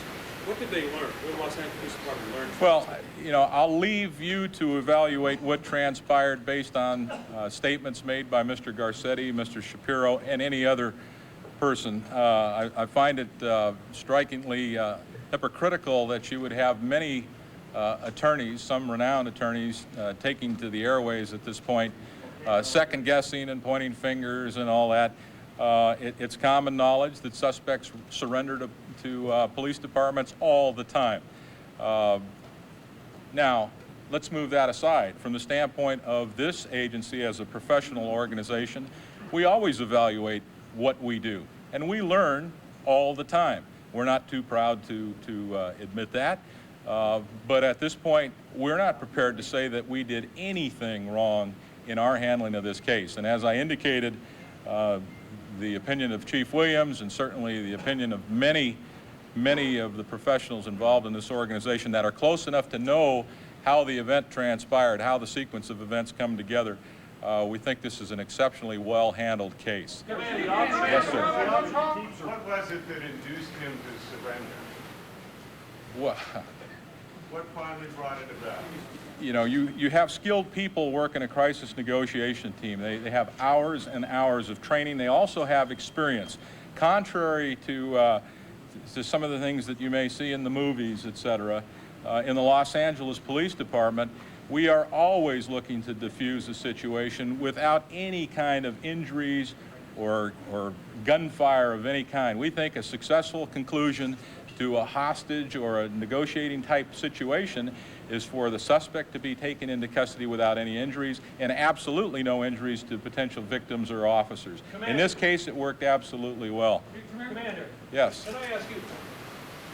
What did they learn? What did the Los Angeles Police Department learn? Well, you know, I'll leave you to evaluate what transpired based on statements made by Mr. Garcetti, Mr. Shapiro, and any other person. I find it strikingly hypocritical that you would have many attorneys, some renowned attorneys, taking to the airways at this point, second-guessing and pointing fingers and all that. It's common knowledge that suspects surrender to police departments all the time. Now, let's move that aside. From the standpoint of this agency as a professional organization, we always evaluate what we do, and we learn all the time. We're not too proud to admit that, but at this point, we're not prepared to say that we did anything wrong in our handling of this case. And as I indicated, the opinion of Chief Williams and certainly the opinion of many of the professionals involved in this organization that are close enough to know how the event transpired, how the sequence of events come together, we think this is an exceptionally well-handled case. Yes, sir. What was it that induced him to surrender? What finally brought it about? You know, you have skilled people work in a crisis negotiation team. They have hours and hours of training. They also have experience. Contrary to some of the things that you may see in the movies, et cetera, in the Los Angeles Police Department, we are always looking to diffuse a situation without any kind of injuries or gunfire of any kind. We think a successful conclusion to a hostage or a negotiating type situation is for the suspect to be taken into custody without any injuries, and absolutely no injuries to potential victims or officers. Commander. In this case, it worked absolutely well. Commander. Yes. Can I ask you,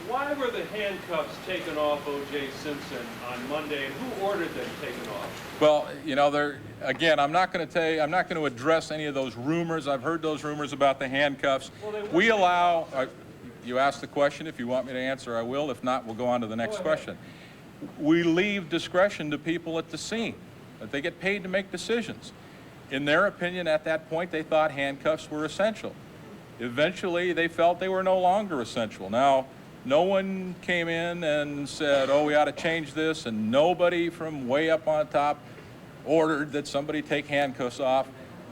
why were the handcuffs taken off O.J. Simpson on Monday, and who ordered them taken off? Well, you know, again, I'm not going to address any of those rumors. I've heard those rumors about the handcuffs. We allow, you asked the question. If you want me to answer, I will. If not, we'll go on to the next question. We leave discretion to people at the scene. That they get paid to make decisions. In their opinion, at that point, they thought handcuffs were essential. Eventually, they felt they were no longer essential. Now, no one came in and said, oh, we ought to change this, and nobody from way up on top ordered that somebody take handcuffs off.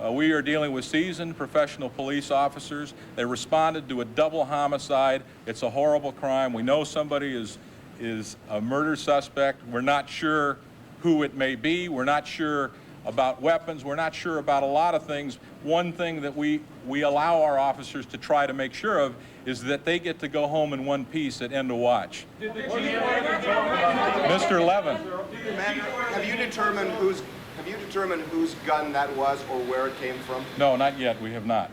We are dealing with seasoned professional police officers. They responded to a double homicide. It's a horrible crime. We know somebody is a murder suspect. We're not sure who it may be. We're not sure about weapons. We're not sure about a lot of things. One thing that we allow our officers to try to make sure of is that they get to go home in one piece at end of watch. Mr. Levin. Have you determined whose gun that was or where it came from? No, not yet. We have not.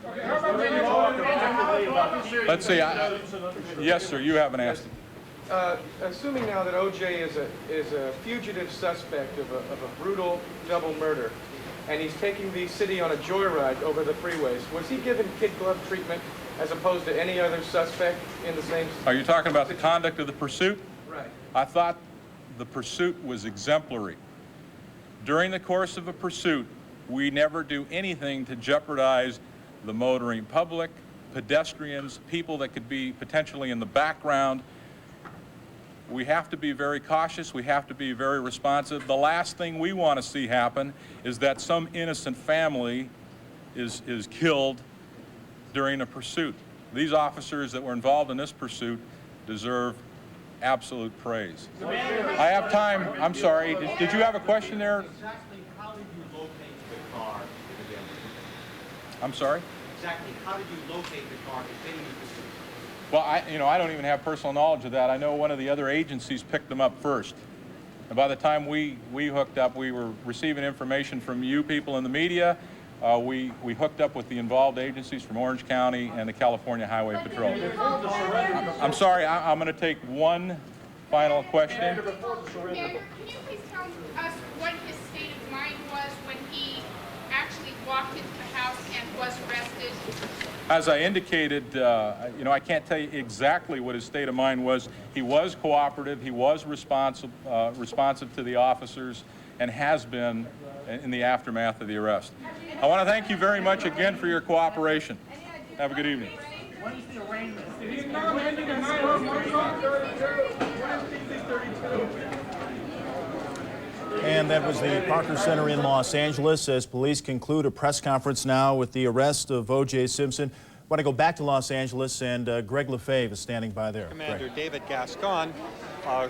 Let's see. Yes, sir. You haven't asked. Assuming now that O.J. is a fugitive suspect of a brutal double murder, and he's taking the city on a joyride over the freeways, was he given kid glove treatment as opposed to any other suspect in the same? Are you talking about the conduct of the pursuit? Right. I thought the pursuit was exemplary. During the course of a pursuit, we never do anything to jeopardize the motoring public, pedestrians, people that could be potentially in the background. We have to be very cautious. We have to be very responsive. The last thing we want to see happen is that some innocent family is killed during a pursuit. These officers that were involved in this pursuit deserve absolute praise. I have time. I'm sorry. Did you have a question there? Exactly how did you locate the car? I'm sorry? Exactly how did you locate the car containing the pursuit? Well, I don't even have personal knowledge of that. I know one of the other agencies picked them up first. And by the time we hooked up, we were receiving information from you people in the media. We hooked up with the involved agencies from Orange County and the California Highway Patrol. I'm sorry, I'm going to take one final question. Commander, can you please tell us what his state of mind was when he actually walked into the house and was arrested? As I indicated, I can't tell you exactly what his state of mind was. He was cooperative, he was responsive to the officers, and has been in the aftermath of the arrest. I want to thank you very much again for your cooperation. Have a good evening. When is the arraignment? And that was the Parker Center in Los Angeles as police conclude a press conference now with the arrest of O.J. Simpson. I want to go back to Los Angeles, and Greg Lefebvre is standing by there. Commander David Gascon,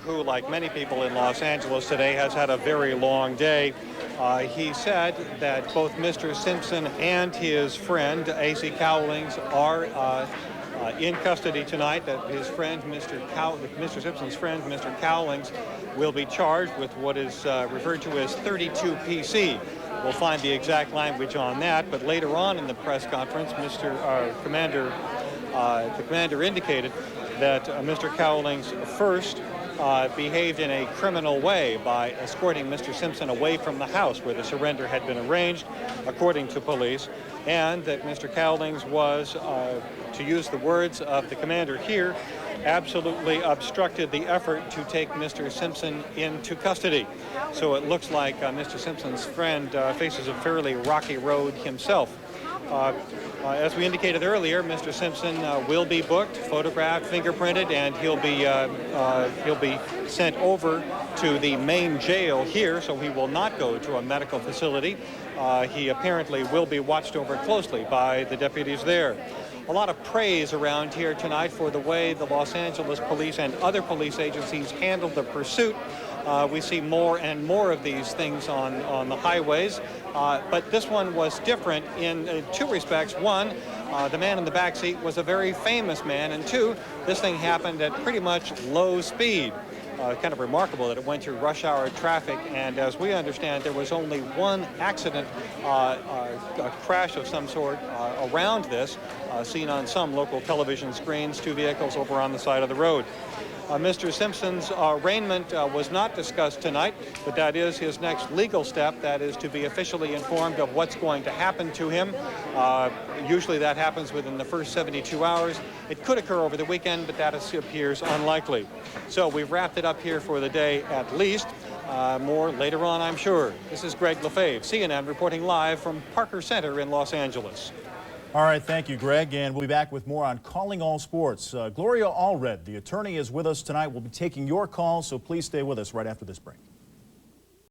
who, like many people in Los Angeles today, has had a very long day. He said that both Mr. Simpson and his friend, A.C. Cowlings, are in custody tonight, that his friend, Mr. Simpson's friend, Mr. Cowlings, will be charged with what is referred to as 32 PC. We'll find the exact language on that, but later on in the press conference, the commander indicated that Mr. Cowlings first behaved in a criminal way by escorting Mr. Simpson away from the house where the surrender had been arranged, according to police, and that Mr. Cowlings was, to use the words of the commander here, absolutely obstructed the effort to take Mr. Simpson into custody. So it looks like Mr. Simpson's friend faces a fairly rocky road himself. As we indicated earlier, Mr. Simpson will be booked, photographed, fingerprinted, and he'll be sent over to the main jail here, so he will not go to a medical facility. He apparently will be watched over closely by the deputies there. A lot of praise around here tonight for the way the Los Angeles police and other police agencies handled the pursuit. We see more and more of these things on the highways, but this one was different in two respects. One, the man in the back seat was a very famous man, and two, this thing happened at pretty much low speed. Kind of remarkable that it went through rush hour traffic, and as we understand, there was only one accident, a crash of some sort around this, seen on some local television screens, two vehicles over on the side of the road. Mr. Simpson's arraignment was not discussed tonight, but that is his next legal step. That is to be officially informed of what's going to happen to him. Usually that happens within the first 72 hours. It could occur over the weekend, but that appears unlikely. So we've wrapped it up here for the day at least. More later on, I'm sure. This is Greg Lefebvre, CNN, reporting live from Parker Center in Los Angeles. All right, thank you, Greg, and we'll be back with more on Calling All Sports. Gloria Allred, the attorney, is with us tonight. We'll be taking your calls, so please stay with us right after this break.